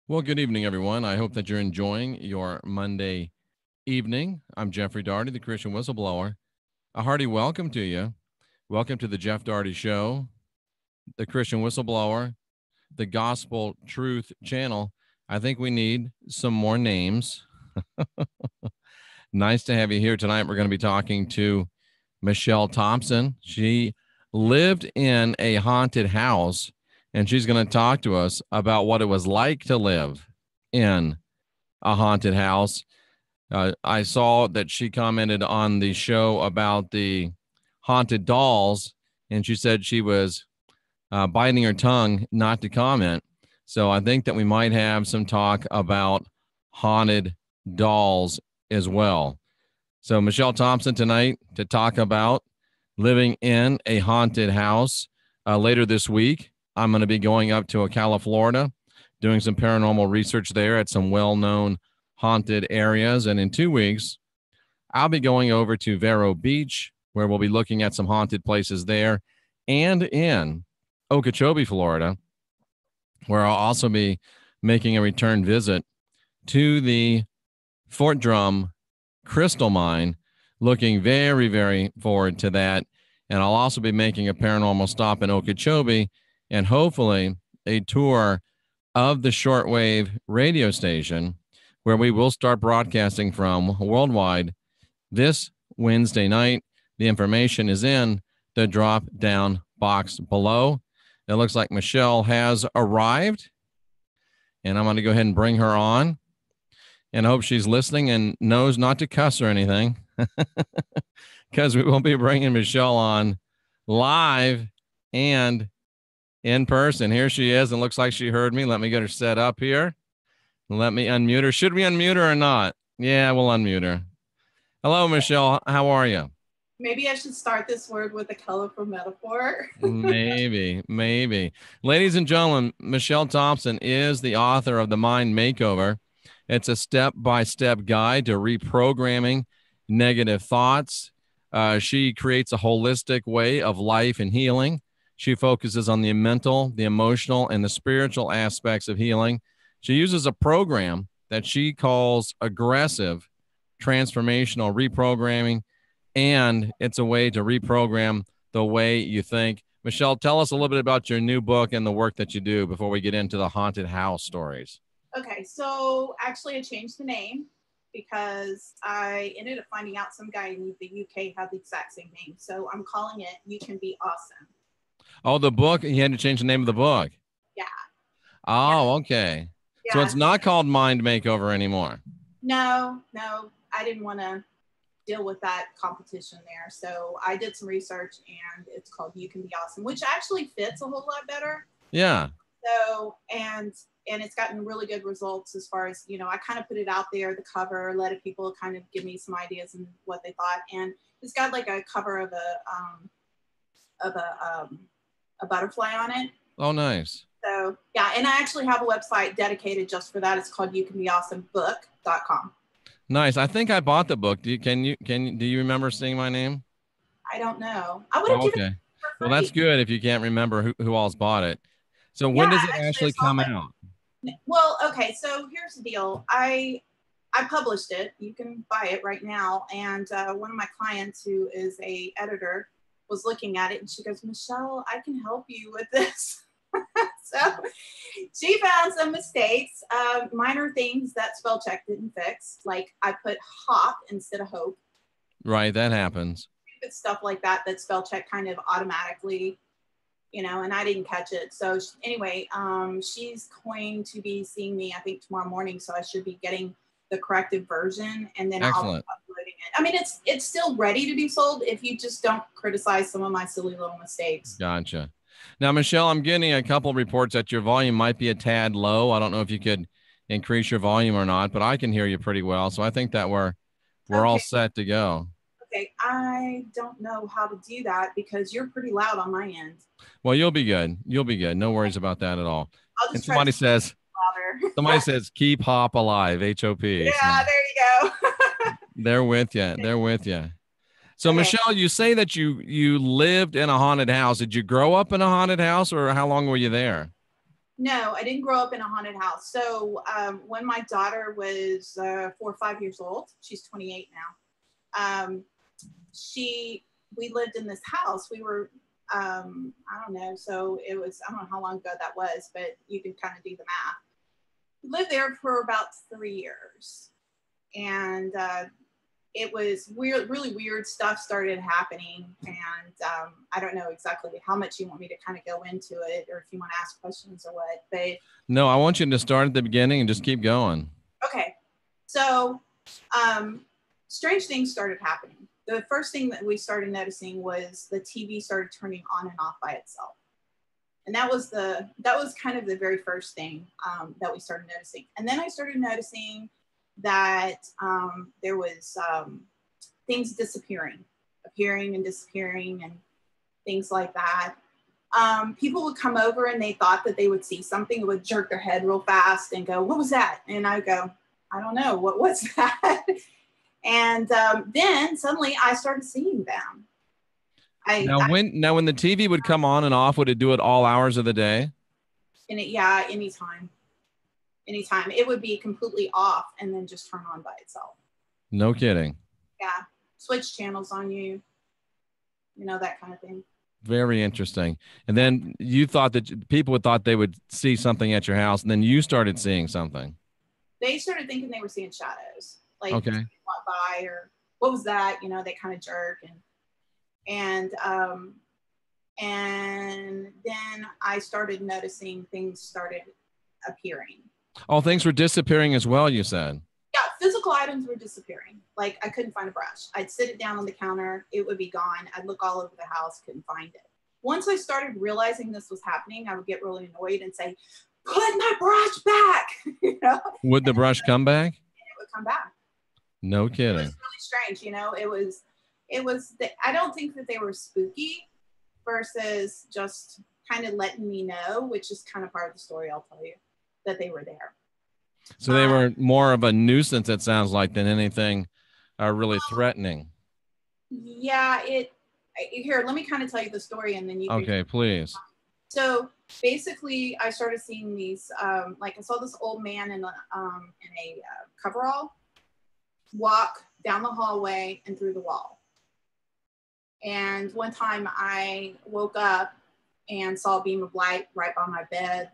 Well, good evening, everyone. I hope that you're enjoying your Monday evening. I'm Jeffrey Daugherty, the Christian Whistleblower. A hearty welcome to you. Welcome to the Jeff Daugherty Show, the Christian Whistleblower, the Gospel Truth Channel. I think we need some more names. Nice to have you here tonight. We're going to be talking to Michelle Thompson. She lived in a haunted house, and she's going to talk to us about what it was like to live in a haunted house. I saw that she commented on the show about the haunted dolls, and she said she was biting her tongue not to comment. So I think that we might have some talk about haunted dolls as well. So Michelle Thompson tonight to talk about living in a haunted house. Later this week, I'm going to be going up to Ocala, Florida, doing some paranormal research there at some well-known haunted areas. And in 2 weeks, I'll be going over to Vero Beach, where we'll be looking at some haunted places there, and in Okeechobee, Florida, where I'll also be making a return visit to the Fort Drum crystal mine. Looking very, very forward to that. And I'll also be making a paranormal stop in Okeechobee and hopefully a tour of the shortwave radio station where we will start broadcasting from worldwide this Wednesday night. The information is in the drop down box below. It looks like Michelle has arrived, and I'm going to go ahead and bring her on, and I hope she's listening and knows not to cuss or anything, because we will be bringing Michelle on live and in person. Here she is, and looks like she heard me. Let me get her set up here. Let me unmute her. Should we unmute her or not? Yeah, we'll unmute her. Hello, Michelle. How are you? Maybe I should start this word with a colorful metaphor. Maybe. Ladies and gentlemen, Michelle Thompson is the author of The Mind Makeover. It's a step-by-step guide to reprogramming negative thoughts. She creates a holistic way of life and healing. She focuses on the mental, the emotional, and the spiritual aspects of healing. She uses a program that she calls aggressive transformational reprogramming, and it's a way to reprogram the way you think. Michelle, tell us a little bit about your new book and the work that you do before we get into the haunted house stories. Okay, so actually I changed the name because I ended up finding out some guy in the UK had the exact same name. So I'm calling it You Can Be Awesome. Oh, the book, you had to change the name of the book. Yeah. Oh, yeah. Okay. Yeah. So it's not called Mind Makeover anymore. No, I didn't want to deal with that competition there. So I did some research and it's called You Can Be Awesome, which actually fits a whole lot better. Yeah. So, and it's gotten really good results as far as, I kind of put it out there, the cover, let people kind of give me some ideas and what they thought. And it's got like a cover of a butterfly on it. Oh, nice. So yeah, and I actually have a website dedicated just for that. It's called youcanbeawesomebook.com. Nice. I think I bought the book. Do you remember seeing my name? I don't know. I would have given it for free. Well, that's good if you can't remember who all's bought it. So when does it actually come out? Well, okay. So here's the deal. I published it. You can buy it right now. And one of my clients who is a editor was looking at it and she goes, Michelle, I can help you with this. So she found some mistakes, minor things that spell check didn't fix. Like I put hop instead of hope. Right, that happens. Stupid stuff like that spell check kind of automatically, and I didn't catch it. So anyway, she's going to be seeing me, I think, tomorrow morning. So I should be getting the corrected version and then I'll be uploading it. I mean, it's still ready to be sold if you just don't criticize some of my silly little mistakes. Gotcha. Now, Michelle, I'm getting a couple reports that your volume might be a tad low. I don't know if you could increase your volume or not, but I can hear you pretty well. So I think that we're all set to go. Okay. I don't know how to do that because you're pretty loud on my end. Well, you'll be good. No worries about that at all. I'll just somebody says, keep hop alive, HOP. Yeah, there you go. They're with you. So, okay. Michelle, you say that you lived in a haunted house. Did you grow up in a haunted house or how long were you there? No, I didn't grow up in a haunted house. So when my daughter was 4 or 5 years old, she's 28 now. We lived in this house. We were, I don't know. So it was, I don't know how long ago that was, but you can kind of do the math. We lived there for about 3 years. And it was weird, really weird stuff started happening. And I don't know exactly how much you want me to kind of go into it, or if you want to ask questions or what, but. No, I want you to start at the beginning and just keep going. Okay. So strange things started happening. The first thing that we started noticing was the TV started turning on and off by itself. And that was kind of the very first thing that we started noticing. And then I started noticing that there was things appearing and disappearing and things like that. People would come over and they thought that they would see something, it would jerk their head real fast and go, "What was that?" And I go, "I don't know, what was that?" And then suddenly I started seeing them. Now, when the TV would come on and off, would it do it all hours of the day? Yeah, anytime. It would be completely off and then just turn on by itself. No kidding. Yeah, switch channels on you, that kind of thing. Very interesting. And then you thought that people thought they would see something at your house, and then you started seeing something. They started thinking they were seeing shadows, like okay, walk by, or what was that? They kind of jerk, and then I started noticing things started appearing. Oh, things were disappearing as well, you said. Yeah, physical items were disappearing. Like I couldn't find a brush. I'd sit it down on the counter, it would be gone. I'd look all over the house, couldn't find it. Once I started realizing this was happening, I would get really annoyed and say, "Put my brush back." Would the brush come back? It would come back. No kidding. It was really strange. It was. I don't think that they were spooky, versus just kind of letting me know, which is kind of part of the story. I'll tell you that they were there. So they were more of a nuisance, it sounds like, than anything really threatening. Yeah, here, let me kind of tell you the story and then you can. Okay, please. So basically I started seeing these, like I saw this old man in a coverall walk down the hallway and through the wall. And one time I woke up and saw a beam of light right by my bed.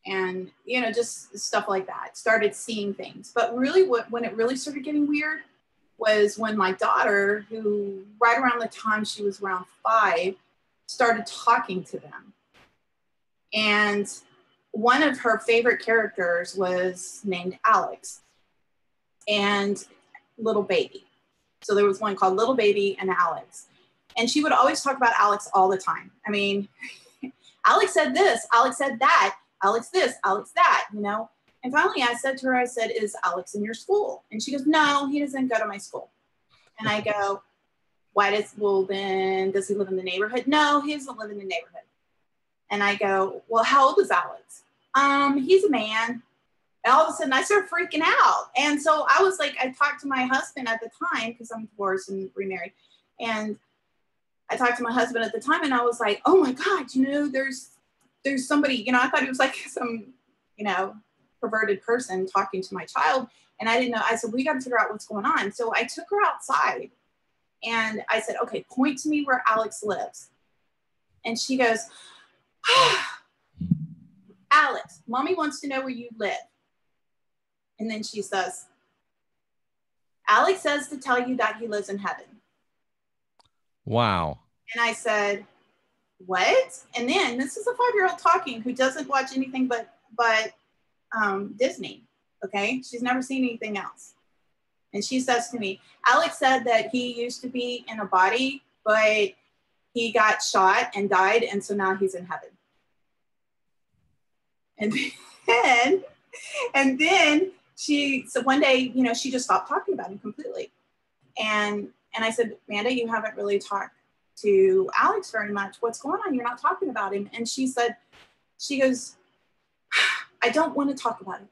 And, just stuff like that. Started seeing things. But really when it really started getting weird was when my daughter, who right around the time she was around 5, started talking to them. And one of her favorite characters was named Alex and Little Baby. So there was one called Little Baby and Alex. And she would always talk about Alex all the time. I mean, Alex said this, Alex said that. Alex this, Alex that, And finally I said to her, I said, "Is Alex in your school?" And she goes, "No, he doesn't go to my school." And I go, then does he live in the neighborhood? "No, he doesn't live in the neighborhood." And I go, "Well, how old is Alex?" "He's a man." And all of a sudden I started freaking out. And so I was like, I talked to my husband at the time, because I'm divorced and remarried. And I talked to my husband at the time and I was like, "Oh my God, there's somebody, I thought he was like some, perverted person talking to my child." And I didn't know. I said, "We got to figure out what's going on." So I took her outside and I said, "Okay, point to me where Alex lives." And she goes, "Alex, Mommy wants to know where you live." And then she says, "Alex says to tell you that he lives in heaven." Wow. And I said, "What?" And then this is a 5-year-old talking who doesn't watch anything but Disney. Okay. She's never seen anything else. And she says to me, "Alex said that he used to be in a body, but he got shot and died. And so now he's in heaven." And then so one day, she just stopped talking about him completely. And I said, "Amanda, you haven't really talked to Alex very much. What's going on? You're not talking about him." And she goes, "I don't want to talk about him."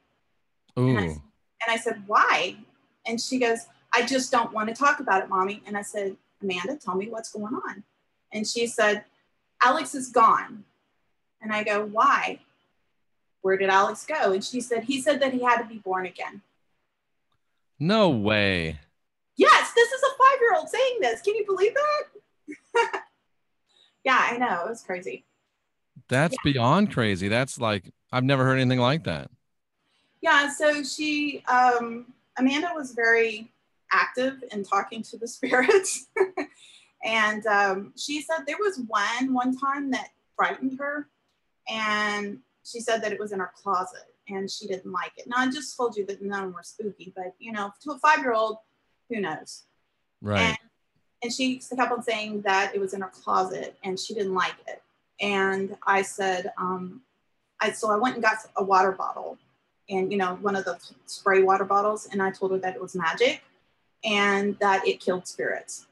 Ooh. And I said, "Why?" And she goes, "I just don't want to talk about it, Mommy." And I said, "Amanda, tell me what's going on." And she said, "Alex is gone." And I go, "Why?" where did Alex go? And he said that he had to be born again. No way. Yes, this is a 5-year-old saying this. Can you believe that? Yeah, I know. It was crazy. That's beyond crazy. That's like, I've never heard anything like that. Yeah, so she, Amanda was very active in talking to the spirits. And she said there was one time that frightened her. And she said that it was in her closet and she didn't like it. Now, I just told you that none of them were spooky, but, you know, to a 5-year-old, who knows? Right. And she kept on saying that it was in her closet and she didn't like it. And I said, so I went and got a water bottle and, you know, one of the spray water bottles. And I told her that it was magic and that it killed spirits.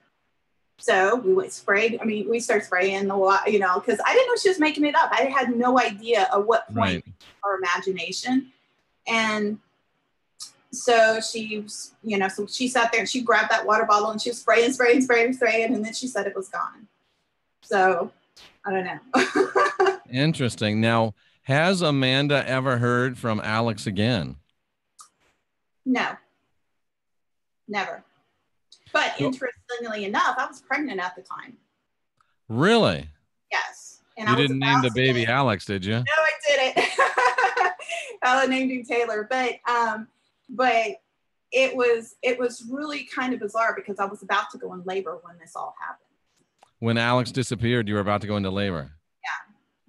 So we started spraying the water, you know, because I didn't know she was making it up. I had no idea at what point her imagination. And so she, you know, so she sat there and she grabbed that water bottle and she was spraying. And then she said it was gone. So I don't know. Interesting. Now, has Amanda ever heard from Alex again? No, never. But interestingly enough, I was pregnant at the time. Really? Yes. And you didn't name the baby Alex, did you? No, I didn't. I named him Taylor, but it was really kind of bizarre because I was about to go in labor when this all happened. When Alex disappeared, you were about to go into labor.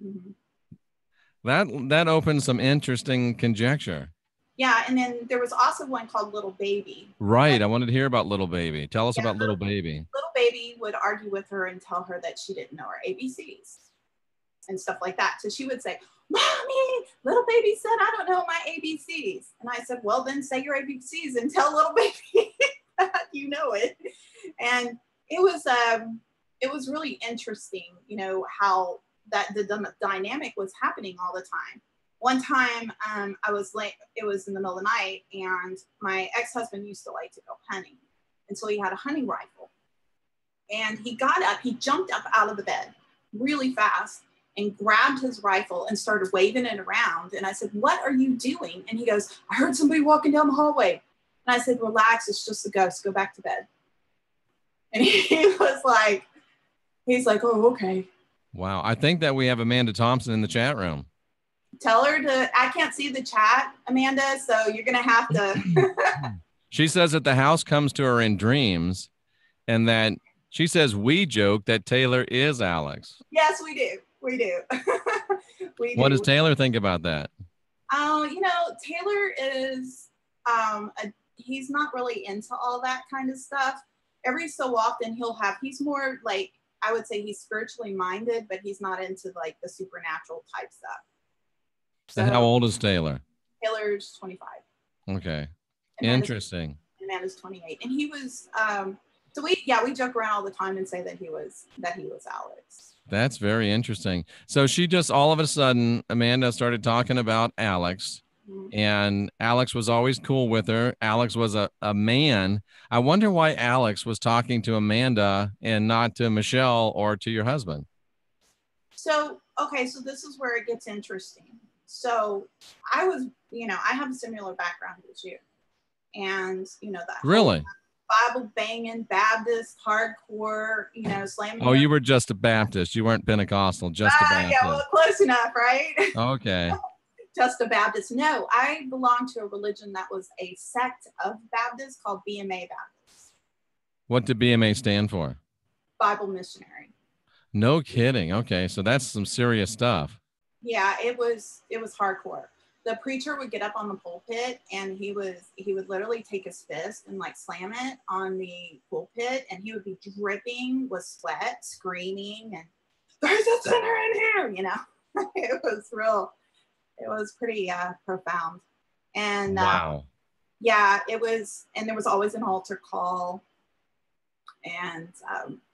Yeah. Mm-hmm. That opens some interesting conjecture. Yeah, and then there was also one called Little Baby. Right. I wanted to hear about Little Baby. Tell us about Little Baby. Little Baby would argue with her and tell her that she didn't know her ABCs and stuff like that. So she would say, Mommy, Little Baby said, I don't know my ABCs. And I said, well, then say your ABCs and tell Little Baby that you know it. And it was really interesting, you know, how that the dynamic was happening all the time. One time I was late, it was in the middle of the night, and my ex-husband used to like to go hunting. And so he had a hunting rifle. And he got up, he jumped up out of the bed really fast and grabbed his rifle and started waving it around. And I said, what are you doing? And he goes, I heard somebody walking down the hallway. And I said, relax, it's just a ghost, go back to bed. And he's like, oh, okay. Wow. I think that we have Amanda Thompson in the chat room. Tell her I can't see the chat, Amanda, so you're going to have to. She says that the house comes to her in dreams, and that she says we joke that Taylor is Alex. Yes, we do. We do. What does Taylor think about that? You know, Taylor is, he's not really into all that kind of stuff. Every so often he's more like, I would say he's spiritually minded, but he's not into like the supernatural type stuff. So, and how old is Taylor? Taylor's 25. Okay. Interesting. Amanda's 28. And he was, so we joke around all the time and say that he was Alex. That's very interesting. So she just all of a sudden, Amanda started talking about Alex, and Alex was always cool with her. Alex was a man. I wonder why Alex was talking to Amanda and not to Michelle or to your husband. So, okay. So this is where it gets interesting. So I was, you know, I have a similar background as you, and, you know, that really Bible banging Baptist hardcore, you know, slamming. Oh, you were just a Baptist. You weren't Pentecostal, just a Baptist. Yeah, well, close enough, right? Okay. Just a Baptist. No, I belonged to a religion that was a sect of Baptists called BMA Baptists. What did BMA stand for? Bible Missionary. No kidding. Okay, so that's some serious stuff. Yeah, it was hardcore. The preacher would get up on the pulpit and he would literally take his fist and like slam it on the pulpit, and he would be dripping with sweat, screaming, and there's a sinner in here, you know. It was pretty profound. And wow. Yeah, it was, and there was always an altar call, and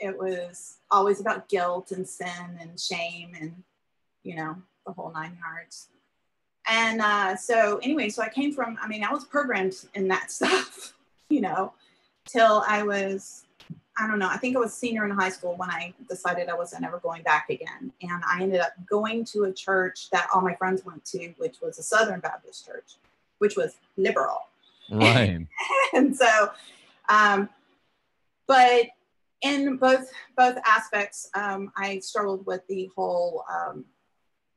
it was always about guilt and sin and shame and, you know, the whole 9 yards. And so anyway, so I was programmed in that stuff, you know, till I I don't know, I think I was senior in high school when I decided I wasn't ever going back again. And I ended up going to a church that all my friends went to, which was a Southern Baptist church, which was liberal. Right. And so, but in both aspects, I struggled with the whole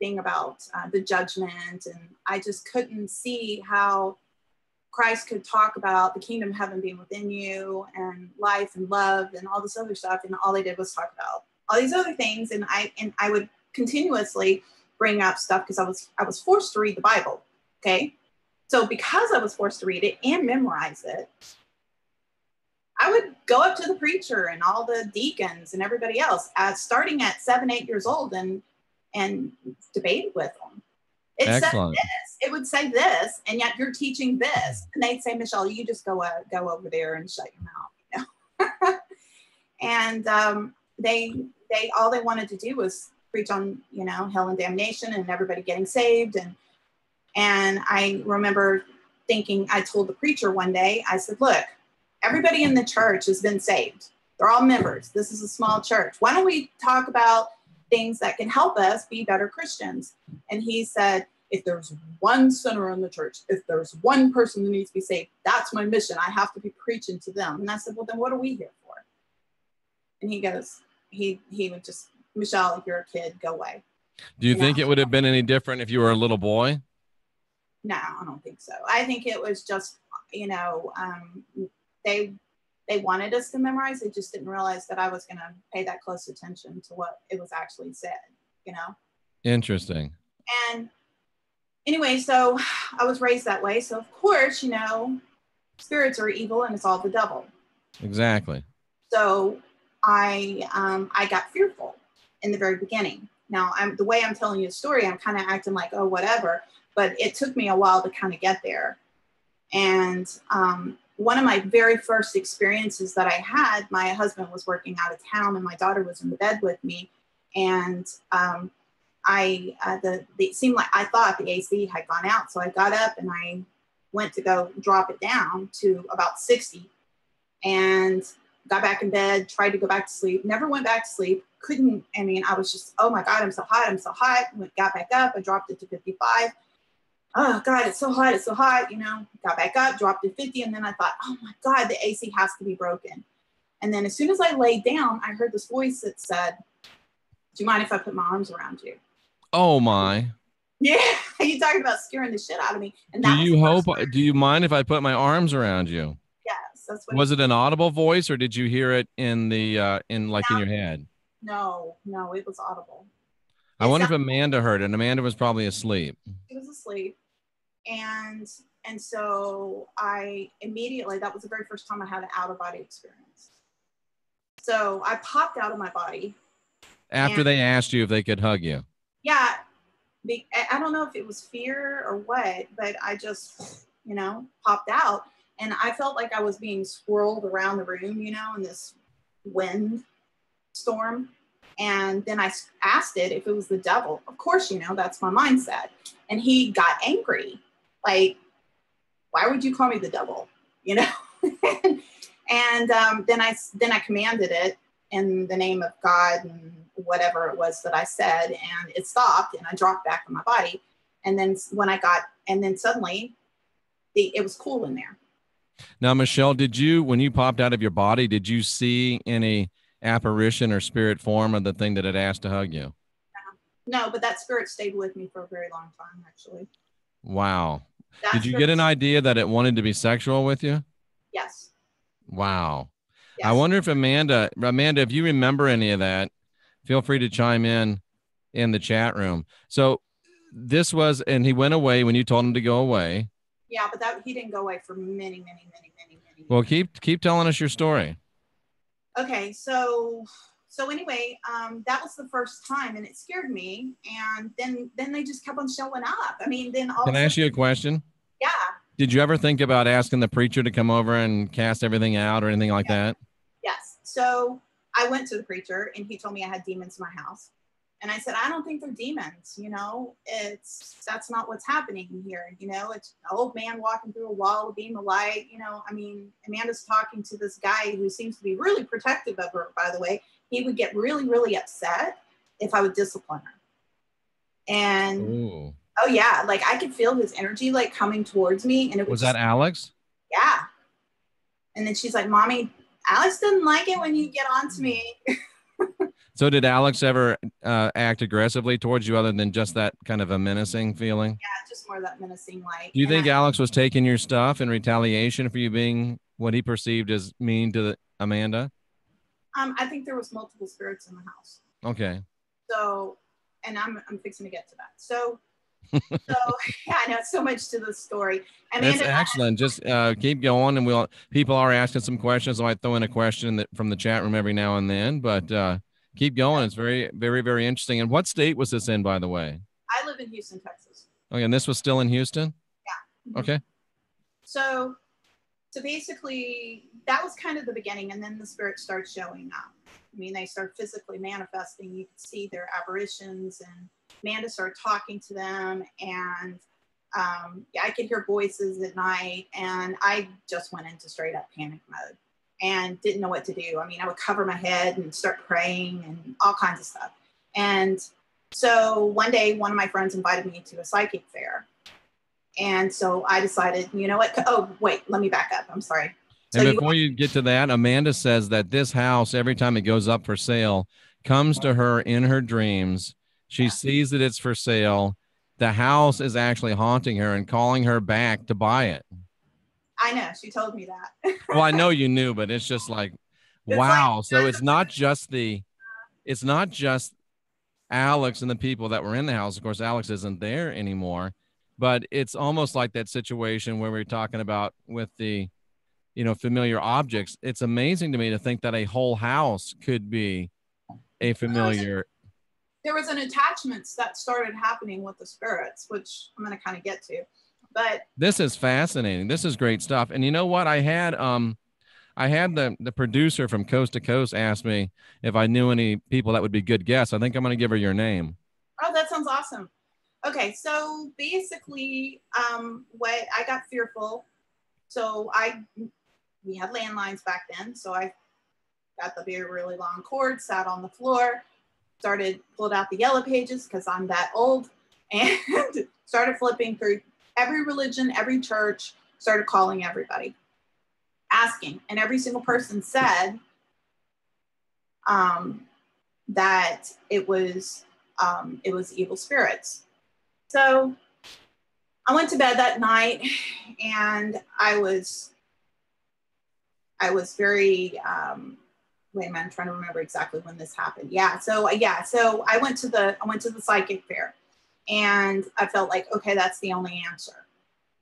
thing about the judgment, and I just couldn't see how Christ could talk about the kingdom of heaven being within you and life and love and all this other stuff, and all they did was talk about all these other things, and I would continuously bring up stuff because I was forced to read the Bible. Okay, so because I was forced to read it and memorize it, I would go up to the preacher and all the deacons and everybody else, starting at 7, 8 years old, and debate with them. It Excellent. said this, it would say this, and yet you're teaching this. And they'd say, Michelle, you just go over there and shut your mouth. You know? And they all they wanted to do was preach on, you know, hell and damnation and everybody getting saved. And I remember thinking, I told the preacher one day, I said, look, everybody in the church has been saved. They're all members. This is a small church. Why don't we talk about things that can help us be better Christians? And he said, if there's one sinner in the church, if there's one person that needs to be saved, that's my mission. I have to be preaching to them. And I said, well, then what are we here for? And he goes, he would just, Michelle, you're a kid, go away. Do you think it would have been any different if you were a little boy? No, I don't think so. I think it was just, you know, they wanted us to memorize. They just didn't realize that I was going to pay that close attention to what it was actually said, you know? Interesting. And anyway, so I was raised that way. So of course, you know, spirits are evil and it's all the devil. Exactly. So I got fearful in the very beginning. Now, the way I'm telling you the story, I'm kind of acting like, oh, whatever. But it took me a while to kind of get there. And one of my very first experiences that I had, my husband was working out of town and my daughter was in the bed with me. And it seemed like I thought the AC had gone out. So I got up and I went to go drop it down to about 60 and got back in bed, tried to go back to sleep, never went back to sleep. Couldn't, I mean, I was just, oh my God, I'm so hot. Got back up, I dropped it to 55. Oh God, it's so hot, you know, got back up, dropped to 50. And then I thought, oh my God, the AC has to be broken. And then as soon as I laid down, I heard this voice that said, do you mind if I put my arms around you? Oh my. Yeah, you talking about scaring the shit out of me. And do you mind if I put my arms around you? Yes, that's what. Was it an audible voice or did you hear it in the in your head? No, it was audible. I wonder if Amanda heard it. Amanda was probably asleep. She was asleep. And so I immediately, that was the very first time I had an out-of-body experience. So I popped out of my body. After they asked you if they could hug you. Yeah. I don't know if it was fear or what, but I just, you know, popped out. And I felt like I was being swirled around the room, you know, in this wind storm. And then I asked it if it was the devil. Of course, you know, that's my mindset. And he got angry. Like, why would you call me the devil? You know? And then I commanded it in the name of God and whatever it was that I said, and it stopped and I dropped back in my body. And then suddenly it was cool in there. Now, Michelle, when you popped out of your body, did you see any apparition or spirit form of the thing that had asked to hug you? No, but that spirit stayed with me for a very long time, actually. Wow. Did you get an idea that it wanted to be sexual with you? Yes. Wow. Yes. I wonder if Amanda, if you remember any of that, feel free to chime in the chat room. So and he went away when you told him to go away. Yeah, but he didn't go away for many years. Well, keep telling us your story. Okay, so anyway, that was the first time, and it scared me. And then they just kept on showing up. I mean, then all. Can I ask you a question? Yeah. Did you ever think about asking the preacher to come over and cast everything out or anything like that? Yes. So I went to the preacher, and he told me I had demons in my house, And I said, I don't think they're demons. That's not what's happening here. It's an old man walking through a wall, a beam of light. Amanda's talking to this guy who seems to be really protective of her, by the way. He would get really, really upset if I would discipline her. And Ooh. oh yeah, like I could feel his energy like coming towards me. And it was that Alex? Yeah. And then she's like, Mommy, Alex didn't like it when you get on to me. So did Alex ever act aggressively towards you other than just that kind of a menacing feeling? Yeah, just more of that menacing like. Do you think Alex was taking your stuff in retaliation for you being what he perceived as mean to Amanda? I think there was multiple spirits in the house. Okay. So, and I'm fixing to get to that. So yeah, I know so much to the story. That's excellent. Just keep going, and people are asking some questions. I might throw in a question from the chat room every now and then, but keep going. It's very, very, very interesting. And what state was this in, by the way? I live in Houston, Texas. Okay, and this was still in Houston? Yeah. Mm-hmm. Okay. So basically, that was kind of the beginning, and then the spirits start showing up. I mean, they start physically manifesting. You could see their apparitions, and Amanda started talking to them, and I could hear voices at night, and I just went into straight up panic mode and didn't know what to do. I mean, I would cover my head and start praying and all kinds of stuff. And so one day, one of my friends invited me to a psychic fair. And so I decided, you know what? Oh, wait, let me back up. I'm sorry. And before you get to that, Amanda says that this house, every time it goes up for sale, comes to her in her dreams. She sees that it's for sale. The house is actually haunting her and calling her back to buy it. I know. She told me that. Well, I know you knew, but it's just like, wow. So it's not just Alex and the people that were in the house. Of course, Alex isn't there anymore, but it's almost like that situation where we're talking about with the, familiar objects. It's amazing to me to think that a whole house could be a familiar. There was an attachment that started happening with the spirits, which I'm going to kind of get to. But this is fascinating. This is great stuff. And you know what? I had the producer from Coast to Coast ask me if I knew any people that would be good guests. I think I'm going to give her your name. Oh, that sounds awesome. Okay, so basically, what I got fearful. So we had landlines back then. So I got the very really long cord, sat on the floor, pulled out the yellow pages because I'm that old, and started flipping through every religion, every church, started calling everybody, asking, and every single person said that it was evil spirits. So I went to bed that night, and I was very wait a minute, I'm trying to remember exactly when this happened. So I went to the psychic fair, and I felt like, okay, that's the only answer.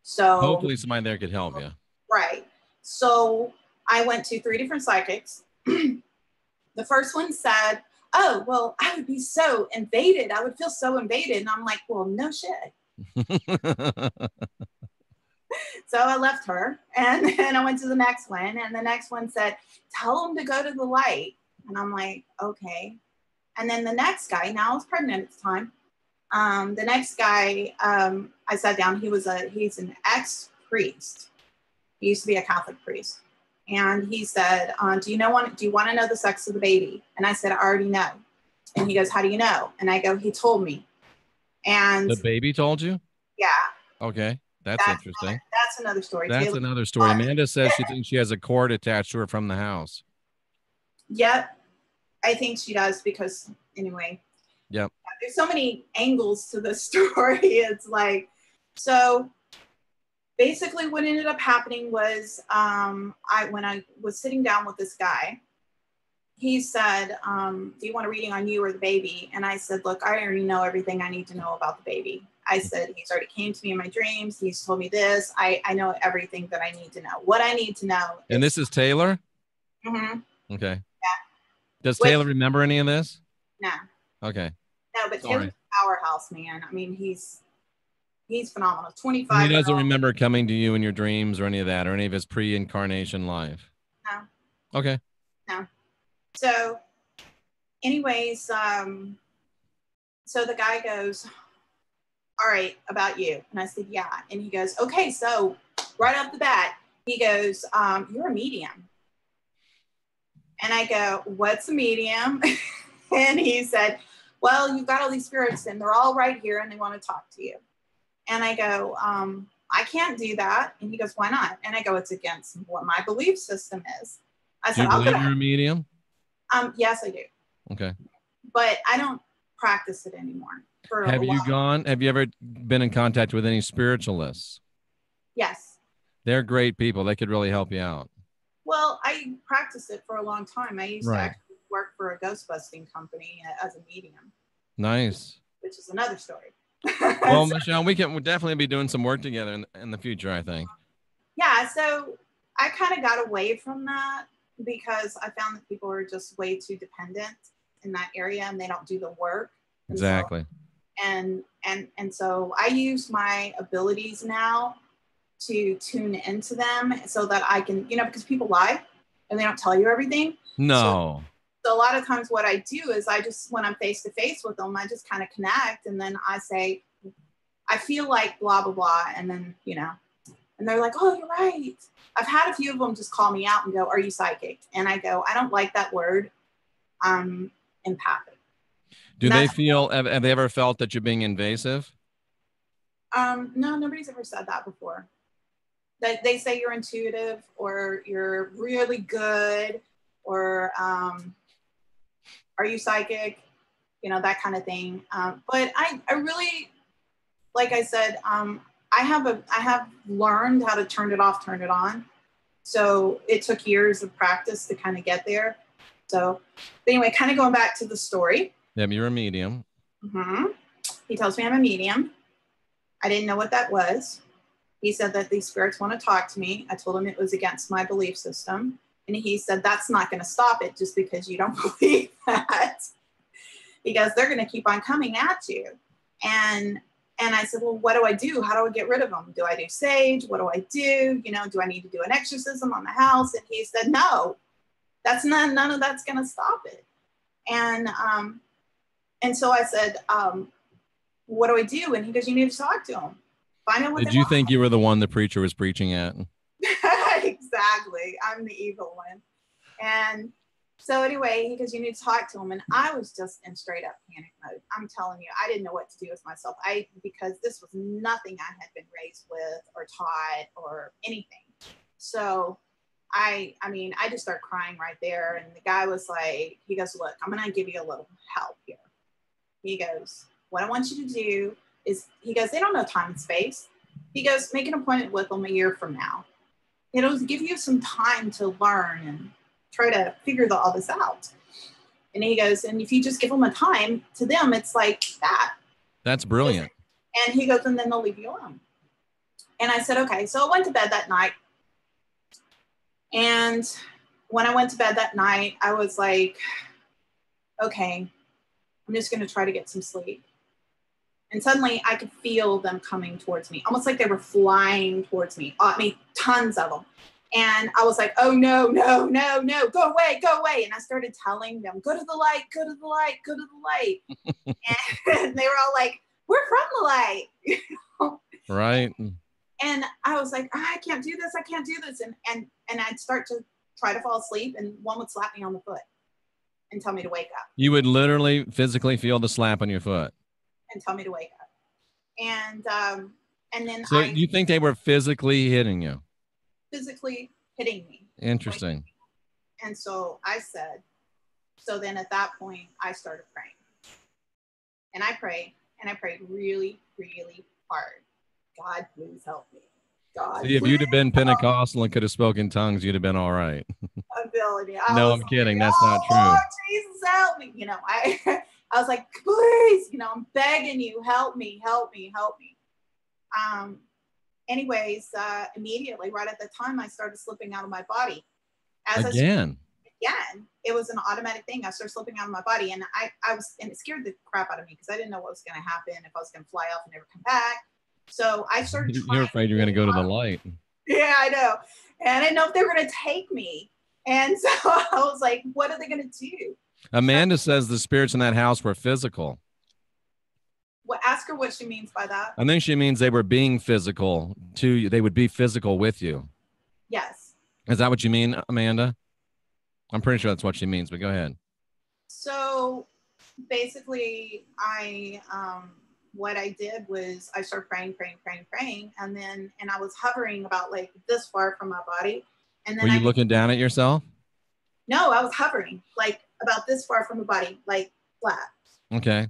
So hopefully somebody there could help you. Right. So I went to 3 different psychics. The first one said, oh, well, I would be so invaded. I would feel so invaded. And I'm like, well, no shit. So I left her, and then I went to the next one, and the next one said, tell them to go to the light. And I'm like, okay. And then the next guy, now I was pregnant at the time. The next guy, I sat down, he's an ex-priest. He used to be a Catholic priest. And he said, do you want to know the sex of the baby? And I said, I already know. And he goes, how do you know? And I go, he told me. And the baby told you? Yeah. Okay. That's interesting. That's another story. That's another story. Amanda says she thinks she has a cord attached to her from the house. Yep. I think she does because, anyway. Yep. There's so many angles to this story. It's like, so basically what ended up happening was when I was sitting down with this guy, he said, do you want a reading on you or the baby? And I said, look, I already know everything I need to know about the baby. I said, he's already came to me in my dreams. He's told me this. I know everything that I need to know. What I need to know. And this is Taylor? Mm-hmm. Okay. Yeah. Does Taylor remember any of this? No. Okay. No, but Taylor's a powerhouse, man. I mean, he's phenomenal. 25. He doesn't remember coming to you in your dreams or any of that, or any of his pre-incarnation life? No. Okay. No. So anyways, So the guy goes, all right, about you. And I said, yeah. And he goes, okay, so right off the bat, he goes, you're a medium. And I go, what's a medium? And he said, well, you've got all these spirits and they're all right here and they want to talk to you. And I go, I can't do that. And he goes, why not? And I go, it's against what my belief system is. I said, do you believe you're a medium? Yes, I do. Okay. But I don't practice it anymore. Have you ever been in contact with any spiritualists? Yes. They're great people. They could really help you out. Well, I practiced it for a long time. I used to actually work for a ghost busting company as a medium. Nice. Which is another story. Well, Michelle, we'll definitely be doing some work together in the future, I think. Yeah, so I kind of got away from that because I found that people are just way too dependent in that area and they don't do the work. Exactly. And so I use my abilities now to tune into them so that I can, because people lie and they don't tell you everything. No. So a lot of times what I do is I just, when I'm face to face with them, I just kind of connect and then I say, I feel like blah, blah, blah. And then, and they're like, oh, you're right. I've had a few of them just call me out and go, are you psychic? And I go, I don't like that word. I'm empathic. Do they feel, have they ever felt that you're being invasive? No, nobody's ever said that before. They say you're intuitive or you're really good or are you psychic? That kind of thing. But I really, like I said, I have learned how to turn it off, turn it on. So it took years of practice to kind of get there. So anyway, kind of going back to the story. Yeah, you're a medium. Mm-hmm. He tells me I'm a medium. I didn't know what that was. He said that these spirits want to talk to me. I told him it was against my belief system. And he said, that's not going to stop it just because you don't believe that. He goes, they're going to keep on coming at you. And I said, well, what do I do? How do I get rid of them? Do I do sage? What do I do? Do I need to do an exorcism on the house? And he said, no, none of that's going to stop it. And so I said, what do I do? And he goes, you need to talk to them. Find out what Did you think you were the one the preacher was preaching at? Exactly. I'm the evil one. And so anyway, he goes, you need to talk to him. And I was just in straight up panic mode. I'm telling you, I didn't know what to do with myself. Because this was nothing I had been raised with or taught or anything. So I just started crying right there. And the guy was like, he goes, look, I'm going to give you a little help here. He goes, what I want you to do is, he goes, they don't know time and space. He goes, make an appointment with them a year from now. It'll give you some time to learn and try to figure all this out. And he goes, and if you just give them a time, to them, it's like that. That's brilliant. And he goes, and then they'll leave you alone. And I said, okay. So I went to bed that night. And when I went to bed that night, I was like, okay, I'm just going to try to get some sleep. And suddenly I could feel them coming towards me, almost like they were flying towards me. Tons of them. And I was like, oh, no, go away. And I started telling them, go to the light, go to the light, go to the light. And they were all like, we're from the light. Right. And I was like, I can't do this. I can't do this. And I'd start to try to fall asleep and one would slap me on the foot and tell me to wake up. You would literally physically feel the slap on your foot. And tell me to wake up. And then so you think they were physically hitting you? Physically hitting me. Interesting. And so I said, so then at that point I started praying. And I prayed really, really hard. God, please help me. God. See, if you'd have been Pentecostal and could have spoken tongues, you'd have been all right. Ability. No, I'm kidding. That's not true. Lord, Jesus, help me. I was like, please, I'm begging you, help me. Anyways, immediately, right at the time, I started slipping out of my body. Again, it was an automatic thing. I started slipping out of my body, and and it scared the crap out of me because I didn't know what was going to happen, if I was going to fly off and never come back. So I started. You're afraid you're going to go to the light. Yeah, I know, and I didn't know if they were going to take me, and so I was like, what are they going to do? Amanda says the spirits in that house were physical. Well, ask her what she means by that. I think she means they were being physical to you. They would be physical with you. Yes. Is that what you mean, Amanda? I'm pretty sure that's what she means, but go ahead. So basically, what I did was I started praying, and I was hovering about like this far from my body. And then Were you looking down at yourself? No, I was hovering like about this far from the body, like flat. Okay.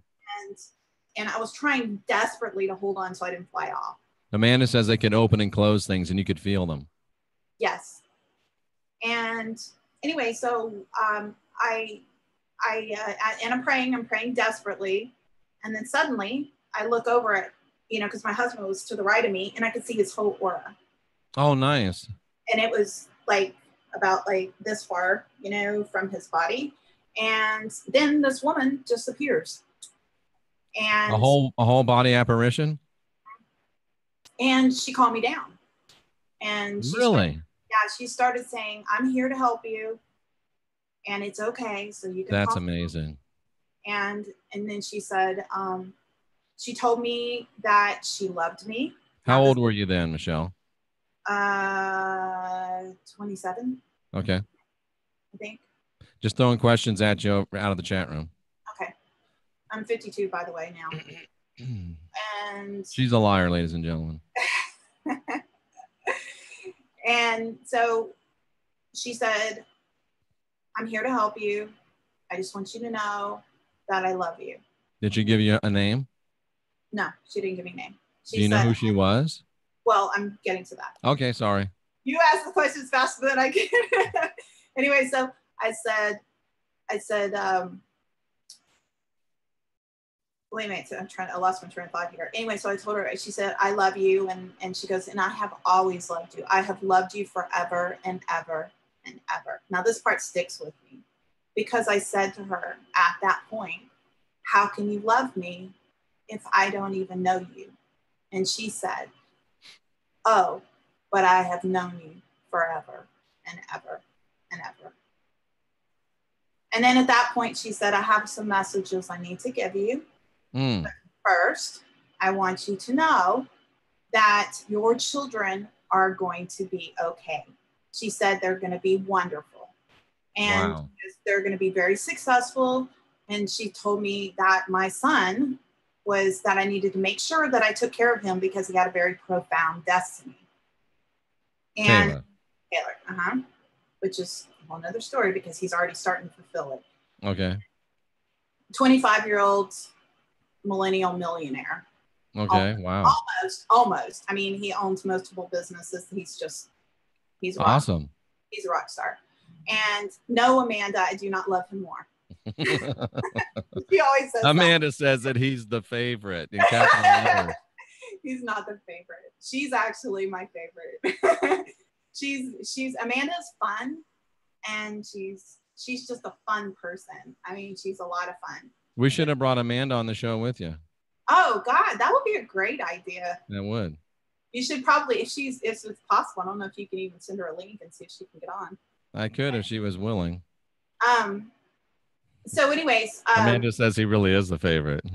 And I was trying desperately to hold on so I didn't fly off. Amanda says they could open and close things and you could feel them. Yes. And anyway, so I'm praying desperately. And then suddenly I look over at, because my husband was to the right of me and I could see his whole aura. Oh, nice. And it was like about like this far, from his body. And then this woman just appears. And a whole body apparition. And she calmed me down. And she started saying, "I'm here to help you, and it's okay. So you can." That's amazing. And then she said, she told me that she loved me. How old were you then, Michelle? 27. Okay. I think. Just throwing questions at you out of the chat room. Okay. I'm 52, by the way, now. And she's a liar, ladies and gentlemen. And so she said, "I'm here to help you. I just want you to know that I love you." Did she give you a name? No, she didn't give me a name. Do you know who she was? Well, I'm getting to that. Okay, sorry. You asked the questions faster than I can. Anyway, so I said, wait a minute, so I lost my train of thought here. Anyway, so I told her, she said, "I love you." And she goes, "And I have always loved you. I have loved you forever and ever and ever." Now this part sticks with me because I said to her at that point, "How can you love me if I don't even know you?" And she said, "Oh, but I have known you forever and ever and ever." And then at that point, she said, "I have some messages I need to give you. But first, I want you to know that your children are going to be okay." She said they're going to be wonderful. And they're going to be very successful. And she told me that my son that I needed to make sure that I took care of him because he had a very profound destiny. And Taylor, which is a whole nother story because he's already starting to fulfill it. Okay. 25-year-old millennial millionaire. Okay. Wow. Almost. I mean, he owns multiple businesses. He's awesome. He's a rock star. And no, Amanda, I do not love him more. She always says Amanda says that he's the favorite in capital letters. He's not the favorite. She's actually my favorite. she's Amanda's fun, and she's just a fun person. I mean, she's a lot of fun. We should have brought Amanda on the show with you. Oh God, that would be a great idea. That would. You should probably, if it's possible, I don't know if you can even send her a link and see if she can get on. I could if she was willing. So anyways. Amanda says he really is the favorite.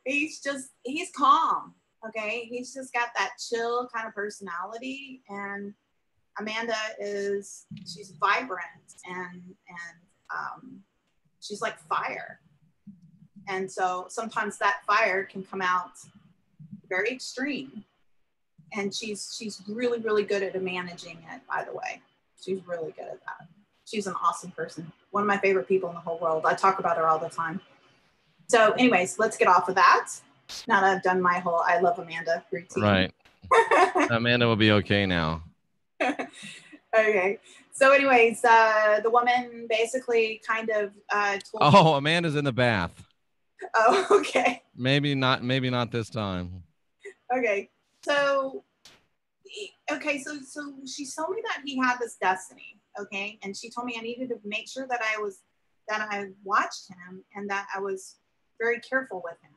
He's calm. Okay. He's just got that chill kind of personality. And Amanda she's vibrant and she's like fire. And so sometimes that fire can come out very extreme. And she's really, really good at managing it, by the way. She's really good at that. She's an awesome person. One of my favorite people in the whole world. I talk about her all the time. So anyways, let's get off of that. Now that I've done my whole I love Amanda routine. Right. Amanda will be okay now. Okay. So anyways, the woman basically kind of told me. Amanda's in the bath. Oh, okay. Maybe not this time. Okay. So she told me that he had this destiny. Okay. And she told me I needed to make sure that I watched him and that I was very careful with him.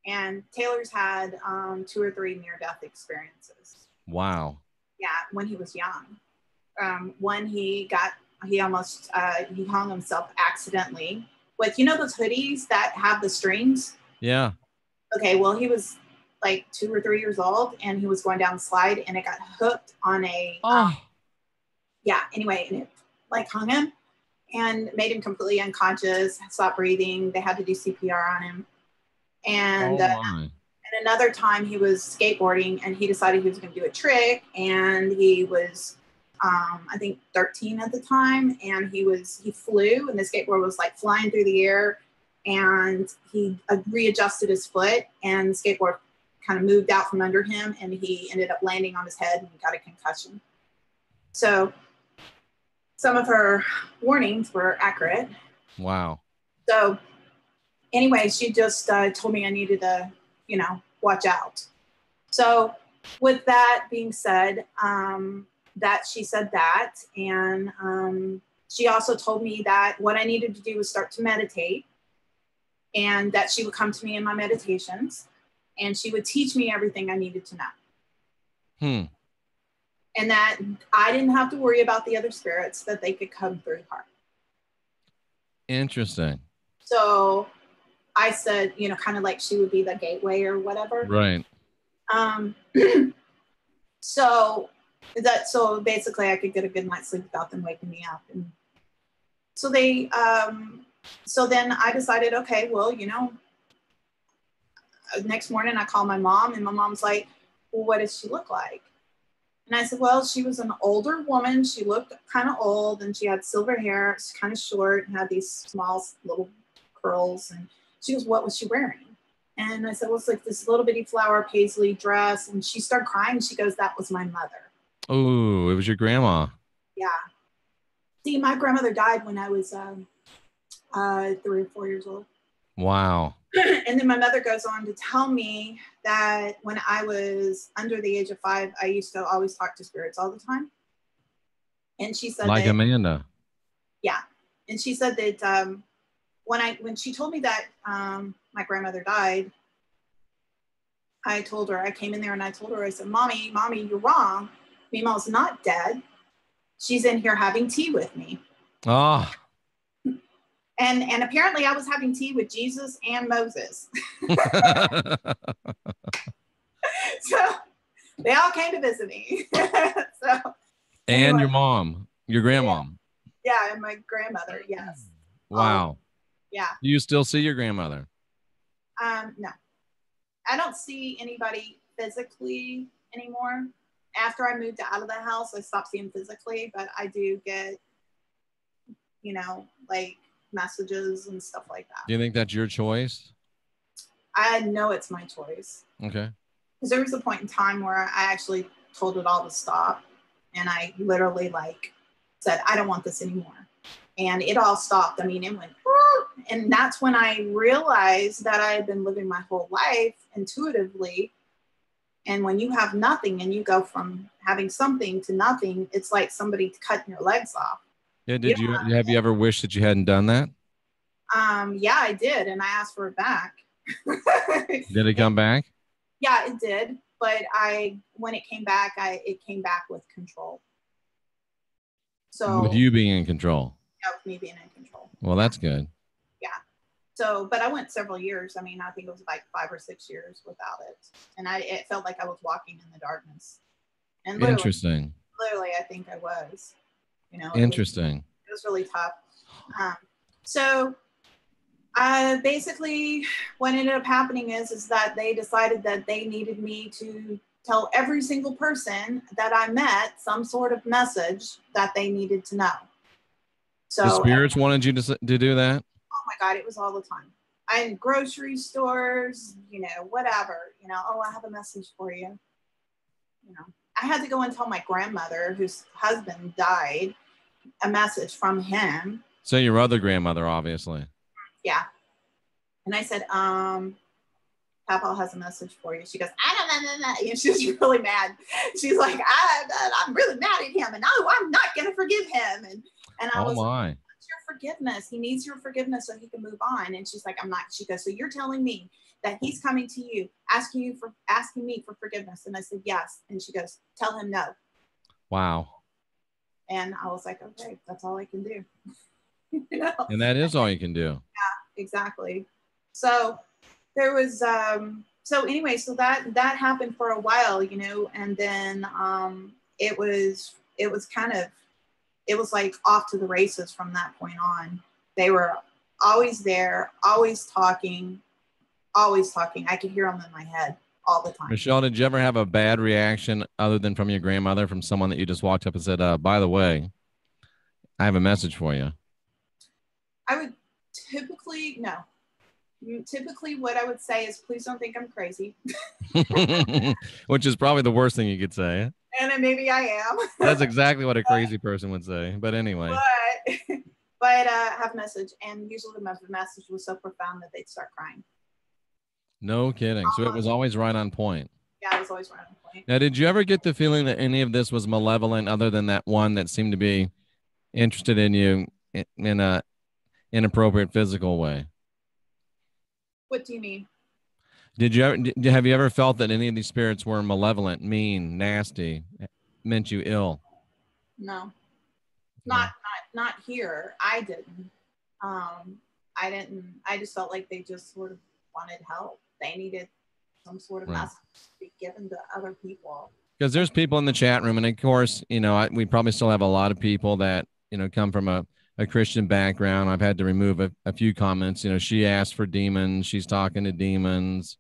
And Taylor's had 2 or 3 near-death experiences. Wow. Yeah, when he was young. One he hung himself accidentally with, you know, those hoodies that have the strings? Yeah. Okay, well, he was like 2 or 3 years old, and he was going down the slide, and it got hooked on a, yeah, anyway, and it like hung him and made him completely unconscious, stopped breathing. They had to do CPR on him. And, and another time he was skateboarding, and he decided he was going to do a trick, and he was, I think 13 at the time, and he flew, and the skateboard was like flying through the air, and he readjusted his foot, and the skateboard kind of moved out from under him, and he ended up landing on his head and got a concussion. So some of her warnings were accurate. Wow. So anyway, she just told me I needed to, you know, watch out. So with that being said, that she said that, and she also told me that what I needed to do was start to meditate, and that she would come to me in my meditations, and she would teach me everything I needed to know. And that I didn't have to worry about the other spirits, that they could come through her. Interesting. So I said, you know, kind of like she would be the gateway or whatever. Right. So basically I could get a good night's sleep without them waking me up. And so they, so then I decided, okay, well, you know, next morning I called my mom, and my mom's like, well, what does she look like? And I said, well, she was an older woman. She looked kind of old, and she had silver hair. It's kind of short and had these small little curls. And she goes, what was she wearing? And I said, well, it's like this little bitty flower paisley dress. And she started crying. She goes, that was my mother. Oh, it was your grandma. Yeah. See, my grandmother died when I was 3 or 4 years old. Wow. And then my mother goes on to tell me that when I was under the age of 5, I used to always talk to spirits all the time. And she said like that, Amanda. Yeah. And she said that when she told me that my grandmother died, I told her, I came in there and I told her, I said, Mommy, you're wrong. Mima's not dead. She's in here having tea with me. Oh. And apparently I was having tea with Jesus and Moses. So they all came to visit me. So and your mom, your grandmom. Yeah, and my grandmother, yes. Wow. Yeah. Do you still see your grandmother? No. I don't see anybody physically anymore. After I moved out of the house, I stopped seeing physically, but I do get, you know, like messages and stuff like that. Do you think that's your choice? I know it's my choice. Okay. Because there was a point in time where I actually told it all to stop, and I literally like said, I don't want this anymore. And it all stopped. I mean, it went, and that's when I realized that I had been living my whole life intuitively. And when you have nothing and you go from having something to nothing, it's like somebody cutting your legs off. Yeah. Have you ever wished that you hadn't done that? Yeah, I did. And I asked for it back. Did it come back? Yeah, it did. But when it came back, it came back with control. So with you being in control. Yeah, with me being in control. Well, that's good. Yeah. So, but I went several years. I mean, I think it was like 5 or 6 years without it. And it felt like I was walking in the darkness. And Interesting. Literally, I think I was, you know. Interesting. It was really tough. So basically what ended up happening is that they decided that they needed me to tell every single person that I met some sort of message that they needed to know. So the spirits wanted you to do that? Oh my God, it was all the time. In grocery stores, you know, whatever, you know, oh, I have a message for you. You know, I had to go and tell my grandmother, whose husband died, a message from him. So your other grandmother, obviously. Yeah. And I said, Papa has a message for you. She goes, I don't know. And she's really mad. She's like, I'm really mad at him. And no, I'm not going to forgive him. And I was like, what's your forgiveness? He needs your forgiveness so he can move on. And she's like, I'm not. She goes, so you're telling me that he's coming to you, asking me for forgiveness? And I said, yes. And she goes, tell him no. Wow. And I was like, okay, that's all I can do. you know? And that is all you can do. Yeah, exactly. So there was, so anyway, so that happened for a while, you know, and then it was like off to the races from that point on. They were always there, always talking. I could hear them in my head all the time. Michelle, did you ever have a bad reaction other than from your grandmother, from someone that you just walked up and said, by the way, I have a message for you? I would typically what I would say is, please don't think I'm crazy. Which is probably the worst thing you could say. And then maybe I am. That's exactly what a crazy person would say. But anyway. But have a message. And usually the message was so profound that they'd start crying. No kidding. So it was always right on point. Yeah, it was always right on point. Now, did you ever get the feeling that any of this was malevolent other than that one that seemed to be interested in you in a inappropriate physical way? What do you mean? Have you ever felt that any of these spirits were malevolent, mean, nasty, meant you ill? No. Not here. I didn't. I didn't. I just felt like they just sort of wanted help. They needed some sort of message to be given to other people. Because there's people in the chat room, and of course, you know, we probably still have a lot of people that, you know, come from a Christian background. I've had to remove a few comments. You know, she asked for demons. She's talking to demons.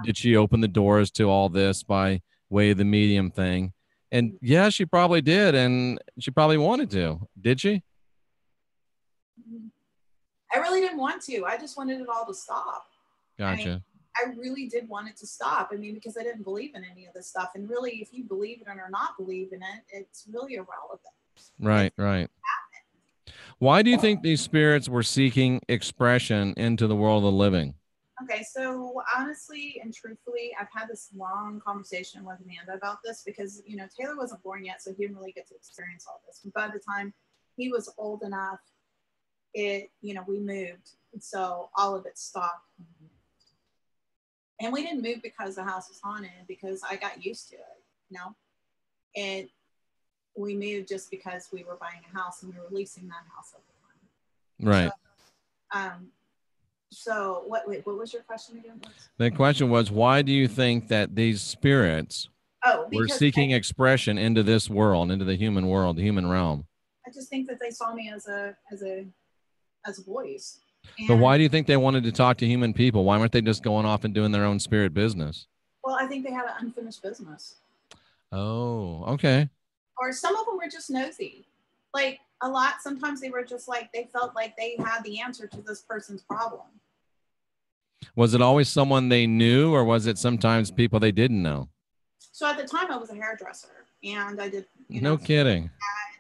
Did she open the doors to all this by way of the medium thing? And yeah, she probably did. And she probably wanted to. Did she? I really didn't want to. I just wanted it all to stop. Gotcha. I really did want it to stop. I mean, because I didn't believe in any of this stuff. And really, if you believe in it or not believe in it, it's really irrelevant. Right, right. Why do you think these spirits were seeking expression into the world of the living? Okay, so honestly and truthfully, I've had this long conversation with Amanda about this because, you know, Taylor wasn't born yet, so he didn't really get to experience all this. But by the time he was old enough, you know, we moved. And so all of it stopped. And we didn't move because the house was haunted, because I got used to it, you know? And we moved just because we were buying a house and we were leasing that house at the time. Right. So what was your question again? The question was, why do you think that these spirits were seeking expression into this world, into the human world, the human realm? I just think that they saw me as a voice. But why do you think they wanted to talk to human people? Why weren't they just going off and doing their own spirit business? Well, I think they had an unfinished business. Oh, okay. Or some of them were just nosy. Like sometimes they were just like, they felt like they had the answer to this person's problem. Was it always someone they knew, or was it sometimes people they didn't know? So at the time I was a hairdresser, and I did, no kidding. And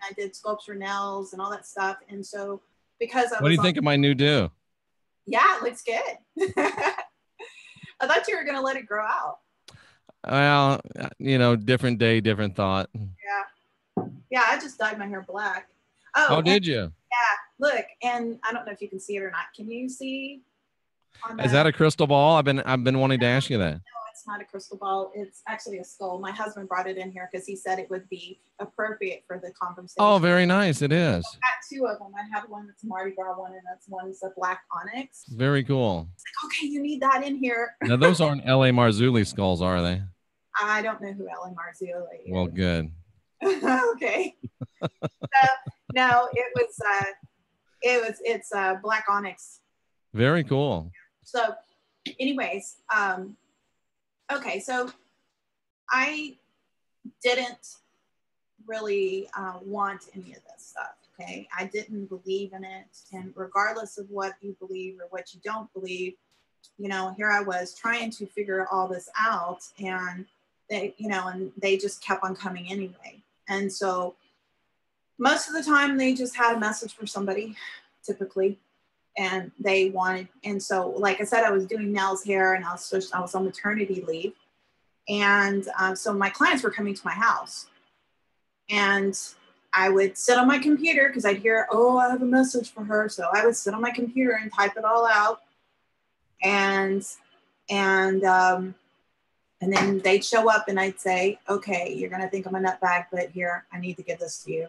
I did sculpture nails and all that stuff. And so because what do you think of my new do? Yeah, it looks good. I thought you were going to let it grow out. Well, you know, different day, different thought. Yeah, I just dyed my hair black. Oh, did you? Yeah, look, and I don't know if you can see it or not. Can you see? Is that a crystal ball? I've been wanting to ask you that. No, it's not a crystal ball. It's actually a skull. My husband brought it in here because he said it would be appropriate for the conversation. Oh, very nice. It is. I've got two of them. I have one that's Mardi Gras one, and one's a black onyx. Very cool. It's like, okay, you need that in here. Now, those aren't L.A. Marzulli skulls, are they? I don't know who L.A. Marzulli is. Well, good. Okay. So, no, it's black onyx. Very cool. So anyways, okay, so I didn't really want any of this stuff, okay? I didn't believe in it, and regardless of what you believe or what you don't believe, you know, here I was trying to figure all this out, and they just kept on coming anyway. And so most of the time they just had a message for somebody, typically. And they wanted, and so, like I said, I was doing nails, hair, and I was on maternity leave. And so my clients were coming to my house, and I would sit on my computer because I'd hear, oh, I have a message for her. So I would sit on my computer and type it all out. And then they'd show up and I'd say, okay, you're going to think I'm a nutbag, but here, I need to give this to you.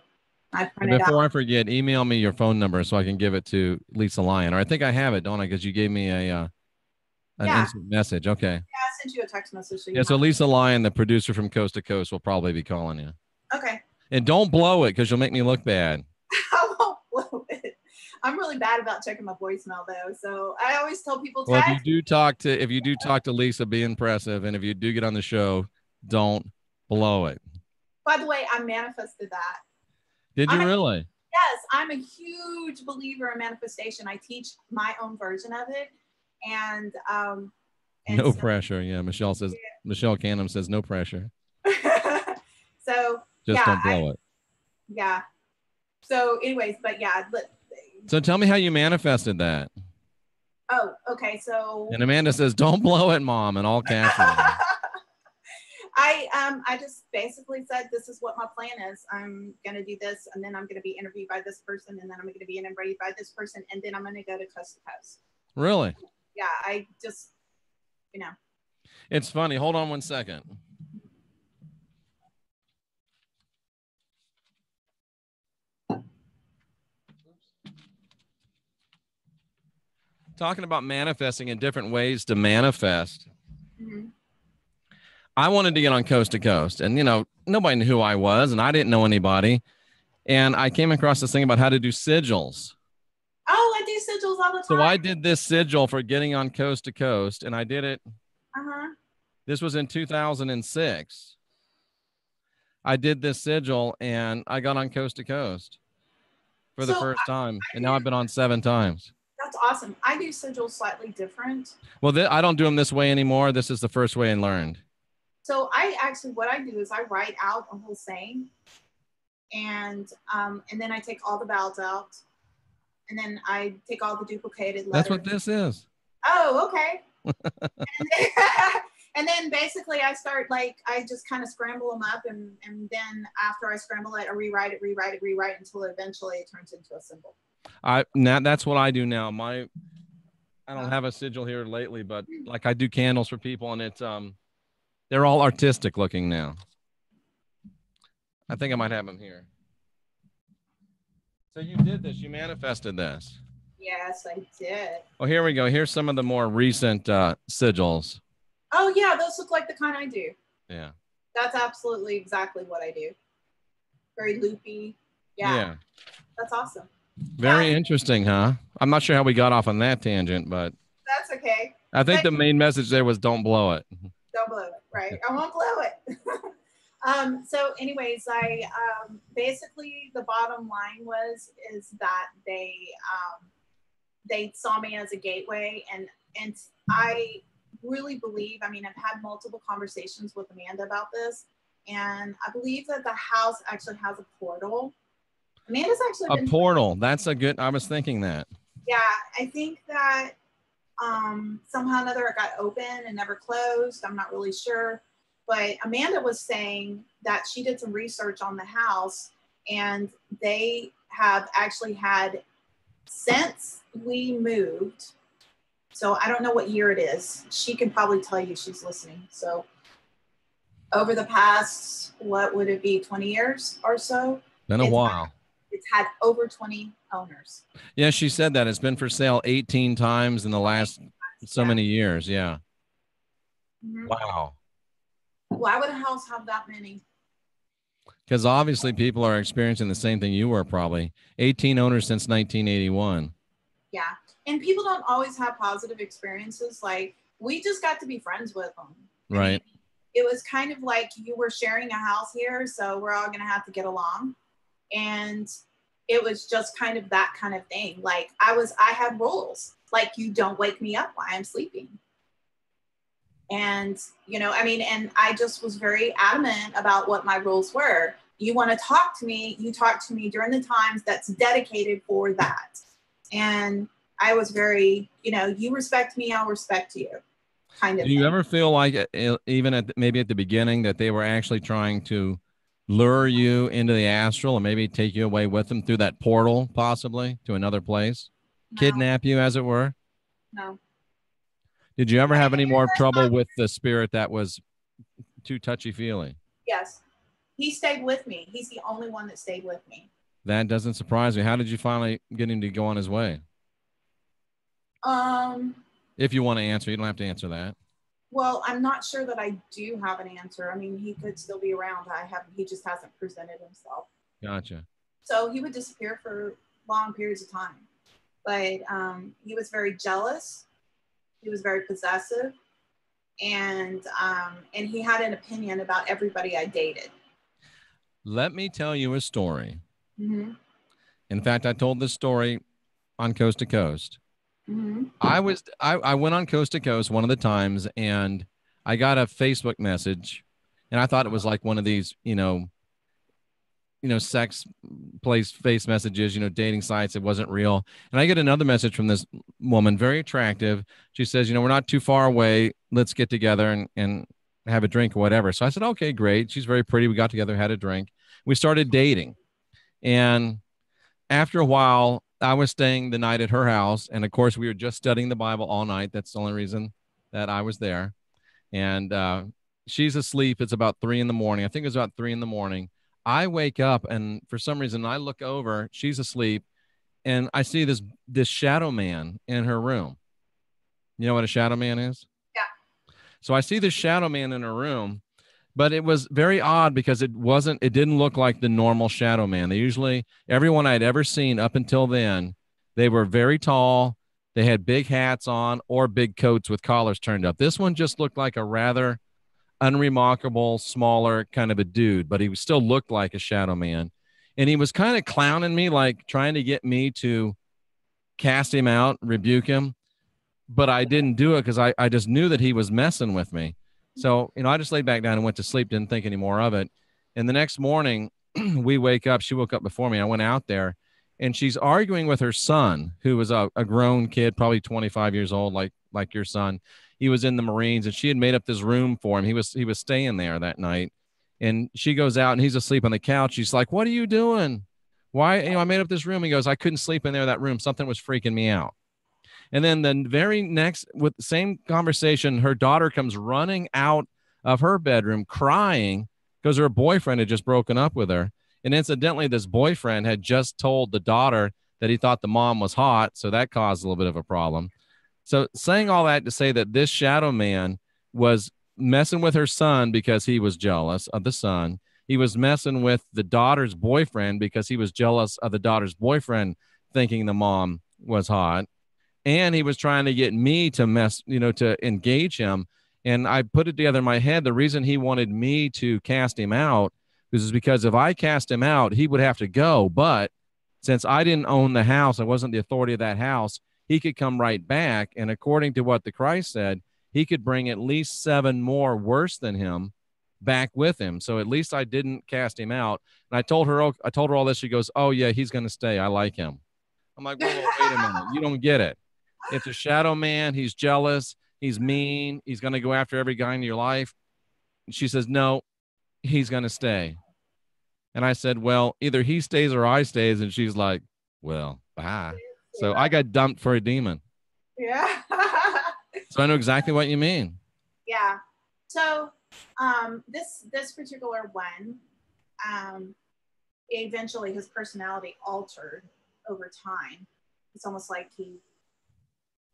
I And print it before I out. forget, email me your phone number so I can give it to Lisa Lyon. Or I think I have it, don't I? Because you gave me an Yeah. instant message. Okay. Yeah, I sent you a text message. So Yeah, you so have Lisa Lyon, the producer from Coast to Coast, will probably be calling you. Okay. And don't blow it because you'll make me look bad. I won't blow it. I'm really bad about checking my voicemail though. So I always tell people Well, text. if you do talk to Lisa, be impressive. And if you do get on the show, don't blow it. By the way, I manifested that. Did you really? Yes, I'm a huge believer in manifestation. I teach my own version of it. And no pressure. Yeah. Michelle Canham says no pressure. So just don't blow it. Yeah. So anyways, but yeah. So tell me how you manifested that. Oh, okay. So and Amanda says, don't blow it, Mom, in all caps. I just basically said, this is what my plan is. I'm going to do this, and then I'm going to be interviewed by this person, and then I'm going to be interviewed by this person, and then I'm going to go to coast to coast. Really? Yeah, I just, It's funny. Hold on one second. Talking about manifesting and different ways to manifest. Mm-hmm. I wanted to get on Coast to Coast, and nobody knew who I was, and I didn't know anybody. And I came across this thing about how to do sigils. Oh, I do sigils all the time. So I did this sigil for getting on Coast to Coast, and I did it. This was in 2006. I did this sigil, and I got on Coast to Coast for the first time, and now I've been on 7 times. That's awesome. I do sigils slightly different. Well, I don't do them this way anymore. This is the first way I learned. So what I do is I write out a whole saying, and then I take all the vowels out, and then I take all the duplicated letters. That's what this is. Oh, okay. And then basically I start, I just kind of scramble them up, and then after I scramble it, I rewrite it until eventually it turns into a symbol. That's what I do now. I don't have a sigil here lately, but I do candles for people, and it's they're all artistic looking now. I think I might have them here. So you did this. You manifested this. Yes, I did. Oh, here we go. Here's some of the more recent sigils. Oh, yeah. Those look like the kind I do. Yeah. That's absolutely exactly what I do. Very loopy. Yeah. That's awesome. Very interesting, huh? I'm not sure how we got off on that tangent, but that's okay. I think the main message there was don't blow it. Don't blow it, right? I won't blow it. So anyways, I basically the bottom line is that they saw me as a gateway, and I really believe, I've had multiple conversations with Amanda about this, and I believe that the house actually has a portal. Amanda's actually a portal. That's a good. I was thinking that. Yeah, I think that somehow or another it got open and never closed. I'm not really sure, but Amanda was saying that she did some research on the house, and they have actually had, since we moved, so I don't know what year it is. She can probably tell you, she's listening. So over the past, what would it be, 20 years or so? Been a while. It's had over 20 owners. Yeah, she said that. It's been for sale 18 times in the last so many years. Yeah. Mm-hmm. Wow. Why would a house have that many? Because obviously people are experiencing the same thing you were probably. 18 owners since 1981. Yeah. And people don't always have positive experiences. We just got to be friends with them. Right. It was kind of like you were sharing a house here, so we're all going to have to get along. And it was just kind of that kind of thing. I had rules, you don't wake me up while I'm sleeping. And, and I just was very adamant about what my rules were. You want to talk to me, you talk to me during the times that's dedicated for that. And I was very, you respect me, I'll respect you, kind of. Do you ever feel like, even maybe at the beginning, that they were actually trying to lure you into the astral, or maybe take you away with them through that portal, possibly to another place? No. Kidnap you, as it were? No. Did you ever have any more trouble with the spirit that was too touchy-feely? Yes. He stayed with me. He's the only one that stayed with me. That doesn't surprise me. How did you finally get him to go on his way? If you want to answer, you don't have to answer that. Well, I'm not sure that I do have an answer. I mean, he could still be around. He just hasn't presented himself. Gotcha. So he would disappear for long periods of time. But he was very jealous. He was very possessive. And he had an opinion about everybody I dated. Let me tell you a story. Mm-hmm. In fact, I told this story on Coast to Coast. Mm-hmm. I went on Coast to Coast one of the times, and I got a Facebook message, and I thought it was like one of these, sex place face messages, dating sites. It wasn't real. And I get another message from this woman, very attractive. She says, we're not too far away. Let's get together and have a drink or whatever. So I said, okay, great. She's very pretty. We got together, had a drink. We started dating. And after a while, I was staying the night at her house. And of course, we were just studying the Bible all night. That's the only reason that I was there. And she's asleep. It's about 3 a.m. I think it was about 3 a.m. I wake up, and for some reason I look over, she's asleep, and I see this shadow man in her room. You know what a shadow man is? Yeah. So I see this shadow man in her room, but it was very odd because it didn't look like the normal shadow man. Everyone I'd ever seen up until then, they were very tall. They had big hats on or big coats with collars turned up. This one just looked like a rather unremarkable, smaller kind of a dude, but he still looked like a shadow man. And he was kind of clowning me, like trying to get me to cast him out, rebuke him. But I didn't do it because I just knew that he was messing with me. So, I just laid back down and went to sleep, didn't think any more of it. And the next morning, we wake up. She woke up before me. I went out there, and she's arguing with her son, who was a grown kid, probably 25 years old, like your son. He was in the Marines, and she had made up this room for him. He was staying there that night. And she goes out, and he's asleep on the couch. She's like, "What are you doing? Why? I made up this room." He goes, "I couldn't sleep in there, that room. Something was freaking me out." And then the very next, with the same conversation, her daughter comes running out of her bedroom crying because her boyfriend had just broken up with her. And incidentally, this boyfriend had just told the daughter that he thought the mom was hot. So that caused a little bit of a problem. So saying all that to say that this shadow man was messing with her son because he was jealous of the son. He was messing with the daughter's boyfriend because he was jealous of the daughter's boyfriend thinking the mom was hot. And he was trying to get me to to engage him. And I put it together in my head. The reason he wanted me to cast him out is because if I cast him out, he would have to go. But since I didn't own the house, I wasn't the authority of that house, he could come right back. And according to what the Christ said, he could bring at least 7 more worse than him back with him. So at least I didn't cast him out. And I told her all this. She goes, "Oh yeah, he's going to stay. I like him." I'm like, "Whoa, wait a minute. You don't get it. It's a shadow man. He's jealous. He's mean. He's going to go after every guy in your life." And she says, "No, he's going to stay." And I said, "Well, either he stays or I stays." And she's like, "Well, bye." So I got dumped for a demon. Yeah. So I know exactly what you mean. Yeah. So this particular one, eventually his personality altered over time. It's almost like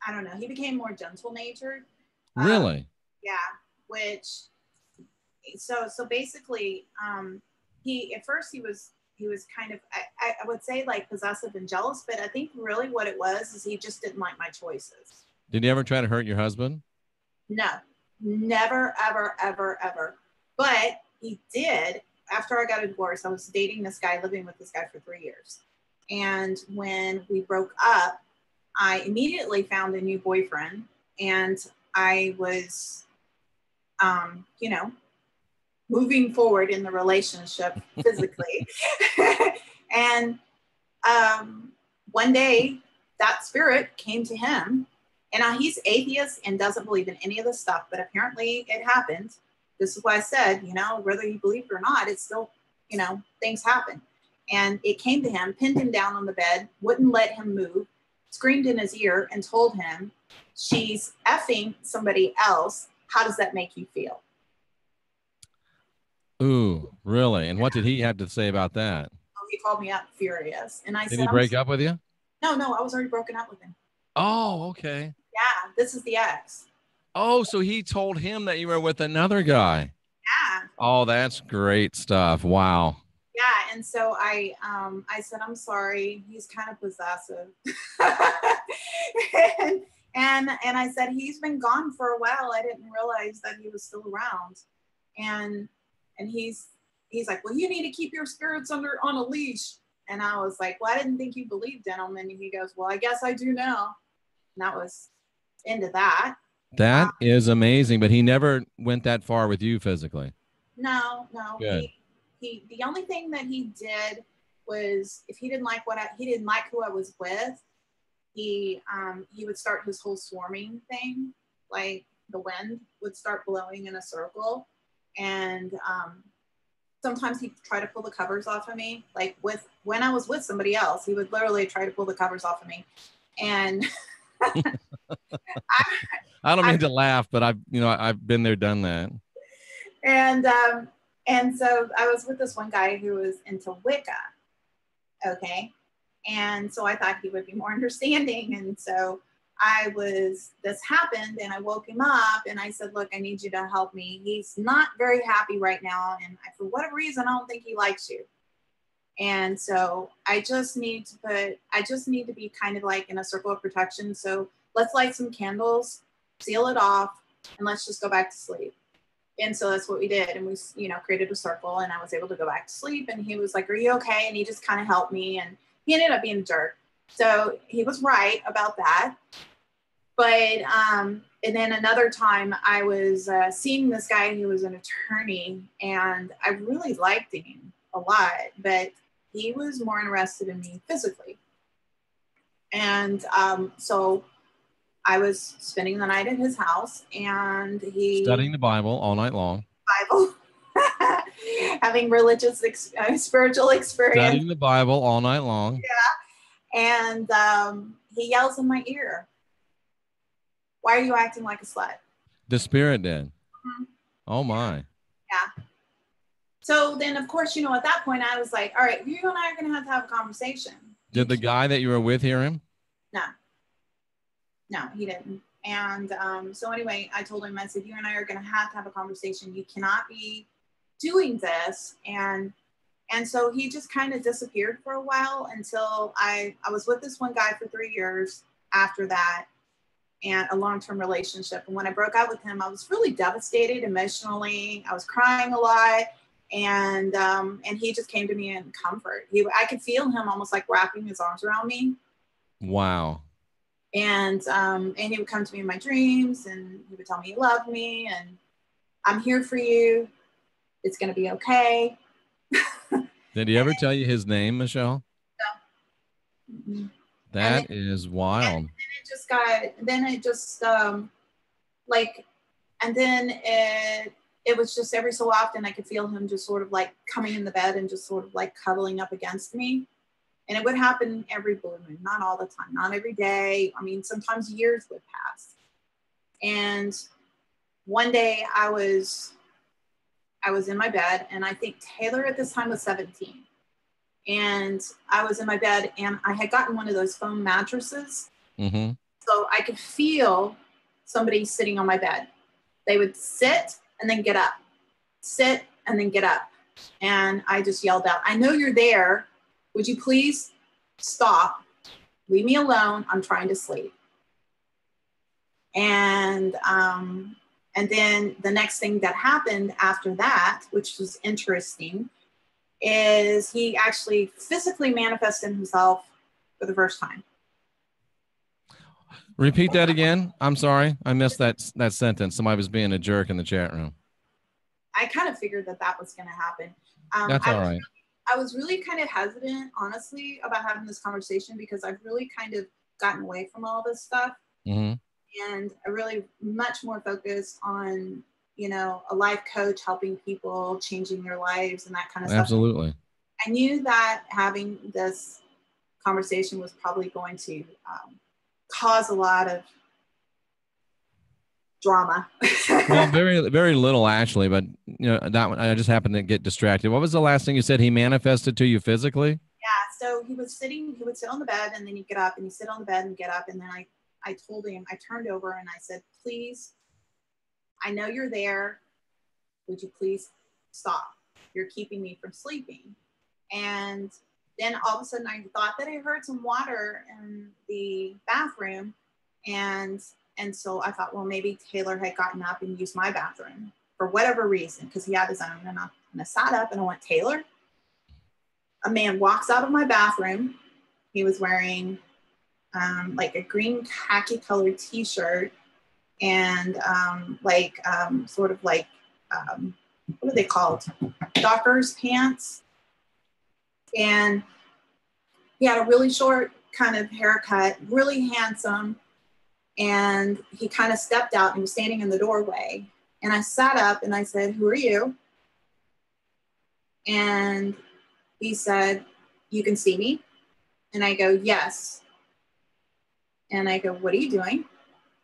I don't know, he became more gentle natured. Really? Yeah. So basically, at first he was kind of, I would say like possessive and jealous, but I think really what it was is he just didn't like my choices. Did he ever try to hurt your husband? No, never, ever, ever, ever. But he did. After I got a divorce, I was dating this guy, living with this guy for 3 years. And when we broke up, I immediately found a new boyfriend, and I was, moving forward in the relationship physically. And one day that spirit came to him, and he's atheist and doesn't believe in any of this stuff, but apparently it happened. This is why I said, whether you believe it or not, it's still, things happen. And it came to him, pinned him down on the bed, wouldn't let him move, screamed in his ear and told him, "She's effing somebody else. How does that make you feel?" Ooh, really? And what did he have to say about that? He called me up furious. And I Did said, he break up with you? No, I was already broken up with him. Oh, okay. Yeah, this is the ex. Oh, so he told him that you were with another guy. Yeah. Oh, that's great stuff. Wow. Yeah, and so I said, I'm sorry. He's kind of possessive. and I said, he's been gone for a while. I didn't realize that he was still around. And he's like, well, you need to keep your spirits on a leash. And I was like, well, I didn't think you believed in them. And he goes, well, I guess I do now. And that was into that. That is amazing, but he never went that far with you physically. No. Good. He the only thing that he did was, if he didn't like he didn't like who I was with, he would start his whole swarming thing. Like the wind would start blowing in a circle, and sometimes he'd try to pull the covers off of me. Like when I was with somebody else, he would literally try to pull the covers off of me. And I don't mean to laugh, but I've been there, done that. And so I was with this one guy who was into Wicca. Okay. And so I thought he would be more understanding. And so this happened and I woke him up and I said, look, I need you to help me. He's not very happy right now. And for whatever reason, I don't think he likes you. And so I just need to be kind of like in a circle of protection. So let's light some candles, seal it off, and let's just go back to sleep. And so that's what we did. And we, created a circle and I was able to go back to sleep. And he was like, are you okay? And he just kind of helped me. And he ended up being a jerk. So he was right about that. But, and then another time I was seeing this guy who was an attorney and I really liked him a lot, but he was more interested in me physically. And so I was spending the night at his house and he studying the Bible all night long. Having religious, spiritual experience. Studying the Bible all night long. Yeah. And he yells in my ear, why are you acting like a slut? The spirit did. Mm-hmm. Oh my. Yeah. So then of course, at that point I was like, all right, you and I are going to have a conversation. Did the guy that you were with hear him? No, he didn't. And so anyway, I told him, I said, you and I are going to have a conversation. You cannot be doing this. And so he just kind of disappeared for a while until I was with this one guy for 3 years after that, and a long-term relationship. And when I broke up with him, I was really devastated emotionally. I was crying a lot. And he just came to me in comfort. I could feel him almost like wrapping his arms around me. Wow. And he would come to me in my dreams and he would tell me he loved me and I'm here for you. It's going to be okay. Did he ever tell you his name, Michelle? No. Mm-hmm. That is wild. It was just every so often I could feel him just sort of like coming in the bed and just sort of like cuddling up against me. And it would happen every blue moon, not all the time, not every day. I mean, sometimes years would pass. And one day I was in my bed and I think Taylor at this time was 17. And I was in my bed and I had gotten one of those foam mattresses. Mm-hmm. So I could feel somebody sitting on my bed. They would sit and then get up, sit and then get up. And I just yelled out, I know you're there. Would you please stop? Leave me alone. I'm trying to sleep. And then the next thing that happened after that, which was interesting, is he actually physically manifested himself for the first time. Repeat that again. I'm sorry. I missed that sentence. Somebody was being a jerk in the chat room. I kind of figured that was going to happen. That's all right. I was really kind of hesitant, honestly, about having this conversation because I've really kind of gotten away from all this stuff. Mm-hmm. And I really much more focused on, a life coach, helping people, changing their lives and that kind of stuff. Absolutely. I knew that having this conversation was probably going to cause a lot of drama. Well, very, very little actually, but that one, I just happened to get distracted. What was the last thing you said? He manifested to you physically? so he would sit on the bed, and then he'd get up, and he'd sit on the bed and get up. And then I told him, I turned over and I said, please, I know you're there. Would you please stop? You're keeping me from sleeping. And then all of a sudden I thought that I heard some water in the bathroom. And so I thought, well, maybe Taylor had gotten up and used my bathroom for whatever reason, because he had his own. And I sat up and I went, Taylor? A man walks out of my bathroom. He was wearing like a green khaki colored t-shirt and sort of like, what are they called? Dockers pants. And he had a really short kind of haircut, really handsome. And he kind of stepped out and he was standing in the doorway. And I sat up and I said, who are you? And he said, you can see me? And I go, yes. And I go, what are you doing?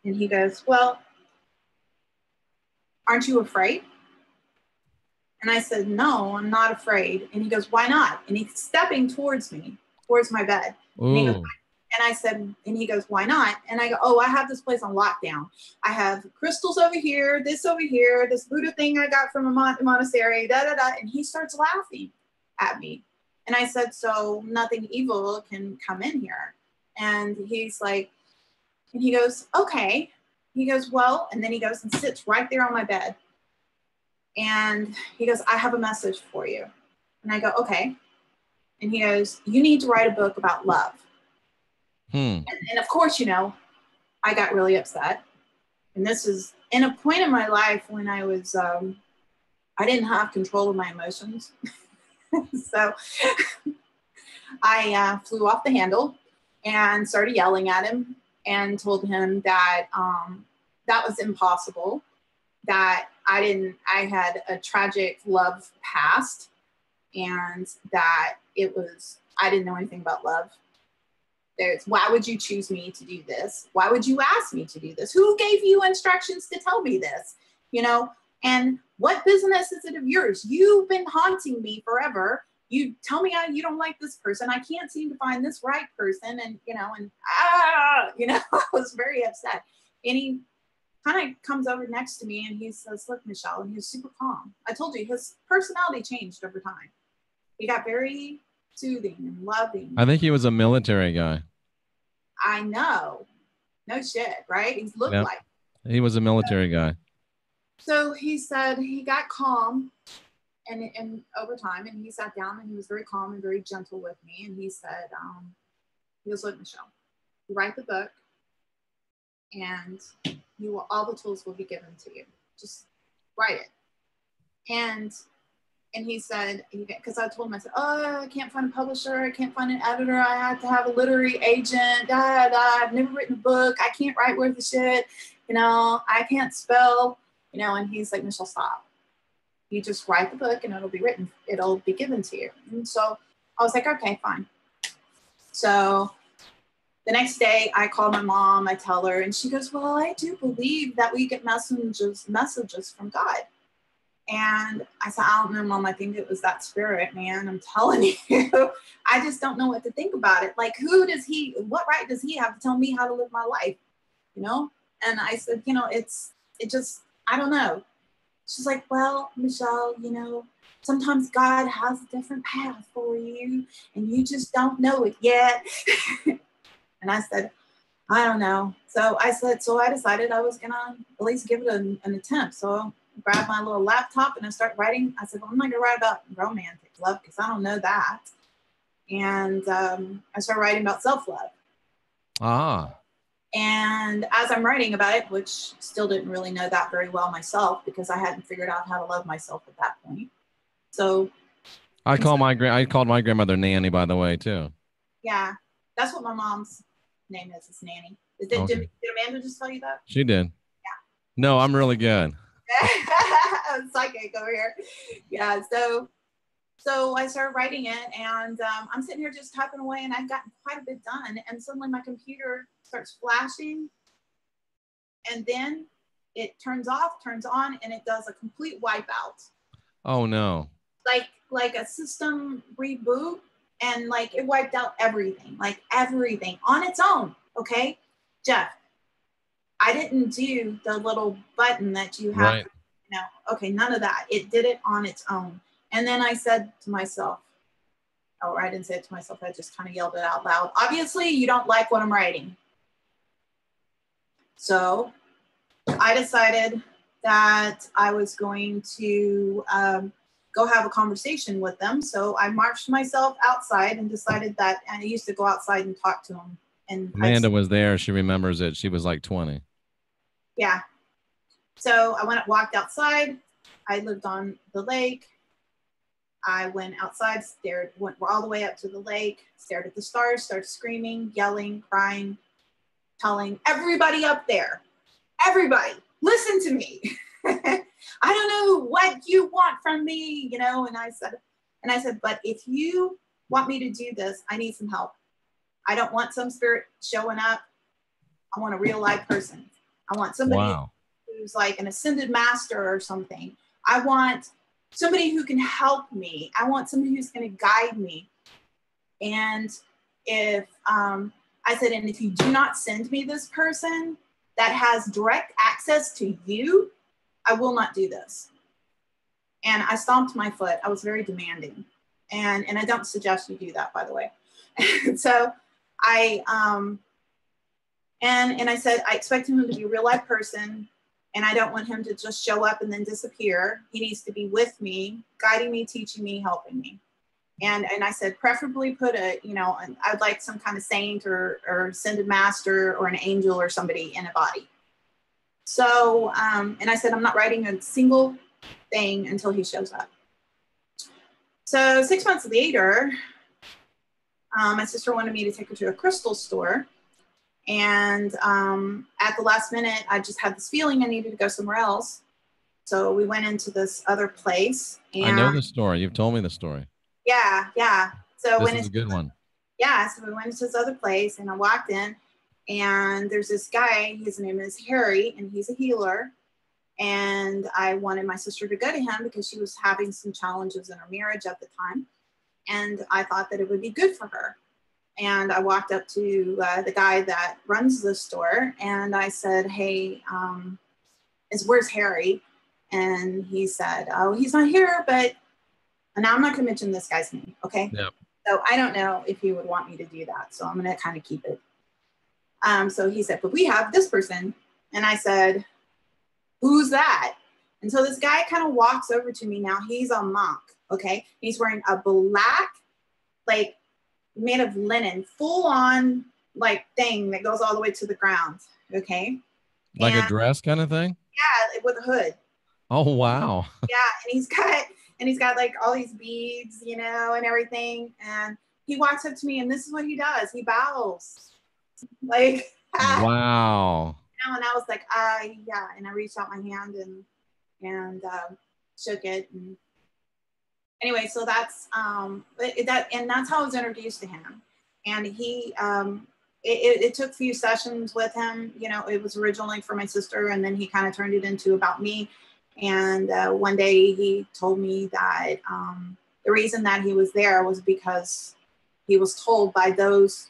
And he goes, well, aren't you afraid? And I said, no, I'm not afraid. And he goes, why not? And he's stepping towards me, towards my bed. And he goes, and I said, and he goes, why not? And I go, oh, I have this place on lockdown. I have crystals over here, this Buddha thing I got from a monastery, da, da, da. And he starts laughing at me. And I said, so nothing evil can come in here. And he's like, and he goes, okay. He goes, well, and then he goes and sits right there on my bed. And he goes, I have a message for you. And I go, okay. And he goes, you need to write a book about love. And of course, you know, I got really upset. And this is in a point in my life when I was, I didn't have control of my emotions. So I flew off the handle and started yelling at him and told him that that was impossible, that I had a tragic love past, and that I didn't know anything about love. Why would you choose me to do this? Why would you ask me to do this? Who gave you instructions to tell me this? You know, and what business is it of yours? You've been haunting me forever. You tell me you don't like this person. I can't seem to find this right person. And, you know, I was very upset. And he kind of comes over next to me and he says, look, Michelle, and he's super calm. I told you his personality changed over time. He got very soothing and loving. I think he was a military guy. I know. No shit, right? He looked like. He was a military guy. So he said he got calm and over time, and he sat down and he was very calm and very gentle with me. And he said, he goes, look, Michelle, you write the book and all the tools will be given to you. Just write it. And he said, because I told him, I said, oh, I can't find a publisher. I can't find an editor. I have to have a literary agent. I've never written a book. I can't write worth of shit. You know, I can't spell, you know, and he's like, Michelle, stop. You just write the book and it'll be written. It'll be given to you. And so I was like, okay, fine. So the next day I call my mom, I tell her, and she goes, well, I do believe that we get messages from God. And I said, I don't know, Mom, I think it was that spirit, man. I'm telling you, I just don't know what to think about it. Like, what right does he have to tell me how to live my life? You know? And I said, you know, I don't know. She's like, well, Michelle, you know, sometimes God has a different path for you and you just don't know it yet. And I said, I don't know. So I decided I was going to at least give it an attempt. So grabbed my little laptop and I started writing. I said, well, I'm not going to write about romantic love because I don't know that. And I started writing about self-love. And as I'm writing about it, which still didn't really know that very well myself because I hadn't figured out how to love myself at that point. So I called my grandmother Nanny, by the way, too. Yeah, that's what my mom's name is. It's Nanny. Did Amanda just tell you that? She did. Yeah. No, I'm really good. I'm psychic over here. Yeah. So I started writing it, and I'm sitting here just typing away, and I've gotten quite a bit done. And suddenly my computer starts flashing, and then it turns off, turns on, and it does a complete wipeout. Oh no! Like a system reboot. And like it wiped out everything, like everything on its own. Okay, Jeff, I didn't do the little button that you have to, you know, okay, none of that. It did it on its own. And then I said to myself, or I didn't say it to myself, I just kind of yelled it out loud. Obviously, you don't like what I'm writing. So I decided that I was going to go have a conversation with them. So I marched myself outside and decided that, and I used to go outside and talk to them. And Amanda was there. She remembers it. She was like 20. Yeah. So I walked outside. I lived on the lake. I went outside, went all the way up to the lake, stared at the stars, started screaming, yelling, crying, telling everybody up there, everybody, listen to me. I don't know what you want from me, you know, and I said, but if you want me to do this, I need some help. I don't want some spirit showing up. I want a real live person. I want somebody who's like an ascended master or something. I want somebody who can help me. I want somebody who's going to guide me. And if I said, and if you do not send me this person that has direct access to you, I will not do this. And I stomped my foot. I was very demanding. And I don't suggest you do that, by the way. So I said, I expect him to be a real life person. And I don't want him to just show up and then disappear. He needs to be with me, guiding me, teaching me, helping me. And I said, preferably put I'd like some kind of saint or ascended master or an angel or somebody in a body. So, and I said, I'm not writing a single thing until he shows up. So 6 months later, my sister wanted me to take her to a crystal store. And at the last minute, I just had this feeling I needed to go somewhere else. So we went into this other place. And I know the story. You've told me the story. Yeah. So this is a good one. Yeah. So we went into this other place and I walked in and there's this guy, his name is Harry, and he's a healer. And I wanted my sister to go to him because she was having some challenges in her marriage at the time. And I thought that it would be good for her. And I walked up to the guy that runs the store and I said, hey, where's Harry? And he said, oh, he's not here, but now I'm not going to mention this guy's name, okay? Yep. So I don't know if he would want me to do that. So I'm going to kind of keep it. So he said, but we have this person. And I said, who's that? And so this guy kind of walks over to me now. He's a monk, okay? He's wearing a black, like, made of linen, full on like thing that goes all the way to the ground. Okay. Like a dress kind of thing? Yeah, with a hood. Oh, wow. Yeah. And he's got like all these beads, you know, and everything. And he walks up to me and this is what he does. He bows. Like, wow. You know, and I was like, yeah. And I reached out my hand and shook it. And anyway, so that's that's how I was introduced to him. And he it took a few sessions with him. You know, it was originally for my sister, and then he kind of turned it into about me. And one day he told me that the reason that he was there was because he was told by those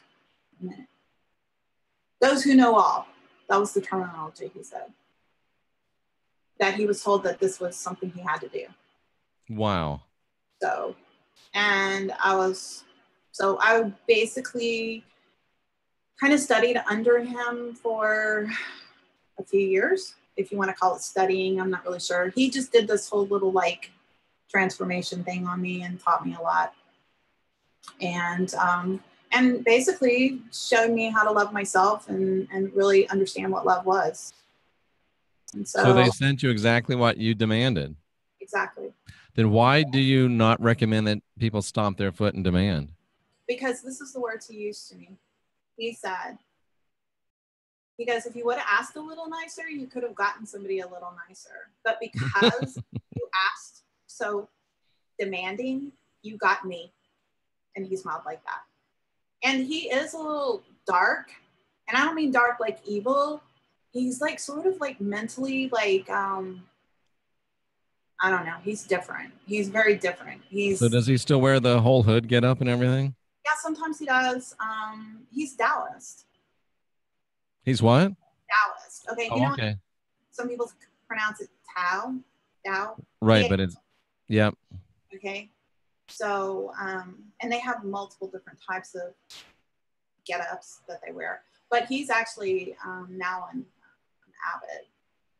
who know all. That was the terminology he said. That he was told that this was something he had to do. Wow. So, and I basically kind of studied under him for a few years, if you want to call it studying. I'm not really sure. He just did this whole little like transformation thing on me and taught me a lot. And basically showed me how to love myself and really understand what love was. And so they sent you exactly what you demanded. Exactly. Then why do you not recommend that people stomp their foot and demand? Because this is the words he used to me. He said, because if you would have asked a little nicer, you could have gotten somebody a little nicer. But because you asked so demanding, you got me. And he smiled like that. And he is a little dark. And I don't mean dark like evil. He's like sort of like mentally like I don't know. He's different. He's very different. So does he still wear the whole hood get up and everything? Yeah, sometimes he does. He's Taoist. He's what? Taoist. Okay, Oh, okay. Some people pronounce it Tao. Right, but it's, yep. Okay. So, and they have multiple different types of get-ups that they wear. But he's actually now an abbot.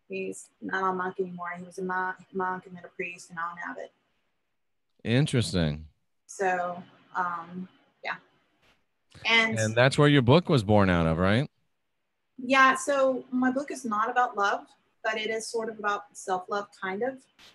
He's not a monk anymore. He was a monk and then a priest and now an abbot. Interesting. So, yeah. And that's where your book was born out of, right? Yeah, so my book is not about love, but it is sort of about self-love, kind of.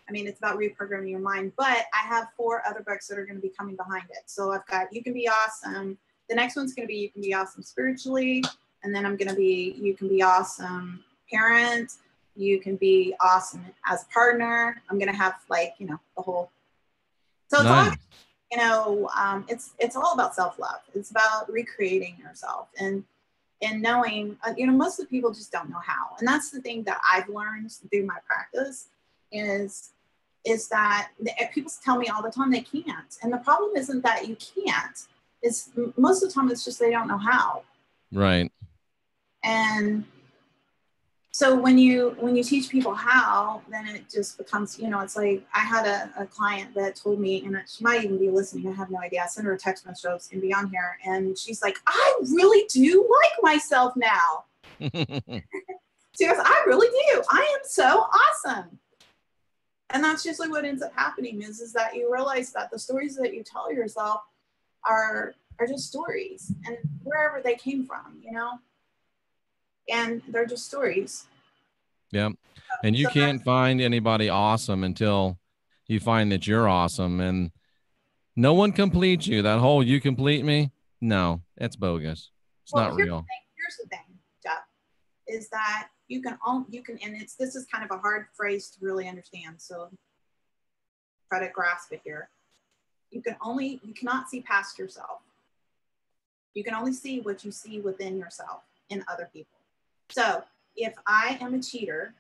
I mean, it's about reprogramming your mind, but I have 4 other books that are going to be coming behind it. So I've got You Can Be Awesome. The next one's going to be You Can Be Awesome Spiritually. And then I'm going to be You Can Be Awesome Parent. You Can Be Awesome as a Partner. I'm going to have, like, you know, the whole. So it's nice. all, you know, it's all about self-love. It's about recreating yourself and knowing, you know, most of the people just don't know how. And that's the thing that I've learned through my practice is that people tell me all the time they can't. And the problem isn't that you can't. It's most of the time it's just they don't know how. Right. And so when you teach people how, then it just becomes, you know, it's like I had a client that told me, and she might even be listening, I have no idea. I sent her a text message, it's gonna be on here, and she's like, I really do like myself now. She goes, I really do. I am so awesome. And that's usually what ends up happening is that you realize that the stories that you tell yourself are just stories, and wherever they came from, you know. And they're just stories. Yeah. And you can't find anybody awesome until you find that you're awesome. And no one completes you. That whole you complete me. No, it's bogus. It's not real. Here's the thing, Jeff, is that you can, and this is kind of a hard phrase to really understand. So try to grasp it here. You cannot see past yourself. You can only see what you see within yourself in other people. So if I am a cheater,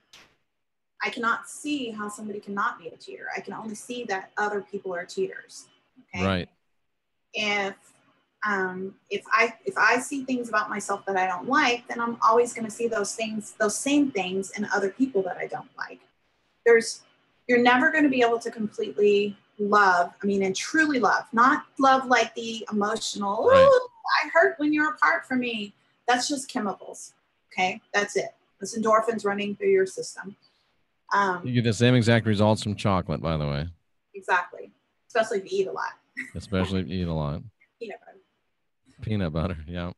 I cannot see how somebody cannot be a cheater. I can only see that other people are cheaters. Okay. Right. If I see things about myself that I don't like, then I'm always going to see those same things in other people that I don't like. You're never going to be able to completely love, and truly love, not love like the emotional, right. Oh, I hurt when you're apart from me. That's just chemicals. Okay, that's it. It's endorphins running through your system. You get the same exact results from chocolate, by the way. Exactly. Especially if you eat a lot. Especially if you eat a lot. Peanut butter. Peanut butter, yeah.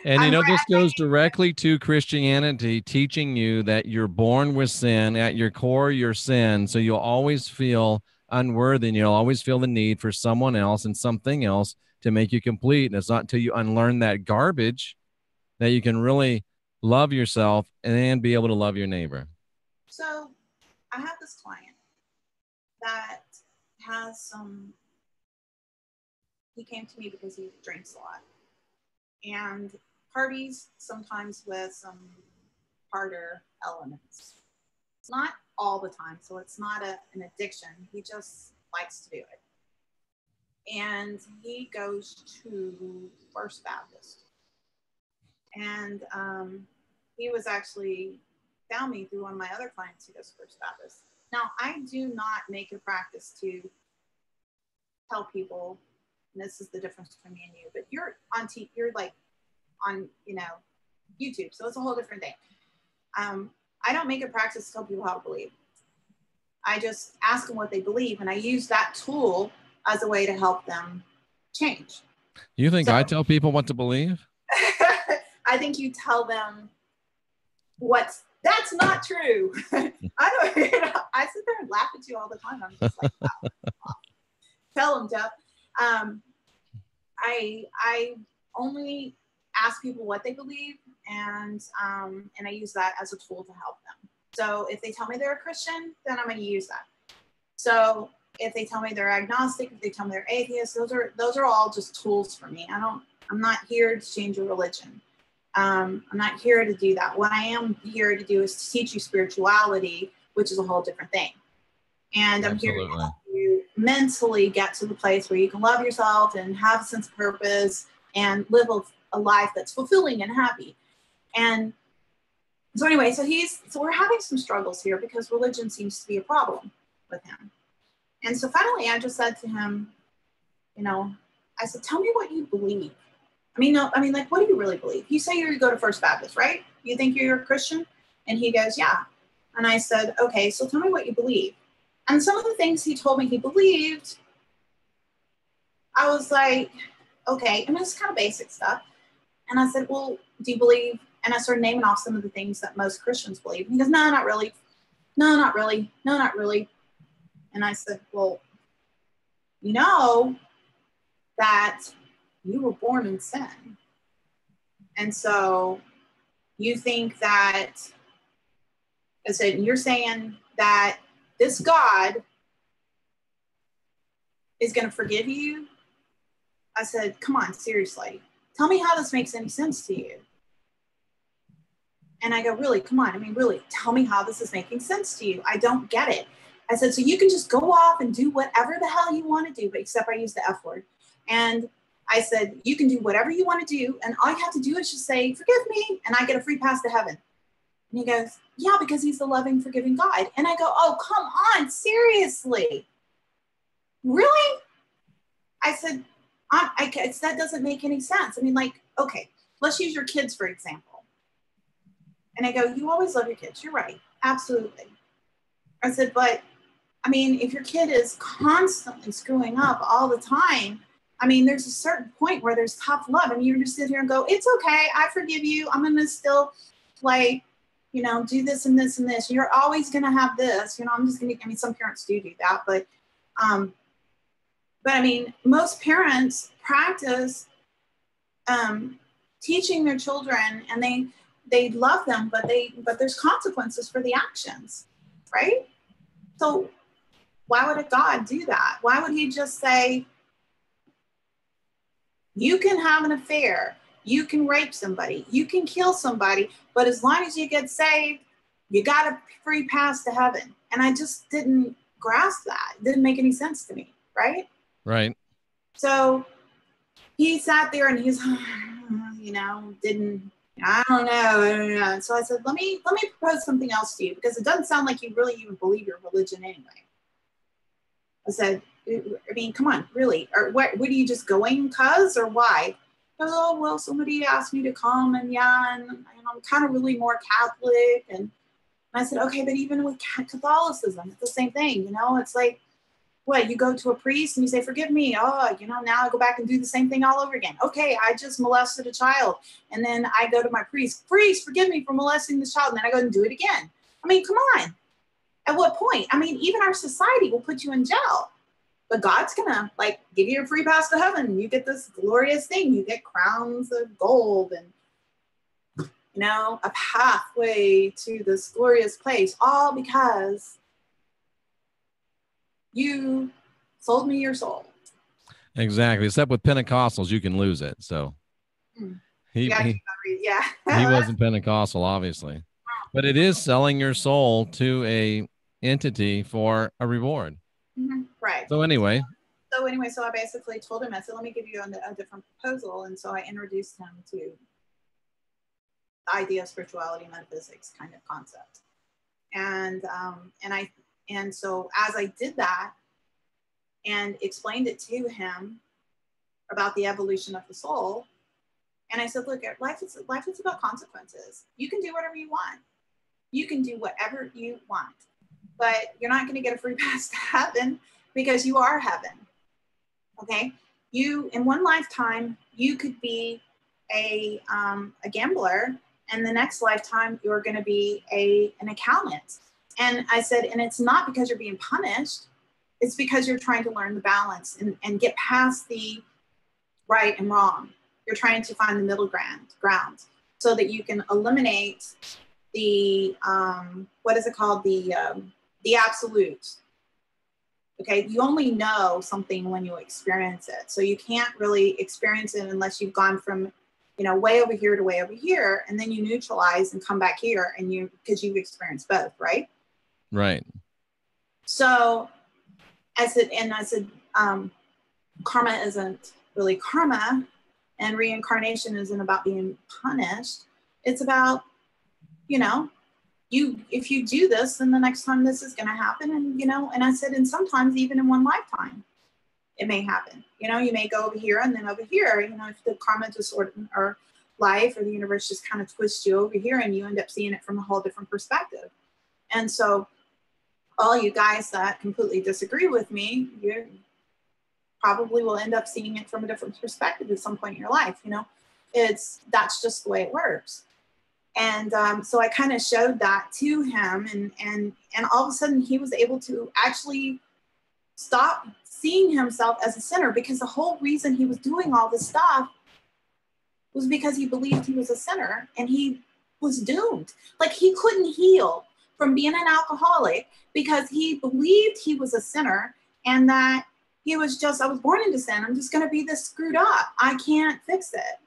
And you know, this goes directly to Christianity, teaching you that you're born with sin. At your core, you're sin. So you'll always feel unworthy, and you'll always feel the need for someone else and something else to make you complete. And it's not until you unlearn that garbage that you can really love yourself and be able to love your neighbor. So I have this client that has he came to me because he drinks a lot and parties sometimes with some harder elements. It's not all the time, so it's not an addiction. He just likes to do it. And he goes to First Baptist. And he was actually found me through one of my other clients who goes to First Baptist. Now, I do not make a practice to tell people, and this is the difference between me and you, but you're like on, YouTube, so it's a whole different thing. I don't make a practice to tell people how to believe. I just ask them what they believe, and I use that tool as a way to help them change. You think I tell people what to believe? I think you tell them that's not true. I sit there and laugh at you all the time. I'm just like, wow. Tell them, Jeff. I only ask people what they believe, and I use that as a tool to help them. So if they tell me they're a Christian, then I'm going to use that. So if they tell me they're agnostic, if they tell me they're atheist, those are all just tools for me. I'm not here to change your religion. I'm not here to do that. What I am here to do is to teach you spirituality, which is a whole different thing. And I'm here to Absolutely. help you mentally get to the place where you can love yourself and have a sense of purpose and live a life that's fulfilling and happy. And so anyway, so we're having some struggles here because religion seems to be a problem with him. And so finally I just said to him, you know, I said, tell me what you believe. Like, what do you really believe? You say you go to First Baptist, right? You think you're a Christian? And he goes, yeah. And I said, okay, so tell me what you believe. And some of the things he told me he believed, I was like, okay. And it's kind of basic stuff. And I said, well, do you believe? And I started naming off some of the things that most Christians believe. And he goes, no, not really. No, not really. No, not really. And I said, well, you know that you were born in sin. And so you think that, I said, you're saying that this God is going to forgive you? I said, come on, seriously. Tell me how this makes any sense to you. And I go, really, come on. Really, tell me how this is making sense to you. I don't get it. I said, so you can just go off and do whatever the hell you want to do, but except I used the F word. And I said, you can do whatever you want to do. And all you have to do is just say, forgive me. And I get a free pass to heaven. And he goes, yeah, because he's the loving, forgiving God. And I go, oh, come on, seriously. Really? I said, that doesn't make any sense. Okay, let's use your kids, for example. And I go, you always love your kids. You're right. Absolutely. I said, but if your kid is constantly screwing up all the time, there's a certain point where there's tough love. You just sit here and go, it's okay. I forgive you. I'm going to still do this and this and this. You're always going to have this, I'm just going to, some parents do that, but most parents practice teaching their children, and they love them, but there's consequences for the actions, right? So why would a God do that? Why would he just say, you can have an affair, you can rape somebody, you can kill somebody, but as long as you get saved, you got a free pass to heaven? And I just didn't grasp that. It didn't make any sense to me, right? Right. So he sat there and he's, I don't know. So I said, let me propose something else to you, because it doesn't sound like you really even believe your religion anyway. I said, come on, really? Or what are you just going cause, or why? Oh, well, somebody asked me to come, and I'm kind of really more Catholic. And I said, okay, but even with Catholicism, it's the same thing. It's like, what, you go to a priest and you say, forgive me. Oh, now I go back and do the same thing all over again. Okay, I just molested a child. And then I go to my priest, forgive me for molesting this child. And then I go and do it again. Come on. At what point? Even our society will put you in jail. But God's going to give you a free pass to heaven. You get this glorious thing. You get crowns of gold and, a pathway to this glorious place, all because you sold me your soul. Exactly. Except with Pentecostals, you can lose it. So he wasn't Pentecostal, obviously, but it is selling your soul to a entity for a reward. Mm-hmm. Right. So anyway, so I basically told him, I said, let me give you a different proposal. And so I introduced him to the idea of spirituality, metaphysics kind of concept. And so as I did that and explained it to him about the evolution of the soul, and I said, look, life is about consequences. You can do whatever you want. You can do whatever you want, but you're not going to get a free pass to heaven, because you are heaven. Okay. In one lifetime, you could be a gambler, and the next lifetime you're going to be an accountant. And I said, and it's not because you're being punished. It's because you're trying to learn the balance and get past the right and wrong. You're trying to find the middle ground so that you can eliminate the, what is it called? The absolute. Okay. You only know something when you experience it. So you can't really experience it unless you've gone from, way over here to way over here. And then you neutralize and come back here, because you've experienced both, right? Right. So I said, karma isn't really karma, and reincarnation isn't about being punished. It's about, you know, if you do this, then the next time this is going to happen. And, you know, and I said, and sometimes even in one lifetime, it may happen. You know, you may go over here and then over here, you know, if the karma just or life or the universe just kind of twists you over here and you end up seeing it from a whole different perspective. And so all you guys that completely disagree with me, you probably will end up seeing it from a different perspective at some point in your life. You know, that's just the way it works. And so I kind of showed that to him, and all of a sudden he was able to actually stop seeing himself as a sinner, because the whole reason he was doing all this stuff was because he believed he was a sinner and he was doomed. Like, he couldn't heal from being an alcoholic because he believed he was a sinner, and that he was just, I was born into sin. I'm just going to be this screwed up. I can't fix it.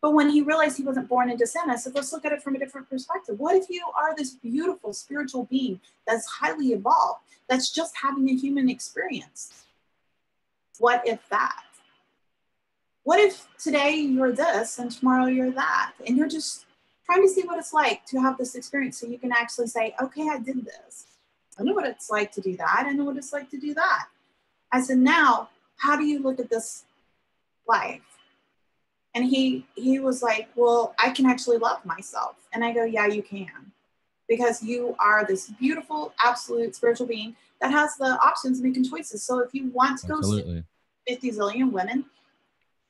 But when he realized he wasn't born into sin, I said, let's look at it from a different perspective. What if you are this beautiful spiritual being that's highly evolved, that's just having a human experience? What if that? What if today you're this and tomorrow you're that? And you're just trying to see what it's like to have this experience, so you can actually say, okay, I did this. I know what it's like to do that. I know what it's like to do that. I said, now, how do you look at this life? And he was like, well, I can actually love myself. And I go, yeah, you can. Because you are this beautiful, absolute spiritual being that has the options of making choices. So if you want to go see 50 zillion women,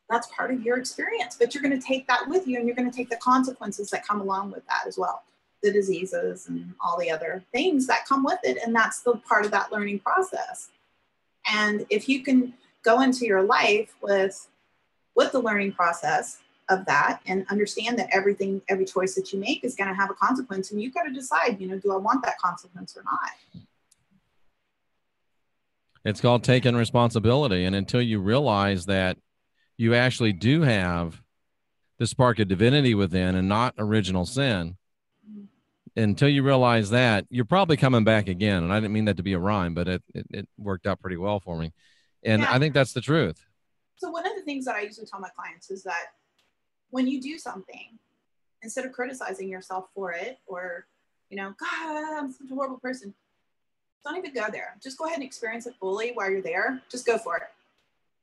that's part of your experience. But you're going to take that with you, and you're going to take the consequences that come along with that as well. The diseases and all the other things that come with it. And that's the part of that learning process. And if you can go into your life with the learning process of that, and understand that every choice that you make is going to have a consequence, and you've got to decide, you know, do I want that consequence or not? It's called taking responsibility. And until you realize that you actually do have the spark of divinity within and not original sin, until you realize that, you're probably coming back again. And I didn't mean that to be a rhyme, but it worked out pretty well for me. And yeah. I think that's the truth. So one of the things that I usually tell my clients is that when you do something, instead of criticizing yourself for it, or, you know, God, I'm such a horrible person, don't even go there. Just go ahead and experience it fully while you're there. Just go for it.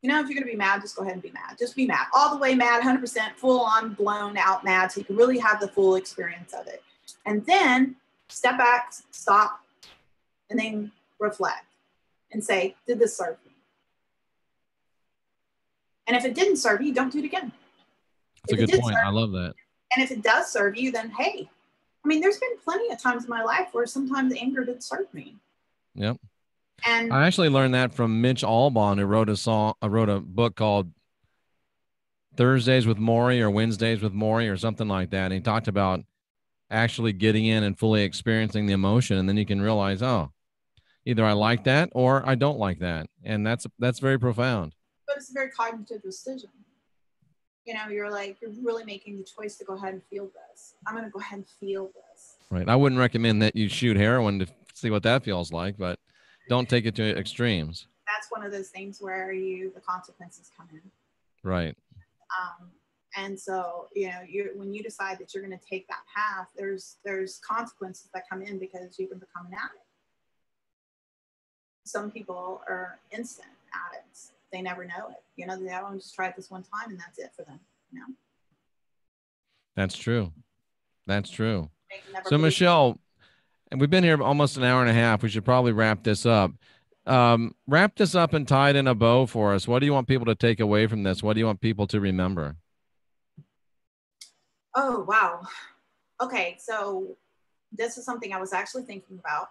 You know, if you're going to be mad, just go ahead and be mad. Just be mad. All the way mad, 100% full on, blown out mad, so you can really have the full experience of it. And then step back, stop, and then reflect and say, did this serve me? And if it didn't serve you, don't do it again. That's a good point. I love that. And if it does serve you, then hey, I mean, there's been plenty of times in my life where sometimes anger did serve me. Yep. And I actually learned that from Mitch Albom, who wrote a book called Thursdays with Maury or Wednesdays with Maury or something like that. And he talked about actually getting in and fully experiencing the emotion. And then you can realize, oh, either I like that or I don't like that. And that's very profound. But it's a very cognitive decision. You know, you're really making the choice to go ahead and feel this. I'm going to go ahead and feel this. Right. I wouldn't recommend that you shoot heroin to see what that feels like, but don't take it to extremes. That's one of those things where the consequences come in. Right. And so, you know, when you decide that you're going to take that path, there's consequences that come in because you can become an addict. Some people are instant addicts. They never know it. You know, they don't just try it this one time and that's it for them. You know. That's true. That's true. So Michelle, and we've been here almost an hour and a half. We should probably wrap this up. Wrap this up and tie it in a bow for us. What do you want people to take away from this? What do you want people to remember? Oh, wow. Okay. So this is something I was actually thinking about.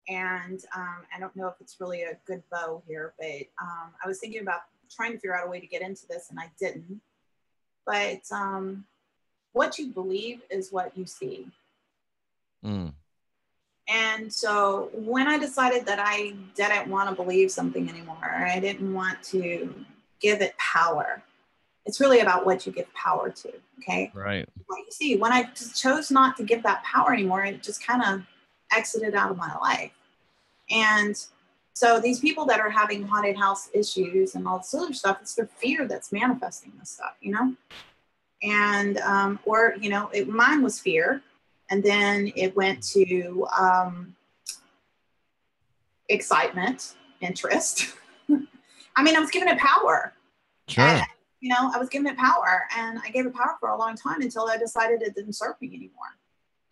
And I don't know if it's really a good bow here, but I was thinking about trying to figure out a way to get into this and I didn't. But what you believe is what you see. And so when I decided that I didn't want to believe something anymore, I didn't want to give it power. It's really about what you give power to, okay? Right. What you see, when I chose not to give that power anymore, it just kind of exited out of my life. And so these people that are having haunted house issues and all this other stuff, it's their fear that's manifesting this stuff, you know? And, or, you know, mine was fear. And then it went to excitement, interest. I mean, I was giving it power. Sure. And, you know, I was giving it power, and I gave it power for a long time until I decided it didn't serve me anymore.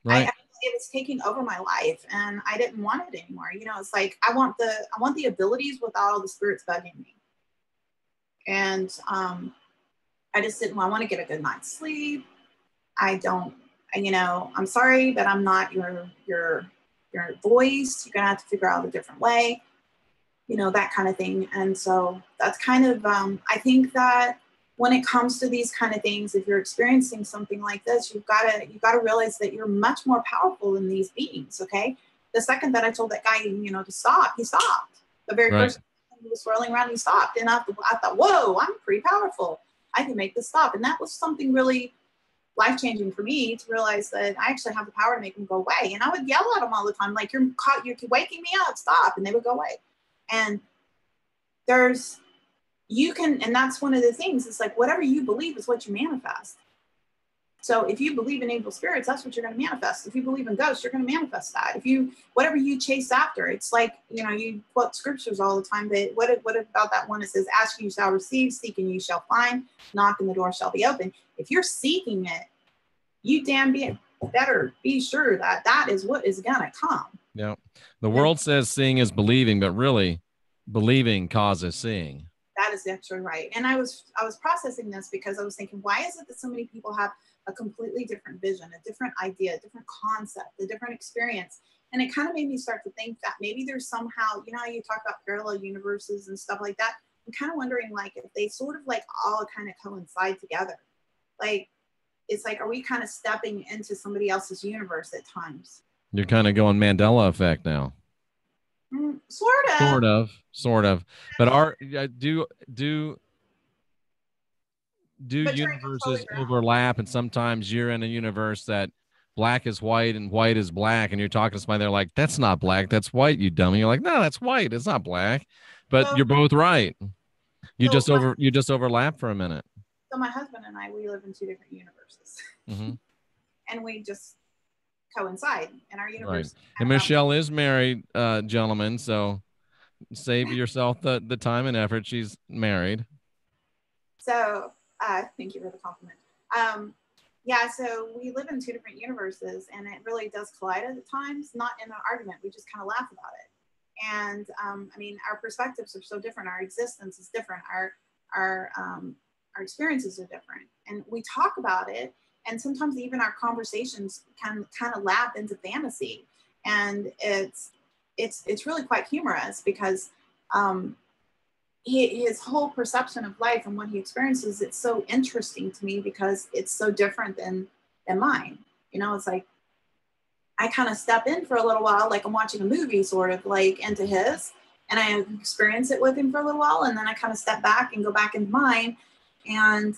Right. It was taking over my life, and I didn't want it anymore. You know, it's like I want the abilities without all the spirits bugging me. And I just didn't. I want to get a good night's sleep. I don't. You know, I'm sorry, but I'm not your voice. You're gonna have to figure out a different way. You know, that kind of thing. And so that's kind of. I think that when it comes to these kind of things, if you're experiencing something like this, you've got to realize that you're much more powerful than these beings. Okay. The second that I told that guy, you know, to stop, he stopped. The very first time he was swirling around, he stopped. And I thought, whoa, I'm pretty powerful. I can make this stop. And that was something really life-changing for me, to realize that I actually have the power to make them go away. And I would yell at them all the time, like, you're waking me up, stop. And they would go away. And you can, and that's one of the things, it's like whatever you believe is what you manifest. So if you believe in evil spirits, that's what you're going to manifest. If you believe in ghosts, you're going to manifest that. Whatever you chase after, it's like, you know, you quote scriptures all the time, but what about that one that says, ask and you shall receive, seek and you shall find, knock and the door shall be open. If you're seeking it, you better be sure that that is what is going to come. Yeah. The world says seeing is believing, but really believing causes seeing. That is actually right. And I was processing this because I was thinking, why is it that so many people have a completely different vision, a different idea, a different concept, a different experience? And it kind of made me start to think that maybe there's somehow, you know, you talk about parallel universes and stuff like that. I'm kind of wondering, like, if they sort of like all kind of coincide together. Like, it's like, are we kind of stepping into somebody else's universe at times? You're kind of going Mandela effect now. Sort of. But do universes overlap? And sometimes you're in a universe that black is white and white is black, and you're talking to somebody, they're like, that's not black, that's white, you dummy. You're like, no, that's white, it's not black. But you're both right. You just overlap for a minute. So my husband and I, we live in two different universes. Mm-hmm. And we just coincide in our universe. Right. And Michelle is married, gentlemen, so save yourself the time and effort. She's married. So thank you for the compliment. Yeah, so we live in two different universes, and it really does collide at times, not in an argument. We just kind of laugh about it. And I mean, our perspectives are so different. Our existence is different. Our experiences are different. And we talk about it. And sometimes even our conversations can kind of lap into fantasy. And it's really quite humorous because his whole perception of life and what he experiences, it's so interesting to me because it's so different than mine. You know, it's like I kind of step in for a little while, like I'm watching a movie, sort of like into his, and I experience it with him for a little while, and then I kind of step back and go back into mine. And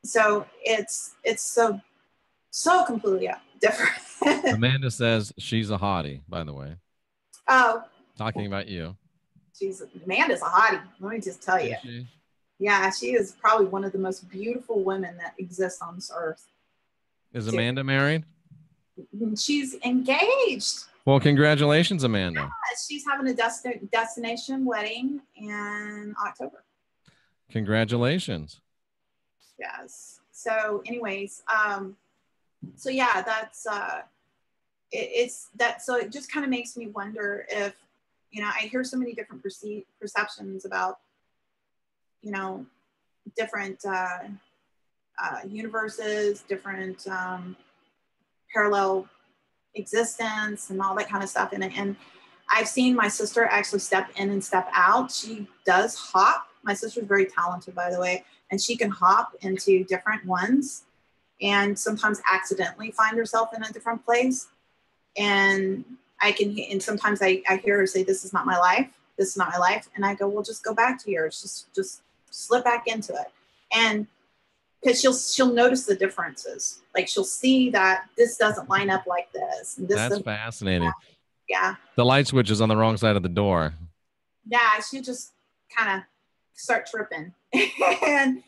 so it's so completely different. Amanda says she's a hottie, by the way. Oh, talking about you. Amanda's a hottie. Let me just tell you. She? Yeah, she is probably one of the most beautiful women that exists on this earth. Is Amanda married? She's engaged. Well, congratulations, Amanda. Yeah, she's having a destination wedding in October. Congratulations. Yes. So anyways, so yeah, that's it's that. So it just kind of makes me wonder if, you know, I hear so many different perceptions about, you know, different universes, different parallel existence and all that kind of stuff. And I've seen my sister actually step in and step out. She does hop. My sister's very talented, by the way, and she can hop into different ones and sometimes accidentally find herself in a different place. And sometimes I hear her say, this is not my life. This is not my life. And I go, well, just go back to yours. Just slip back into it. And because she'll notice the differences. Like she'll see that this doesn't line up like this. And this That's fascinating. Yeah. The light switch is on the wrong side of the door. Yeah, she just kind of start tripping. and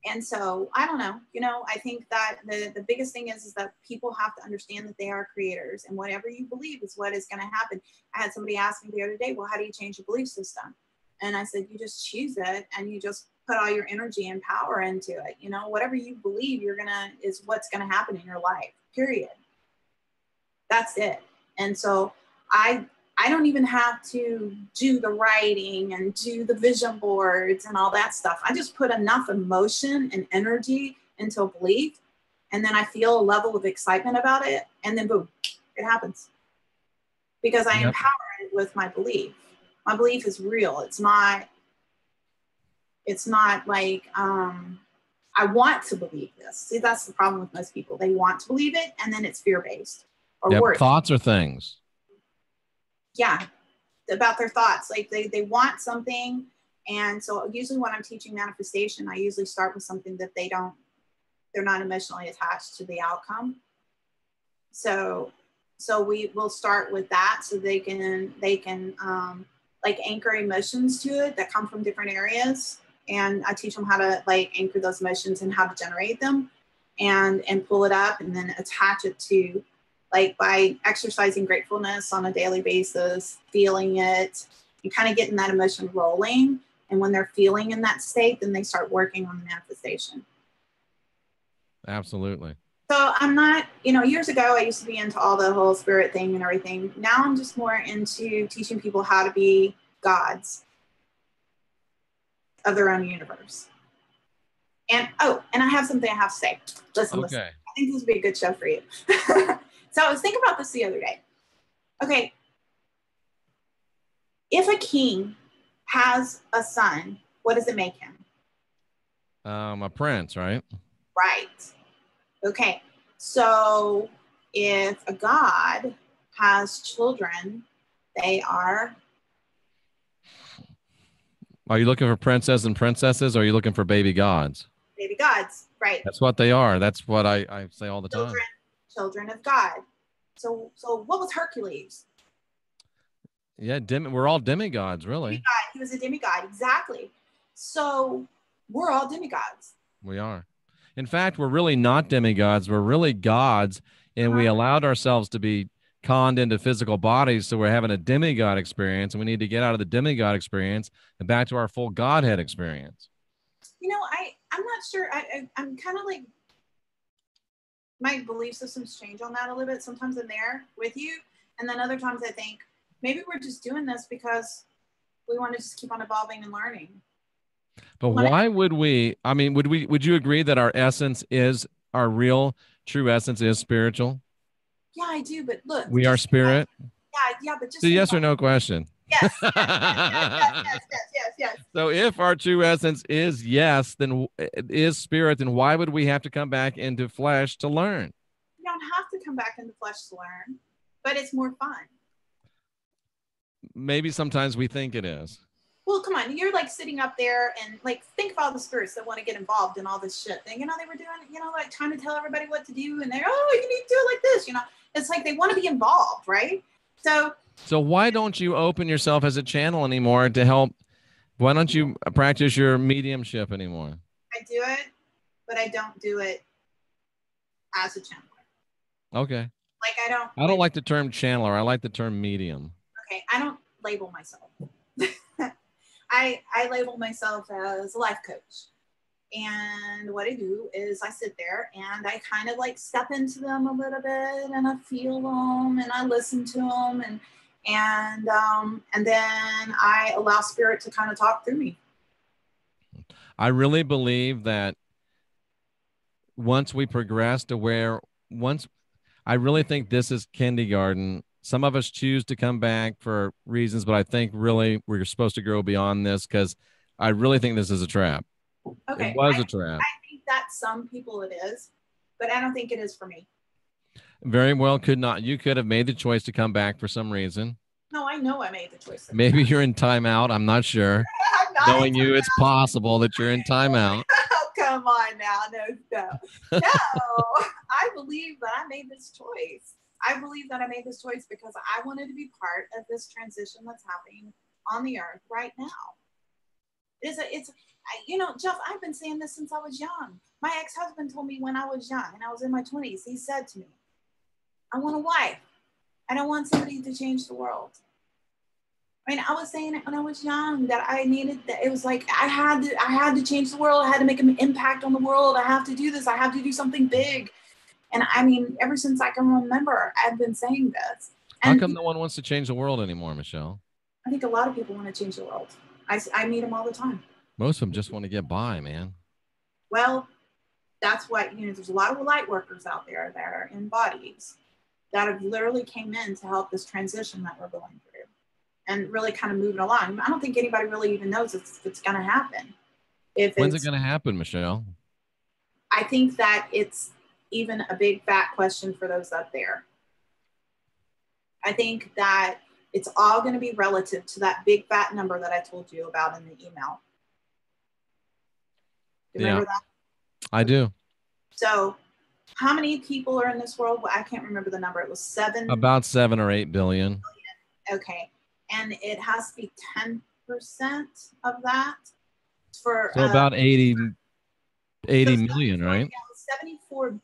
and so I don't know, I think that the biggest thing is that people have to understand that they are creators, and whatever you believe is what is going to happen. I had somebody ask me the other day, well, how do you change your belief system? And I said, you just choose it, and you just put all your energy and power into it. Whatever you believe is what's going to happen in your life, period. That's it. And so I don't even have to do the writing and do the vision boards and all that stuff. I just put enough emotion and energy into a belief, and then I feel a level of excitement about it, and then boom, it happens. Because I empower it with my belief. My belief is real. It's not like I want to believe this. See, that's the problem with most people. They want to believe it, and then it's fear-based or worse. Thoughts or things. Yeah, about their thoughts. Like they want something. And so usually when I'm teaching manifestation, I usually start with something that they're not emotionally attached to the outcome. So we will start with that, so they can like anchor emotions to it that come from different areas. And I teach them how to like anchor those emotions and how to generate them and pull it up, and then attach it to, like, by exercising gratefulness on a daily basis, feeling it, and kind of getting that emotion rolling. And when they're feeling in that state, then they start working on the manifestation. Absolutely. So I'm not, years ago, I used to be into all the whole spirit thing and everything. Now I'm just more into teaching people how to be gods of their own universe. And I have something I have to say. Listen. I think this would be a good show for you. So I was thinking about this the other day. Okay. If a king has a son, what does it make him? A prince, right? Right. Okay. So if a god has children, they are... Are you looking for princesses and princesses, or are you looking for baby gods? Baby gods, right. That's what they are. That's what I say all the time. Children of God. So what was Hercules? Yeah, we're all demigods, really. Demigod. He was a demigod, exactly. So we're all demigods. We are. In fact, we're really not demigods. We're really gods, and we allowed ourselves to be conned into physical bodies, so we're having a demigod experience, and we need to get out of the demigod experience and back to our full Godhead experience. I'm not sure. I'm kind of like, my belief systems change on that a little bit. Sometimes I'm there with you, and then other times I think maybe we're just doing this because we want to just keep on evolving and learning. But why would we? I mean, would you agree that our essence is, our real true essence is spiritual? Yeah, I do. But look, we are spirit. Yeah, but just a yes or no question. Yes. Yes. So if our true essence is yes, then is spirit, then why would we have to come back into flesh to learn? You don't have to come back into flesh to learn, but it's more fun. Maybe sometimes we think it is. Well, come on, you're like sitting up there and like think of all the spirits that want to get involved in all this shit. And, they were doing, like trying to tell everybody what to do, and they're, you need to do it like this, It's like they want to be involved, right? So why don't you open yourself as a channel anymore to help? Why don't you practice your mediumship anymore? I do it, but I don't do it as a channeler. Okay. Like I don't like the term channeler. I like the term medium. Okay, I don't label myself. I label myself as a life coach. And what I do is I sit there and I kind of like step into them a little bit, and I feel them and I listen to them, and then I allow spirit to kind of talk through me. I really believe that once we progress to I really think this is kindergarten. Some of us choose to come back for reasons, but I think really we're supposed to grow beyond this, because I really think this is a trap. Okay. It was a trap. I think that some people it is, but I don't think it is for me. Very well could not. You could have made the choice to come back for some reason. No, I know I made the choice. Maybe you're in timeout. I'm not sure. I'm not. Knowing you, it's possible that you're in timeout. Oh, come on now. No. I believe that I made this choice. I believe that I made this choice because I wanted to be part of this transition that's happening on the earth right now. You know, Jeff, I've been saying this since I was young. My ex-husband told me when I was young and I was in my 20s, he said to me, I want a wife. I don't want somebody to change the world. I mean, I was saying it when I was young that I needed that. It was like I had to change the world. I had to make an impact on the world. I have to do this. I have to do something big. And I mean, ever since I can remember, I've been saying this. And how come no one wants to change the world anymore, Michelle? I think a lot of people want to change the world. I meet them all the time. Most of them just want to get by, man. Well, that's what, you know, there's a lot of light workers out there that are in bodies that have literally came in to help this transition that we're going through and really kind of moving along. I don't think anybody really even knows if it's going to happen. When's it going to happen, Michelle? I think that it's even a big fat question for those up there. I think that it's all going to be relative to that big fat number that I told you about in the email. Remember that? I do. So how many people are in this world? Well, I can't remember the number. It was about 7 or 8 billion. Okay. And it has to be 10% of that for so about 80 million, right? Yeah, 74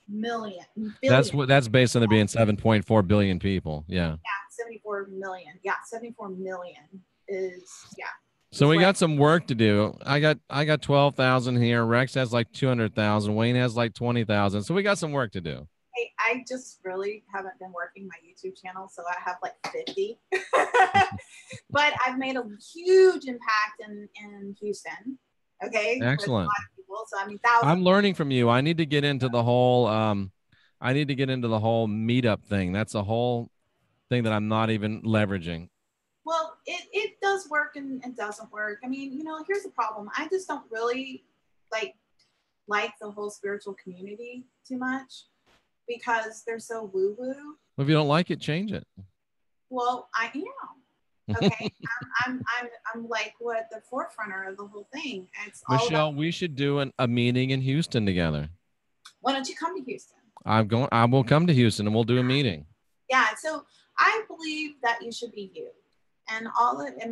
million. That's based on there being 7.4 billion people. Yeah. Yeah, 74 million. Yeah, 74 million is, yeah. So we got some work to do. I got 12,000 here. Rex has like 200,000. Wayne has like 20,000. So we got some work to do. Hey, I just really haven't been working my YouTube channel, so I have like 50. But I've made a huge impact in Houston. Okay. Excellent. People, so I mean, thousands. I'm learning from you. I need to get into the whole meetup thing. That's a whole thing that I'm not even leveraging. Well, it does work and it doesn't work. I mean, you know, here's the problem. I just don't really like the whole spiritual community too much because they're so woo-woo. Well, if you don't like it, change it. Well, I am. Okay. I'm like what the forefronter of the whole thing. It's Michelle, we should do a meeting in Houston together. Why don't you come to Houston? I will come to Houston and we'll do a meeting. Yeah. So I believe that you should be you. And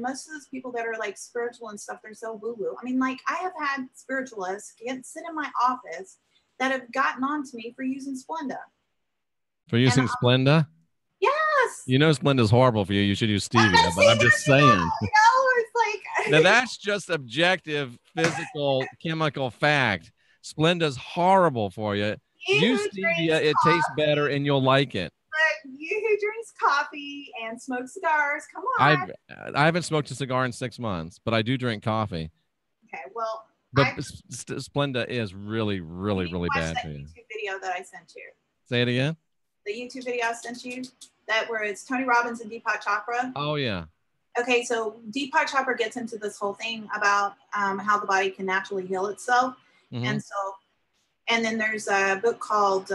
most of those people that are like spiritual and stuff, they're so woo-woo. I mean, like I have had spiritualists sit in my office that have gotten on to me for using Splenda. For using Splenda? Yes. You know Splenda's horrible for you. You should use stevia, but I'm just saying. You know, it's like now that's just objective, physical, chemical fact. Splenda's horrible for you. Use stevia, it tastes better and you'll like it. But you who drinks coffee and smokes cigars, come on. I haven't smoked a cigar in 6 months, but I do drink coffee. Okay, well. But Splenda is really, really, really bad for you. YouTube video that I sent you. Say it again. The YouTube video I sent you, where it's Tony Robbins and Deepak Chopra. Oh yeah. Okay, so Deepak Chopra gets into this whole thing about how the body can naturally heal itself, and then there's a book called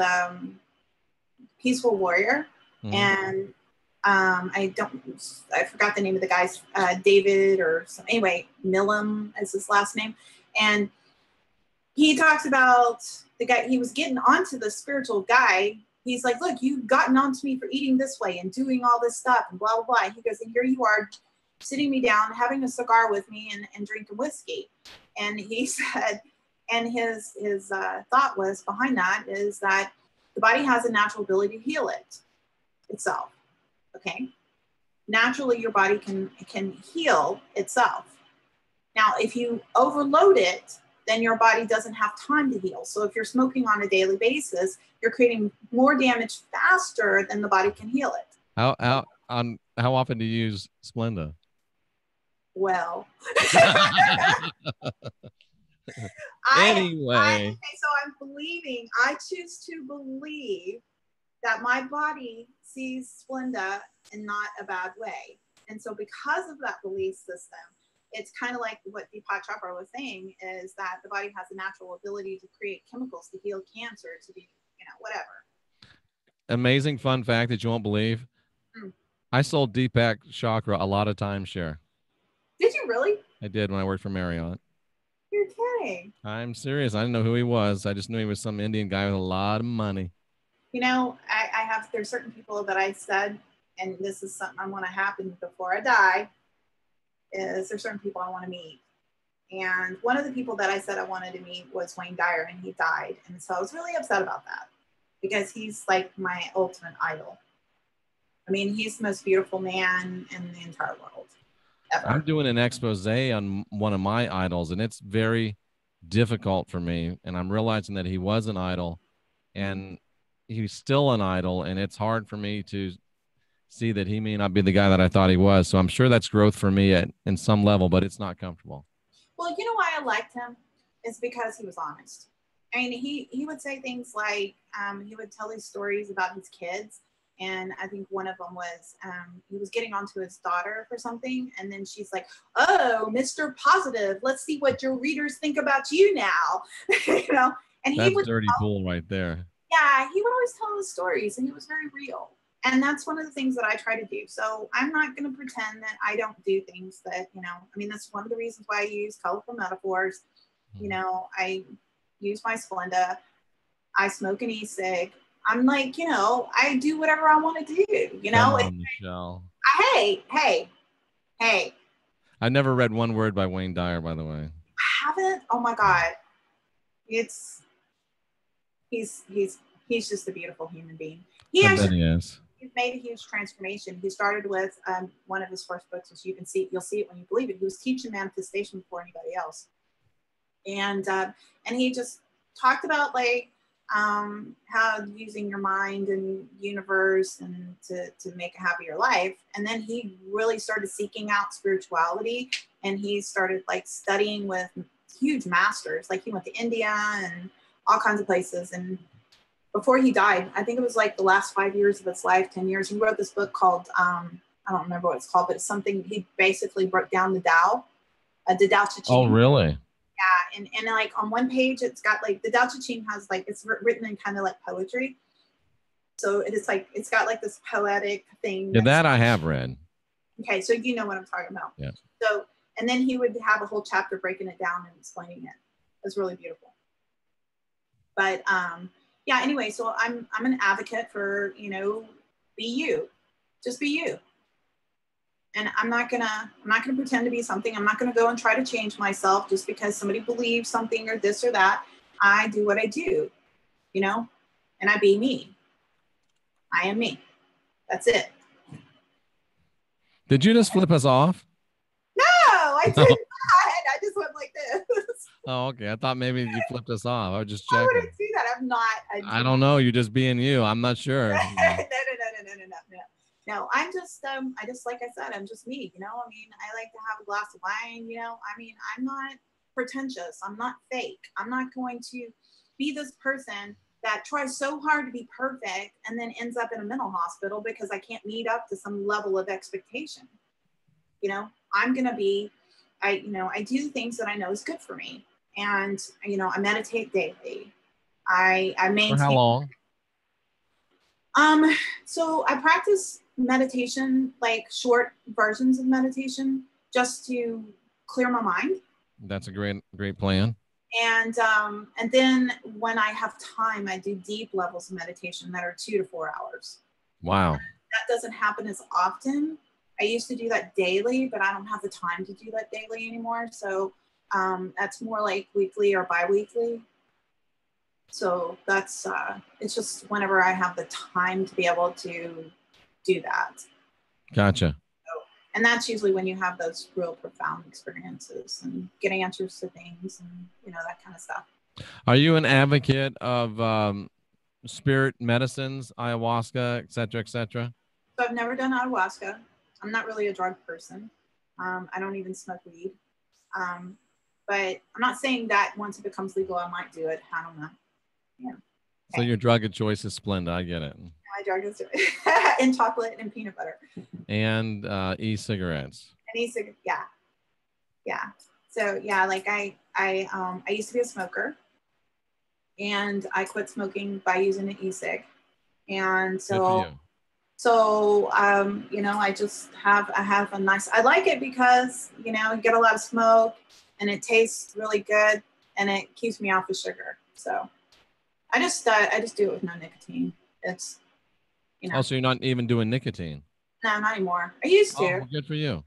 Peaceful Warrior, and I forgot the name of the guy's David or something. Anyway, Milam is his last name, and he talks about the guy. He was getting onto the spiritual guy. He's like, look, you've gotten onto me for eating this way and doing all this stuff and blah blah blah. He goes, and here you are, sitting me down, having a cigar with me and drinking whiskey. And he said, and his thought was behind that is that the body has a natural ability to heal itself. Okay. Naturally, your body can heal itself. Now, if you overload it, then your body doesn't have time to heal. So if you're smoking on a daily basis, you're creating more damage faster than the body can heal it. How often do you use Splenda? Well. Anyway. So I choose to believe that my body sees Splenda in not a bad way. And so because of that belief system, it's kind of like what Deepak Chopra was saying is that the body has a natural ability to create chemicals to heal cancer, to do, whatever. Amazing fun fact that you won't believe. I sold Deepak Chopra a lot of timeshare. Did you really? I did when I worked for Marriott. You're kidding. I'm serious. I didn't know who he was. I just knew he was some Indian guy with a lot of money. You know, there's certain people that I said, and this is something I want to happen before I die, is there's certain people I want to meet. And one of the people that I said I wanted to meet was Wayne Dyer, and he died. And so I was really upset about that because he's like my ultimate idol. I mean, he's the most beautiful man in the entire world ever. I'm doing an expose on one of my idols, and it's very difficult for me. And I'm realizing that he was an idol, and he's still an idol, and it's hard for me to see that he may not be the guy that I thought he was. So I'm sure that's growth for me in some level, but it's not comfortable. Well, you know why I liked him? It's because he was honest. I mean, he would say things like, he would tell these stories about his kids. And I think one of them was, he was getting onto his daughter for something. And then she's like, oh, Mr. Positive, let's see what your readers think about you now. You know, and that's he would dirty pool right there. Yeah, he would always tell the stories, and he was very real. And that's one of the things that I try to do. So I'm not going to pretend that I don't do things that, you know, I mean, that's one of the reasons why I use colorful metaphors. You know, I use my Splenda. I smoke an e-cig. I'm like, you know, I do whatever I want to do, you know? Come on, Michelle. Hey. I never read one word by Wayne Dyer, by the way. I haven't? Oh my God. He's just a beautiful human being. He is. He's made a huge transformation. He started with one of his first books, which you'll see it when you believe it. He was teaching manifestation before anybody else, and he just talked about like how using your mind and universe and to make a happier life. And then he really started seeking out spirituality, and he started like studying with huge masters. Like he went to India and all kinds of places. And before he died, I think it was like the last 5 years of his life, 10 years, he wrote this book called, I don't remember what it's called, but it's something, he basically broke down the Tao Te Ching. Oh, really? Yeah. And like on one page, it's got like, the Tao Te Ching has like, it's written in kind of like poetry. So it is like, it's got like this poetic thing. Yeah, that I have read. Okay. So you know what I'm talking about. Yeah. So, and then he would have a whole chapter breaking it down and explaining it. It's really beautiful. But, yeah, anyway, so I'm an advocate for, you know, be you, just be you. And I'm not gonna pretend to be something. I'm not gonna go and try to change myself just because somebody believes something or this or that. I do what I do, you know, and I be me. I am me. That's it. Did you just flip us off? No, I did not. I just went like this. Oh, okay. I thought maybe you flipped us off. I was just Why checking. would I do that? I'm not. I don't know. You're just being you. I'm not sure. No, I'm just, I just, like I said, I'm just me, you know, I mean, I like to have a glass of wine, you know, I mean, I'm not pretentious. I'm not fake. I'm not going to be this person that tries so hard to be perfect and then ends up in a mental hospital because I can't meet up to some level of expectation. You know, I'm going to be, I do things that I know is good for me. And, you know, I meditate daily. I maintain. For how long? So I practice meditation, like short versions of meditation, just to clear my mind. That's a great plan. And then when I have time, I do deep levels of meditation that are 2 to 4 hours. Wow. That doesn't happen as often. I used to do that daily, but I don't have the time to do that daily anymore. So that's more like weekly or bi-weekly. So that's, it's just whenever I have the time to be able to do that. Gotcha. So, and that's usually when you have those real profound experiences and getting answers to things and, you know, that kind of stuff. Are you an advocate of spirit medicines, ayahuasca, et cetera, et cetera? So I've never done ayahuasca. I'm not really a drug person. I don't even smoke weed. But I'm not saying that once it becomes legal, I might do it. I don't know. Yeah. So your drug of choice is Splenda. I get it. My drug is and chocolate and peanut butter. And e-cigarettes. And e-cigarettes, yeah. Yeah. So yeah, like I used to be a smoker, and I quit smoking by using an e-cig. And so you know, I have a nice, I like it because, you know, you get a lot of smoke and it tastes really good and it keeps me off of sugar. So I just do it with no nicotine. It's, Oh, so you're not even doing nicotine? no, not anymore. I used Oh, to. well, good for you.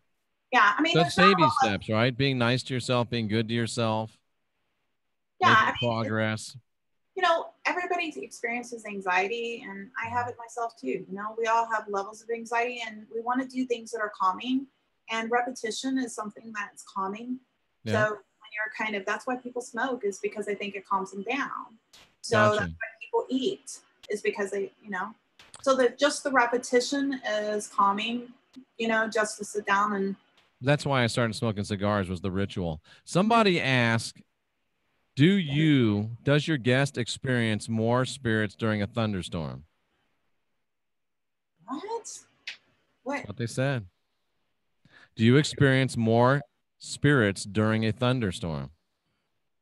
Yeah, I mean, So it's there's not a baby whole lot. steps, right? Being nice to yourself, being good to yourself, Yeah, I making mean, progress. everybody experiences anxiety, and I have it myself too. We all have levels of anxiety, and we want to do things that are calming, and repetition is something that's calming. Yeah. So when you're that's why people smoke, is because they think it calms them down. So Gotcha. that's why people eat, is because they, so that just the repetition is calming, just to sit down and. That's why I started smoking cigars, was the ritual. Somebody asked, does your guest experience more spirits during a thunderstorm? What? That's what they said. Do you experience more spirits during a thunderstorm?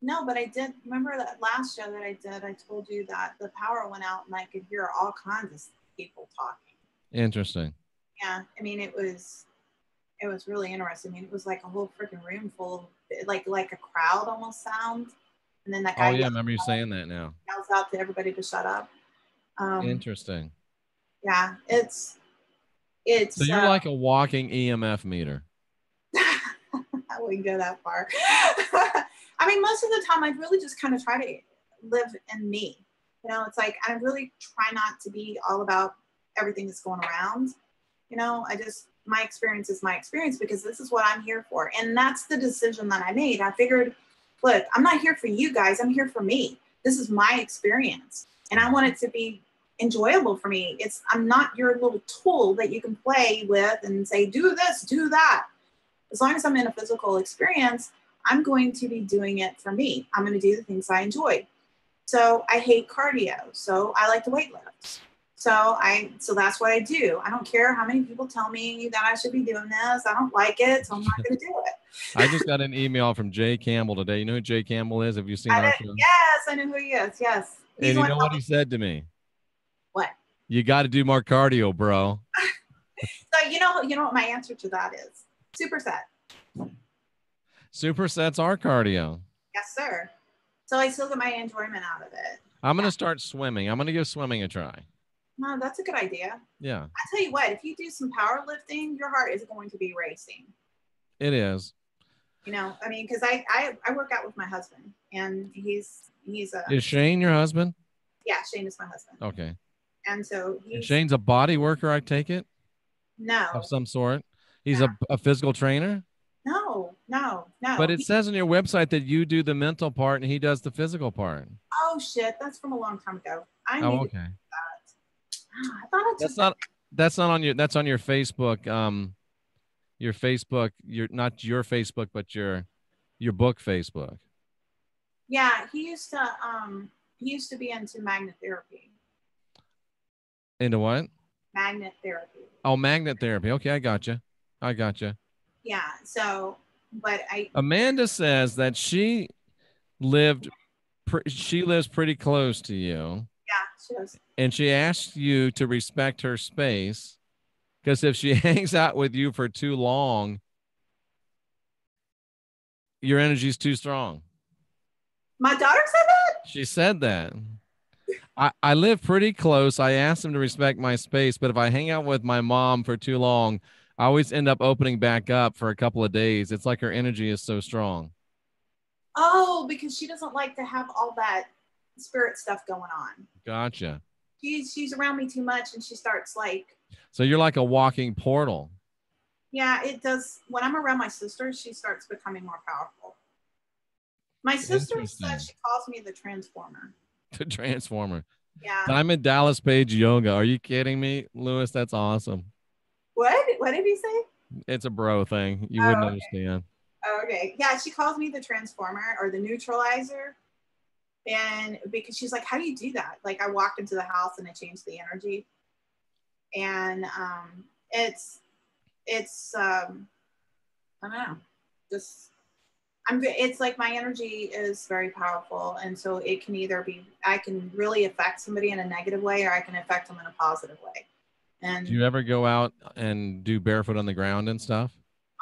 No, but I did remember that last show that I did. I told you that the power went out and I could hear all kinds of people talking. Interesting. Yeah, I mean it was really interesting. I mean, it was like a whole freaking room full of like a crowd almost sound. And then that guy I remember you saying that now. yells out to everybody to shut up. Interesting. Yeah, it's so you're like a walking EMF meter. I wouldn't go that far. I mean, most of the time I really just kind of try to live in me. It's like I really try not to be all about everything that's going around. My experience is my experience, because this is what I'm here for. And that's the decision that I made. I figured, look, I'm not here for you guys. I'm here for me. This is my experience. And I want it to be enjoyable for me. I'm not your little tool that you can play with and say, do this, do that. As long as I'm in a physical experience, I'm going to be doing it for me. I'm going to do the things I enjoy. So I hate cardio. So I like to weight lift. So that's what I do. I don't care how many people tell me that I should be doing this. I don't like it, so I'm not going to do it. I just got an email from Jay Campbell today. You know who Jay Campbell is? Have you seen our show? Yes, I know who he is. Yes. And you know what he said to me? What? You got to do more cardio, bro. So you know what my answer to that is? Superset. Supersets are cardio. Yes, sir. So I still get my enjoyment out of it. I'm going to start swimming. I'm going to give swimming a try. No, that's a good idea. Yeah. I tell you what, if you do some powerlifting, your heart is going to be racing. It is. I mean, because I work out with my husband, and he's Is Shane your husband? Yeah, Shane is my husband. Okay. And so Shane's a body worker, I take it? No. Of some sort? He's a physical trainer? No. But it says on your website that you do the mental part and he does the physical part. Oh shit, that's from a long time ago. I okay. To do that. I thought I took that's not on your Facebook. Your Facebook, not your Facebook, but your book Facebook. Yeah, he used to be into magnet therapy. Into what? Magnet therapy. Oh, magnet therapy. Okay, I gotcha. Yeah. So, but Amanda says that she lives pretty close to you. Yeah, she does. And she asked you to respect her space, because if she hangs out with you for too long, your energy's too strong. My daughter said that? She said that. I live pretty close. I asked him to respect my space, but if I hang out with my mom for too long, I always end up opening back up for a couple of days. It's like her energy is so strong. Oh, because she doesn't like to have all that spirit stuff going on. Gotcha. She's around me too much, and she starts like. So you're like a walking portal. Yeah, it does. When I'm around my sister, she starts becoming more powerful. My sister says she calls me the Transformer. The Transformer. Yeah. Diamond Dallas Page Yoga. Are you kidding me, Lewis? That's awesome. What did he say? It's a bro thing. You wouldn't understand. Oh, okay. Yeah, she calls me the Transformer or the Neutralizer. And because she's like, how do you do that? Like, I walked into the house and I changed the energy. And it's I don't know, it's like my energy is very powerful, and so it can either be, I can really affect somebody in a negative way, or I can affect them in a positive way. And do you ever go out and do barefoot on the ground and stuff?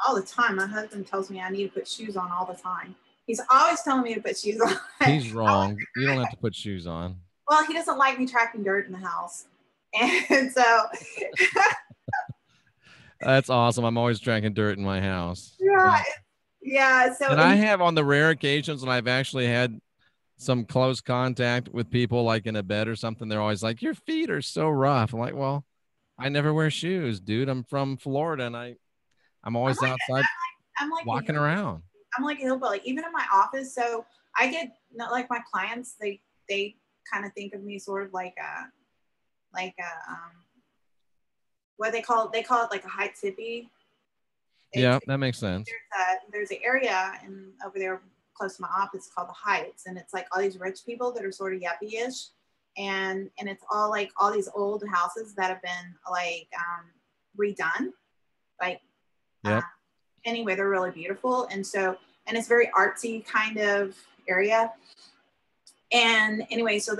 All the time. My husband tells me I need to put shoes on all the time. He's always telling me to put shoes on. He's wrong. You don't have to put shoes on. Well, he doesn't like me tracking dirt in the house. And so, That's awesome. I'm always dragging dirt in my house. yeah, yeah. So, And I have, on the rare occasions when I've actually had some close contact with people, like in a bed or something, they're always like, your feet are so rough. I'm like, well, I never wear shoes, dude. I'm from Florida, and I'm always outside I'm like walking around. I'm like a hillbilly, even in my office. So I get, not like my clients, they kind of think of me sort of like a what they call it like a heights hippie. Yeah, that makes sense. There's an area over there close to my office called the Heights, and it's like all these rich people that are sort of yuppie-ish, and it's all like all these old houses that have been like redone, like anyway, they're really beautiful, and it's very artsy kind of area. And anyway, so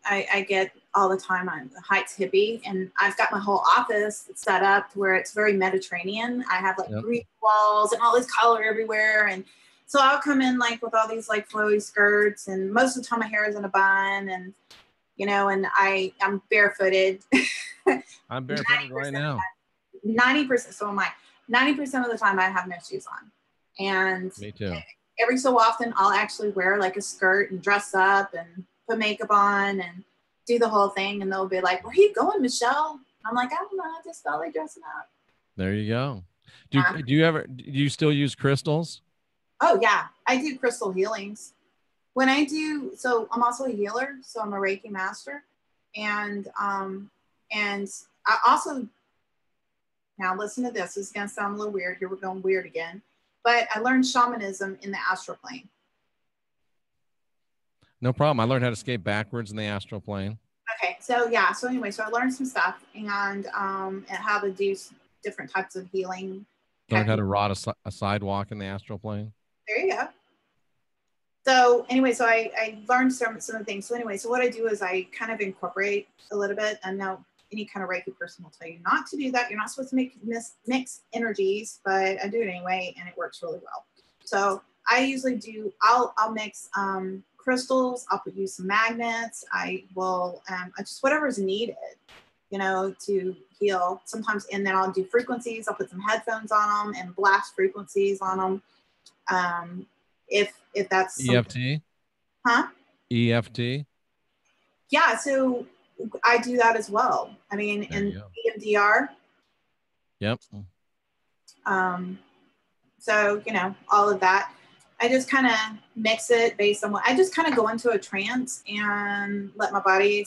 I get all the time on the Heights hippie, and I've got my whole office set up to where it's very Mediterranean. I have like green walls and all this color everywhere. And so I'll come in like with all these like flowy skirts, and most of the time my hair is in a bun, and and I'm barefooted. I'm barefooted right now. 90%, so am I. 90% of the time I have no shoes on. And me too. Every so often I'll actually wear like a skirt and dress up and put makeup on and do the whole thing. And they'll be like, where are you going, Michelle? I'm like, I don't know. I just felt like dressing up. There you go. Do you still use crystals? Oh yeah. I do crystal healings. So I'm also a healer. So I'm a Reiki master. And I also, now listen to this. This is going to sound a little weird. Here we're going weird again. But I learned shamanism in the astral plane. No problem. I learned how to skate backwards in the astral plane. Okay. So yeah. So anyway, so I learned some stuff and how to do different types of healing. Learned how to ride a sidewalk in the astral plane. There you go. So anyway, so I learned some of the things. So anyway, so what I do is I kind of incorporate a little bit. And now any kind of Reiki person will tell you not to do that. You're not supposed to mix energies, but I do it anyway, and it works really well. So I usually I'll mix crystals. I'll use some magnets. I will just whatever is needed, to heal. Sometimes, and then I'll do frequencies. I'll put some headphones on them and blast frequencies on them. If that's EFT, huh? EFT. Yeah. So I do that as well. I mean, in EMDR. Yep. So, all of that. I just kind of mix it based on I just kind of go into a trance and let my body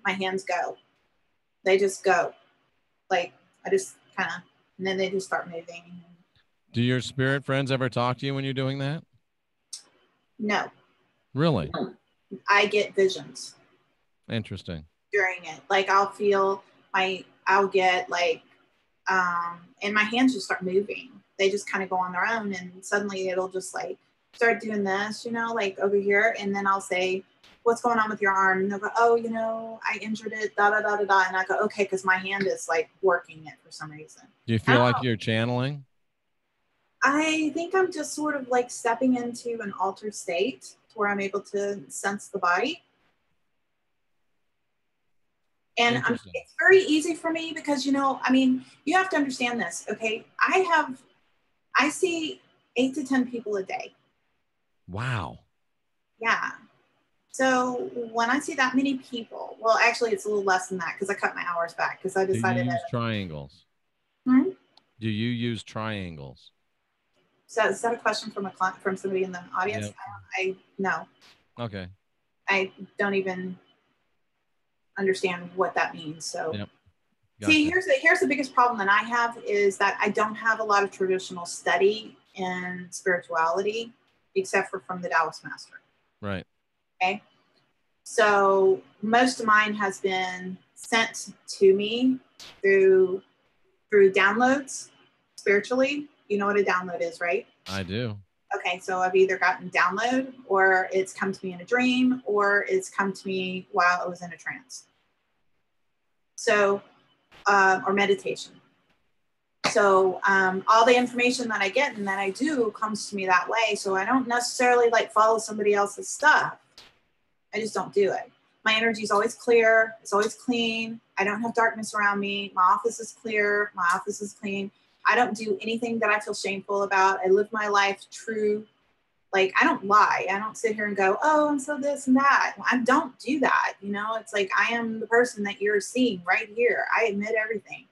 my hands go. They just go. Like, I just kind of, and then they just start moving. Do your spirit friends ever talk to you when you're doing that? No. Really? I get visions. Interesting. During it, like I'll get like, and my hands just start moving. They just kind of go on their own, and suddenly it'll just like start doing this, like over here, and then I'll say, "What's going on with your arm?" And they'll go, "Oh, I injured it, da da da da da," and I go, "Okay," because my hand is like working it for some reason. Do you feel like you're channeling? I think I'm just sort of like stepping into an altered state where I'm able to sense the body. And it's very easy for me because, you have to understand this, okay? I see 8 to 10 people a day. Wow. Yeah. So when I see that many people, well, actually it's a little less than that because I cut my hours back because I decided Do you use triangles? Hmm? Do you use triangles? So is that a question from from somebody in the audience? Yep. No. Okay. I don't even understand what that means. So yep. Gotcha. See, here's the biggest problem that I have is that I don't have a lot of traditional study in spirituality, except from the Taoist master. Right. Okay. So most of mine has been sent to me through downloads spiritually. You know what a download is, right? I do. Okay, so I've either gotten download, or it's come to me in a dream, or it's come to me while I was in a trance. So, or meditation. So all the information that I get and that I do comes to me that way. So I don't necessarily like follow somebody else's stuff. I just don't do it. My energy is always clear. It's always clean. I don't have darkness around me. My office is clear. My office is clean. I don't do anything that I feel shameful about. I live my life true. Like, I don't lie. I don't sit here and go, oh, I'm so this and that. I don't do that. You know, it's like, I am the person that you're seeing right here. I admit everything.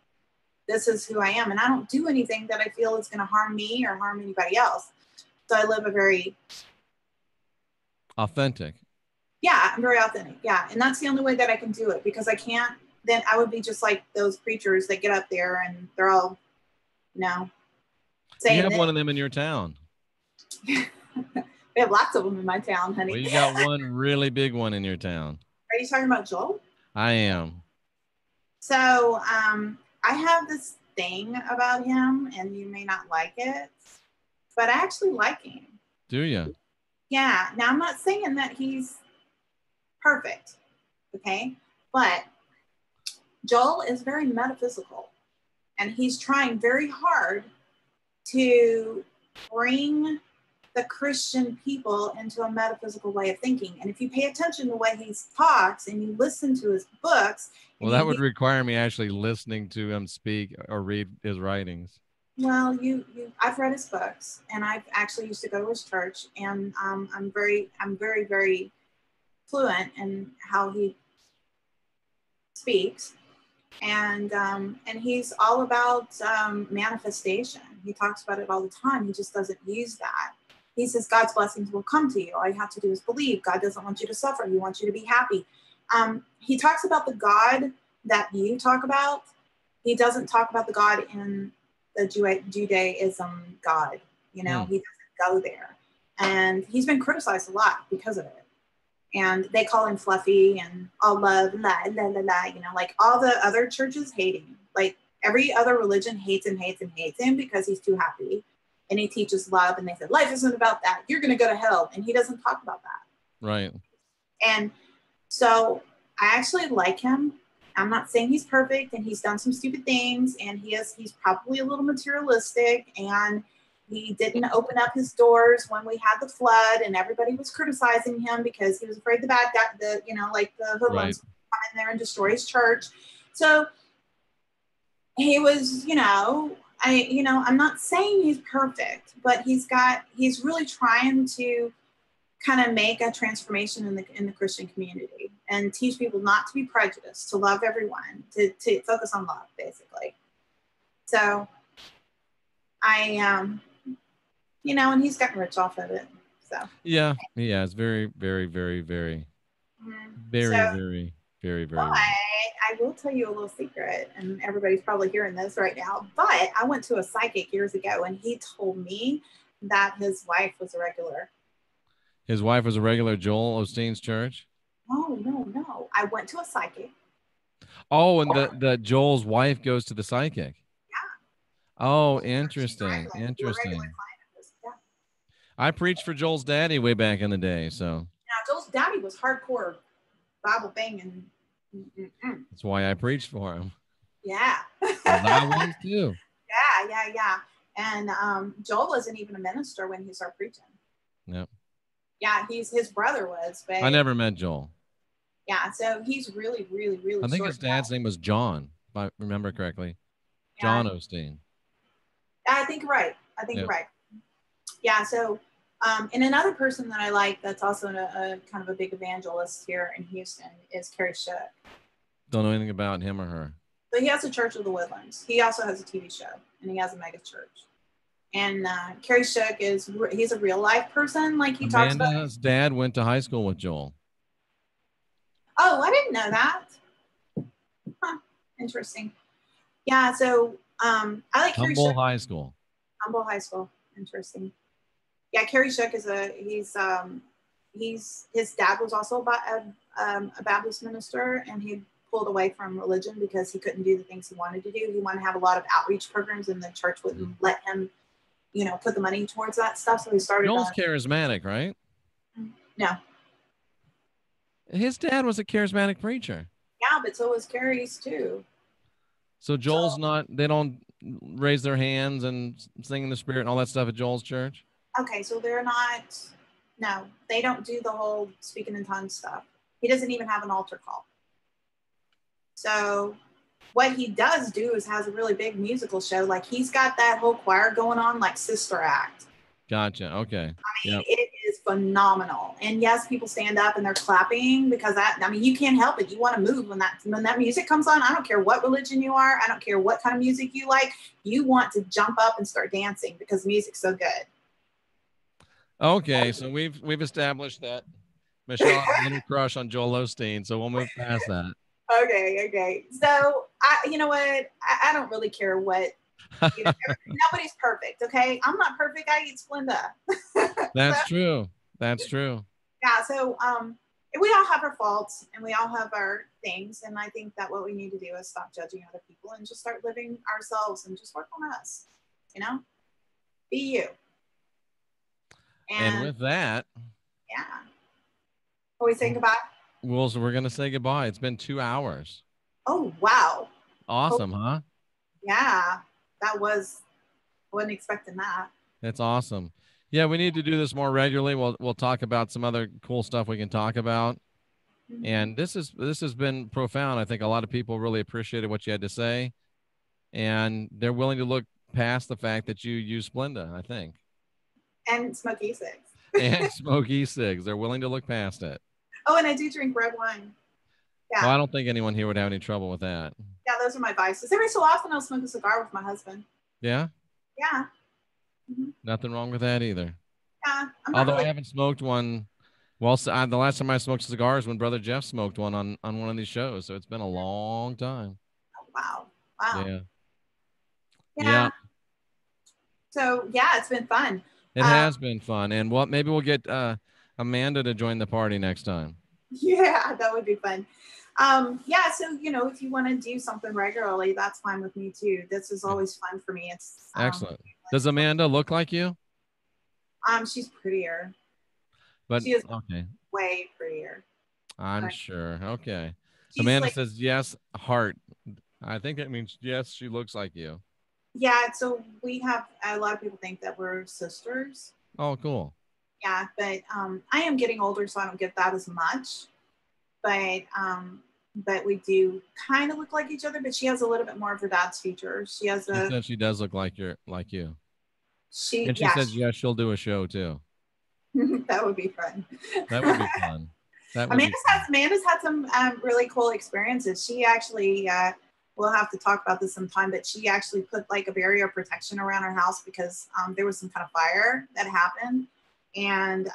This is who I am. And I don't do anything that I feel is going to harm me or harm anybody else. So I live a very authentic. Yeah, I'm very authentic. Yeah. And that's the only way that I can do it, because I can't, then I would be just like those preachers that get up there and they're all, saying you have that. one of them in your town. We have lots of them in my town, honey. Well, you got one really big one in your town. Are you talking about Joel? I am. So I have this thing about him, and you may not like it, but I actually like him. Do you? Yeah. Now, I'm not saying that he's perfect, okay? But Joel is very metaphysical, and he's trying very hard to bring the Christian people into a metaphysical way of thinking. And if you pay attention to the way he talks and you listen to his books. Well, that would require me actually listening to him speak or read his writings. Well, I've read his books, and I've actually used to go to his church, and I'm very, very fluent in how he speaks. And he's all about manifestation. He talks about it all the time. He just doesn't use that. He says God's blessings will come to you. All you have to do is believe. God doesn't want you to suffer. He wants you to be happy. He talks about the God that you talk about. He doesn't talk about the God in the Judaism God. He doesn't go there. And he's been criticized a lot because of it. And they call him fluffy and all love, la, la, la, la, like all the other churches hate him. Like every other religion hates him because he's too happy. And he teaches love, and they said, life isn't about that. You're going to go to hell. And he doesn't talk about that. Right. And so I actually like him. I'm not saying he's perfect, and he's done some stupid things, and he's probably a little materialistic, and he didn't open up his doors when we had the flood, and everybody was criticizing him because he was afraid the bad guy, the hoodlums would come in there and destroy his church. So he was, I'm not saying he's perfect, but he's really trying to kind of make a transformation in the Christian community and teach people not to be prejudiced, to love everyone, to focus on love, basically. So and he's gotten rich off of it. So yeah, it's very, very, very, very, very. But I will tell you a little secret, and everybody's probably hearing this right now, but I went to a psychic years ago, and he told me that his wife was a regular. His wife was a regular at Joel Osteen's church? No. I went to a psychic. Oh, and the Joel's wife goes to the psychic. Yeah. Oh, interesting. Interesting. Yeah. I preached for Joel's daddy way back in the day, so. Now, Joel's daddy was hardcore Bible banging. That's why I preached for him. Yeah. I was too. Yeah. And Joel wasn't even a minister when he started preaching. Yep. Yeah, his brother was. But I never met Joel. Yeah, so he's really, really, really. I think his dad's name was John, if I remember correctly. Yeah. John Osteen. I think you're right. You're right. Yeah, so and another person that I like that's also a kind of a big evangelist here in Houston is Carrie Shook. Don't know anything about him or her. So he has a Church of the Woodlands. He also has a TV show, and he has a mega church. And Carrie Shook he's a real life person. Like he talks about. Amanda's dad went to high school with Joel. Oh, I didn't know that. Huh. Interesting. Yeah, so I like Carrie Shook. High School. Humble High School. Interesting. Yeah, Carrie Shook is his dad was also a Baptist minister, and he pulled away from religion because he couldn't do the things he wanted to do. He wanted to have a lot of outreach programs, and the church wouldn't let him, put the money towards that stuff. So he started. Joel's charismatic, right? No. His dad was a charismatic preacher. Yeah, but so was Carrie's too. So Joel's they don't raise their hands and sing in the Spirit and all that stuff at Joel's church? Okay, so they don't do the whole speaking in tongues stuff. He doesn't even have an altar call. So what he does do is has a really big musical show. Like he's got that whole choir going on, like Sister Act. Gotcha. Okay. I mean, it is phenomenal. And yes, people stand up and they're clapping because you can't help it. You want to move when that music comes on. I don't care what religion you are. I don't care what kind of music you like. You want to jump up and start dancing because music's so good. Okay, so we've established that Michelle has a little crush on Joel Osteen, so we'll move past that. Okay. So you know what? I don't really care what. Nobody's perfect. Okay, I'm not perfect. I eat Splenda. That's true. That's true. Yeah. So we all have our faults and we all have our things, and I think that what we need to do is stop judging other people and just start living ourselves and just work on us. You know, be you. And with that, yeah. Are we saying goodbye? Well, so we're gonna say goodbye. It's been 2 hours. Oh wow! Awesome, huh? Yeah, wasn't expecting that. That's awesome. Yeah, we need to do this more regularly. We'll talk about some other cool stuff we can talk about. Mm-hmm. And this has been profound. I think a lot of people really appreciated what you had to say, and they're willing to look past the fact that you use Splenda, I think. And smoke e-cigs. And smoke e-cigs. They're willing to look past it. Oh, and I do drink red wine. Yeah. Well, I don't think anyone here would have any trouble with that. Yeah, those are my vices. Every so often I'll smoke a cigar with my husband. Yeah? Yeah. Mm-hmm. Nothing wrong with that either. Yeah. Although I haven't smoked one. Well, the last time I smoked cigars when Brother Jeff smoked one on one of these shows. So it's been a long time. Oh, wow. Wow. Yeah. So, yeah, it's been fun. It has been fun. And maybe we'll get Amanda to join the party next time. Yeah, that would be fun. Yeah, so, if you want to do something regularly, that's fine with me too. This is always fun for me. It's excellent. Does Amanda look like you? She's prettier. But she is okay. Way prettier. I'm sure. Okay. Amanda says yes, heart. I think that means yes, she looks like you. Yeah, so we have a lot of people think that we're sisters. Oh, cool. Yeah, but I am getting older, so I don't get that as much. But we do kind of look like each other. But she has a little bit more of her dad's features. She says she does look like you. She yeah, says yes, she'll do a show too. That would be fun. That would be fun. Amanda's had some really cool experiences. She actually, we'll have to talk about this sometime, but she actually put like a barrier of protection around her house because there was some kind of fire that happened. And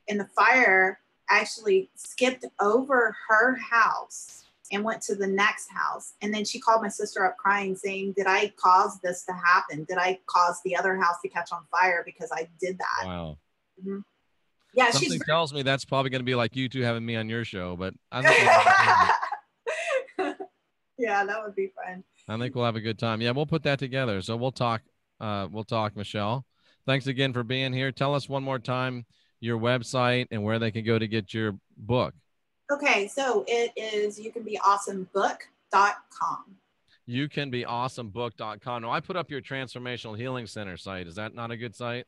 in the fire actually skipped over her house and went to the next house. And then she called my sister up crying saying, did I cause this to happen? Did I cause the other house to catch on fire because I did that? Wow. Mm-hmm. Yeah, something tells me that's probably going to be like you two having me on your show, but I think yeah, that would be fun. I think we'll have a good time. Yeah, we'll put that together. So we'll talk, Michelle. Thanks again for being here. Tell us one more time your website and where they can go to get your book. Okay, so it is youcanbeawesomebook.com. Youcanbeawesomebook.com. Now, I put up your Transformational Healing Center site. Is that not a good site?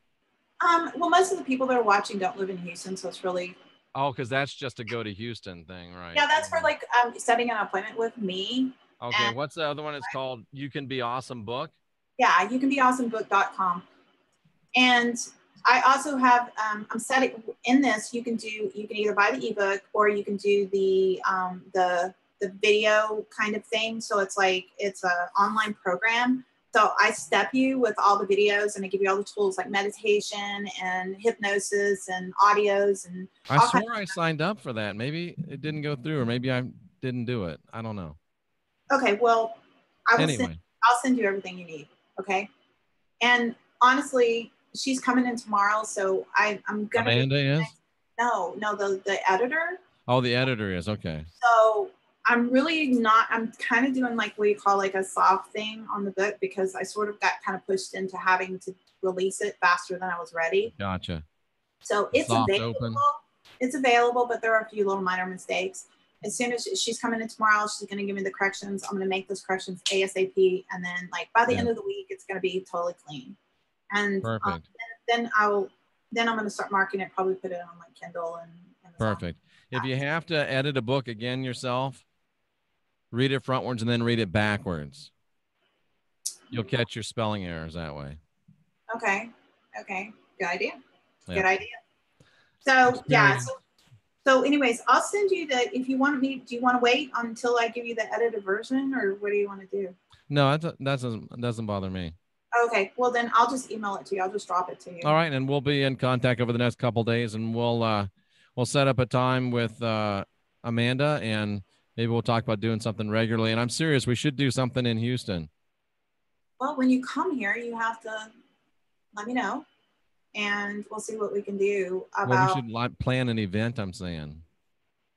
Well, most of the people that are watching don't live in Houston, so it's really... Oh, because that's just a go to Houston thing, right? Yeah, that's for like setting an appointment with me. Okay, and what's the other one? It's called You Can Be Awesome Book? Yeah, youcanbeawesomebook.com. And I also have, I'm setting in this, you can either buy the ebook or you can do the video kind of thing. So it's an online program. So I step you with all the videos and I give you all the tools like meditation and hypnosis and audios. And I swore I signed up for that. Maybe it didn't go through or maybe I didn't do it. I don't know. Okay, well, I'll send you everything you need. Okay. And honestly, she's coming in tomorrow. So I'm going to. Amanda is? No, the editor. Oh, the editor is. Okay. So I'm kind of doing like what you call like a soft thing on the book because I sort of got kind of pushed into having to release it faster than I was ready. Gotcha. So it's available. Open. It's available, but there are a few little minor mistakes. As soon as she's coming in tomorrow, she's going to give me the corrections. I'm going to make those corrections ASAP. And then like by the end of the week, it's going to be totally clean. And then I'm going to start marking it, probably put it on like Kindle and perfect. If you have to edit a book again yourself, read it frontwards and then read it backwards. You'll catch your spelling errors that way. Okay. Okay. Good idea. Yep. Good idea. So yeah. So anyways, I'll send you the, if you want me, do you want to wait until I give you the edited version, or what do you want to do? No, that doesn't bother me. Okay. Well, then I'll just email it to you. I'll just drop it to you. All right. And we'll be in contact over the next couple of days, and we'll set up a time with Amanda, and maybe we'll talk about doing something regularly. And I'm serious. We should do something in Houston. Well, when you come here, you have to let me know, and we'll see what we can do about. Well, we should plan an event, I'm saying.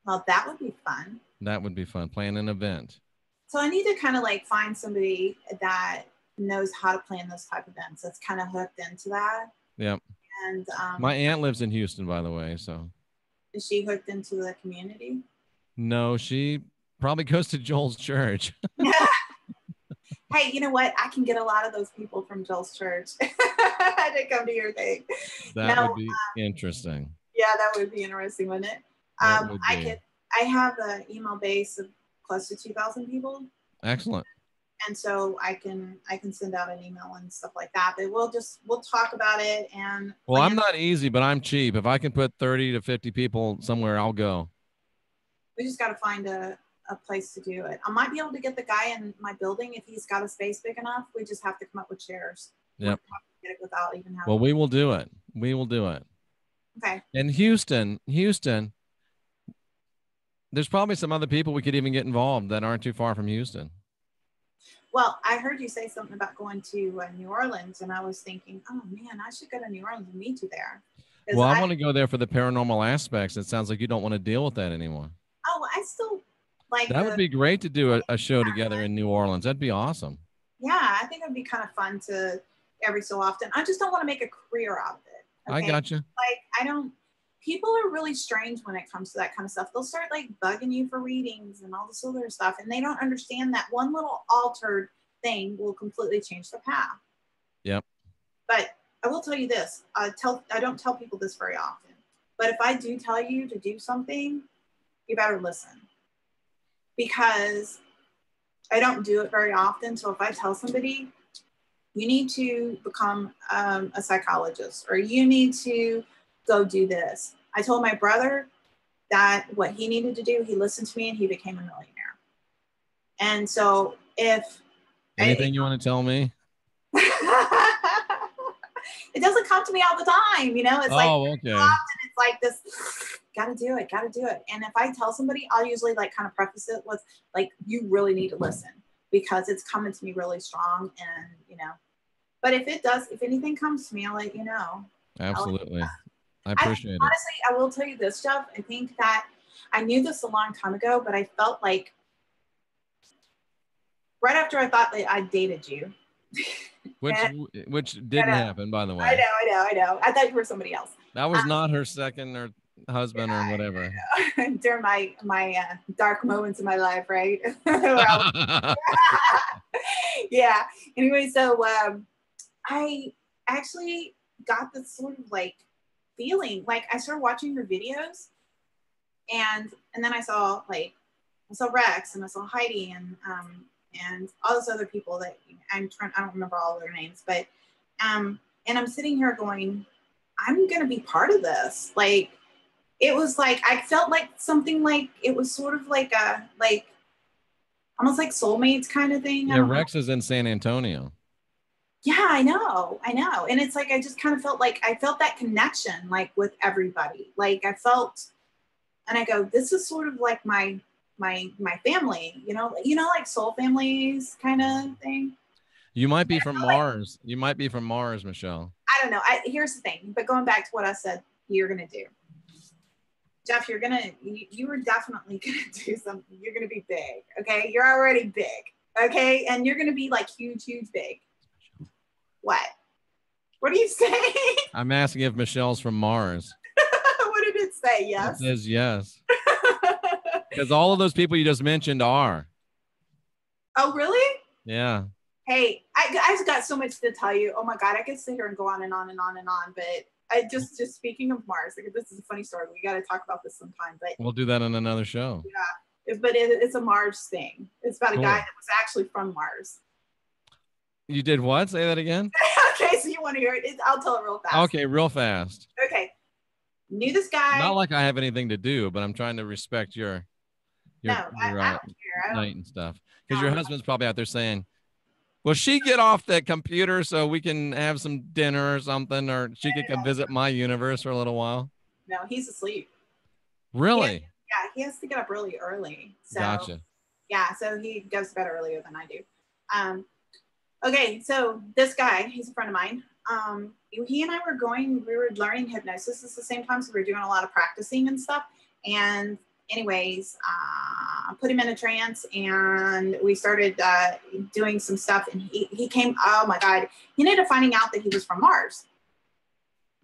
Well, that would be fun. That would be fun. Plan an event. So I need to kind of like find somebody that knows how to plan those type of events. That's kind of hooked into that. Yep. And my aunt lives in Houston, by the way. So is she hooked into the community? No, she probably goes to Joel's church. Hey, you know what? I can get a lot of those people from Joel's church to come to your thing. That would be interesting. Yeah, that would be interesting, wouldn't it? I have an email base of close to 2,000 people. Excellent. And so I can send out an email and stuff like that. But we'll talk about it. And well, I'm not easy, but I'm cheap. If I can put 30 to 50 people somewhere, I'll go. We just got to find a place to do it. I might be able to get the guy in my building if he's got a space big enough. We just have to come up with chairs. Yep. Get it without even having. Well, we will do it. We will do it. Okay. And Houston, there's probably some other people we could even get involved that aren't too far from Houston. Well, I heard you say something about going to New Orleans, and I was thinking, oh man, I should go to New Orleans and meet you there. Well, I want to go there for the paranormal aspects. It sounds like you don't want to deal with that anymore. Oh, I still like that. Would be great to do a show together in New Orleans. That'd be awesome. Yeah, I think it'd be kind of fun to every so often. I just don't want to make a career out of it. Okay? I got you. Like, people are really strange when it comes to that kind of stuff. They'll start like bugging you for readings and all this other stuff. And they don't understand that one little altered thing will completely change the path. Yep. But I will tell you this. I don't tell people this very often. But if I do tell you to do something, you better listen. Because I don't do it very often. So if I tell somebody, you need to become a psychologist, or you need to go do this. I told my brother that what he needed to do, he listened to me and he became a millionaire. And so if anything you want to tell me, it doesn't come to me all the time, you know, it's okay. Often it's like this, gotta do it. And if I tell somebody, I'll usually like kind of preface it with like, you really need to listen because it's coming to me really strong. And, you know, but if anything comes to me, I'll let you know. Absolutely. I appreciate it. Honestly, I will tell you this, Jeff. I think that I knew this a long time ago, but I felt like right after I thought that I dated you. Which didn't happen, by the way. I know. I thought you were somebody else. That was not her second or husband or whatever. During my dark moments in my life, right? Yeah. Anyway, so I actually got this sort of like feeling, like I started watching your videos, and then I saw Rex and I saw Heidi and all those other people that I don't remember all their names, but and I'm sitting here going, I'm gonna be part of this. Like it was like I felt like something like it was sort of like almost like soulmates kind of thing. Yeah, Rex is in San Antonio. Yeah, I know. And it's like, I just kind of felt like I felt that connection, like with everybody. Like I felt, and I go, this is sort of like my family, you know, like soul families kind of thing. You might be from Mars. You might be from Mars, Michelle. I don't know. Here's the thing, but going back to what I said, you're going to do. Jeff, you were definitely going to do something. You're going to be big. Okay. You're already big. Okay. And you're going to be like huge big. What do you say? I'm asking if Michelle's from Mars. What did it say? Yes. It says yes. Because all of those people you just mentioned are. Oh, really? Yeah. Hey, I've got so much to tell you. Oh my God, I could sit here and go on and on and on and on. But I just speaking of Mars, like, this is a funny story. We got to talk about this sometime. But we'll do that on another show. Yeah. But it's a Mars thing. It's about a Cool. guy that was actually from Mars. You did what? Say that again. Okay, so you want to hear it? I'll tell it real fast. Okay, real fast. Okay. Knew this guy. Not like I have anything to do, but I'm trying to respect your I don't care. night and stuff. Because your husband's probably out there saying, will she get off the computer so we can have some dinner or something, or she could come visit my universe for a little while? No, he's asleep. Really? He has to get up really early. So, gotcha. Yeah, so he goes to bed earlier than I do. Okay, so this guy, he's a friend of mine. He and I we were learning hypnosis at the same time, so we were doing a lot of practicing and stuff. And anyways, put him in a trance, and we started doing some stuff, and he came, oh my God, he ended up finding out that he was from Mars.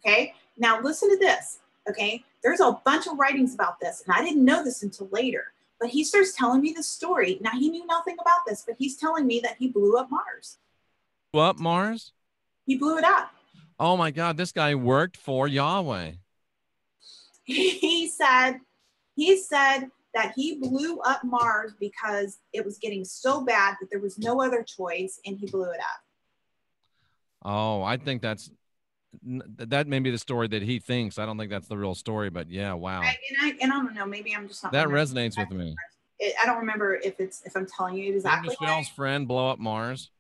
Okay, now listen to this, okay? There's a bunch of writings about this, and I didn't know this until later, but he starts telling me the story. Now, he knew nothing about this, but he's telling me that he blew up Mars. Blew up Mars? He blew it up. Oh my God, this guy worked for Yahweh. He said that he blew up Mars because it was getting so bad that there was no other choice, and he blew it up. Oh, I think that may be the story that he thinks. I don't think that's the real story, but yeah, wow. I don't know. Maybe I'm just not. That resonates with me. I don't remember if I'm telling you exactly. Did Michelle's friend blow up Mars?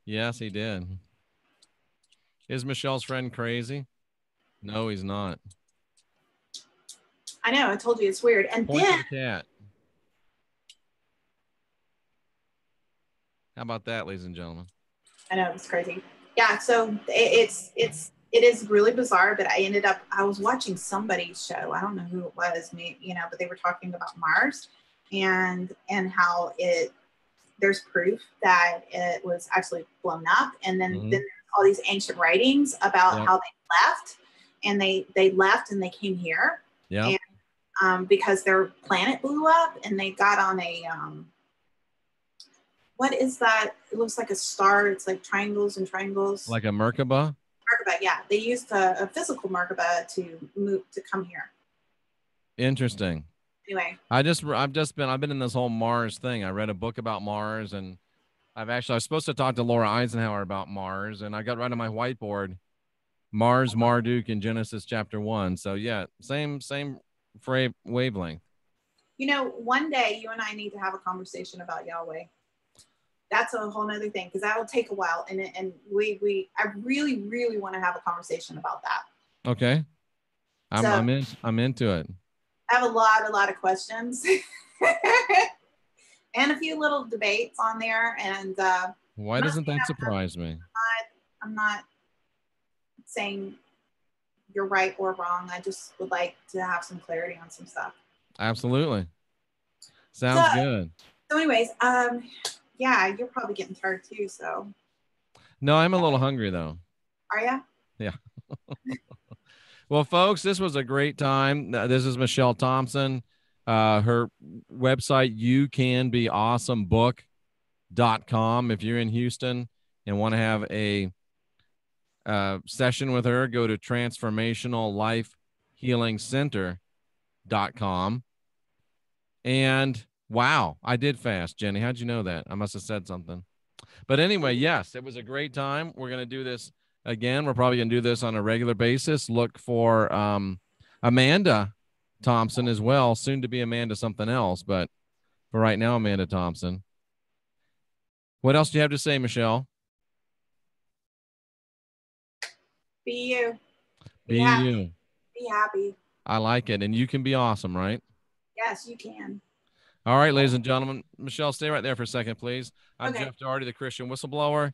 Yes, he did. Is Michelle's friend crazy? No, he's not. I know. I told you it's weird. And Point then to the cat. How about that, ladies and gentlemen? I know, it's crazy. Yeah. So it is really bizarre. But I was watching somebody's show. I don't know who it was, but they were talking about Mars and how there's proof that it was actually blown up. And then there's all these ancient writings about how they left, and they left and they came here. Yeah. And because their planet blew up, and they got on a what is that? It looks like a star. It's like triangles and triangles. Like a Merkaba? Merkaba, yeah. They used a physical Merkaba to come here. Interesting. Anyway, I've been in this whole Mars thing. I read a book about Mars, and I was supposed to talk to Laura Eisenhower about Mars, and I got right on my whiteboard, Mars, Marduk in Genesis chapter 1. So yeah, same wavelength. One day you and I need to have a conversation about Yahweh. That's a whole nother thing, because that will take a while, and I really, really want to have a conversation about that. Okay, I'm into it. I have a lot of questions and a few little debates on there. And why doesn't that surprise me? I'm not saying you're right or wrong. I just would like to have some clarity on some stuff. Absolutely. Sounds good. So anyways, yeah, you're probably getting tired too. So. No, I'm a little hungry though. Are you? Yeah. Well, folks, this was a great time. This is Michelle Thompson. Her website, youcanbeawesomebook.com. If you're in Houston and want to have a session with her, go to transformationallifehealingcenter.com. And wow, I did fast, Jenny. How'd you know that? I must have said something. But anyway, yes, it was a great time. We're going to do this again. We're probably going to do this on a regular basis. Look for Amanda Thompson as well, soon to be Amanda something else. But for right now, Amanda Thompson. What else do you have to say, Michelle? Be you. Be you. Be happy. I like it. And you can be awesome, right? Yes, you can. All right, ladies and gentlemen. Michelle, stay right there for a second, please. I'm okay. Jeff Doherty, the Christian Whistleblower.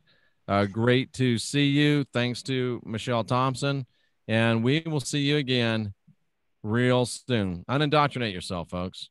Great to see you. Thanks to Michelle Thompson. And we will see you again real soon. Unindoctrinate yourself, folks.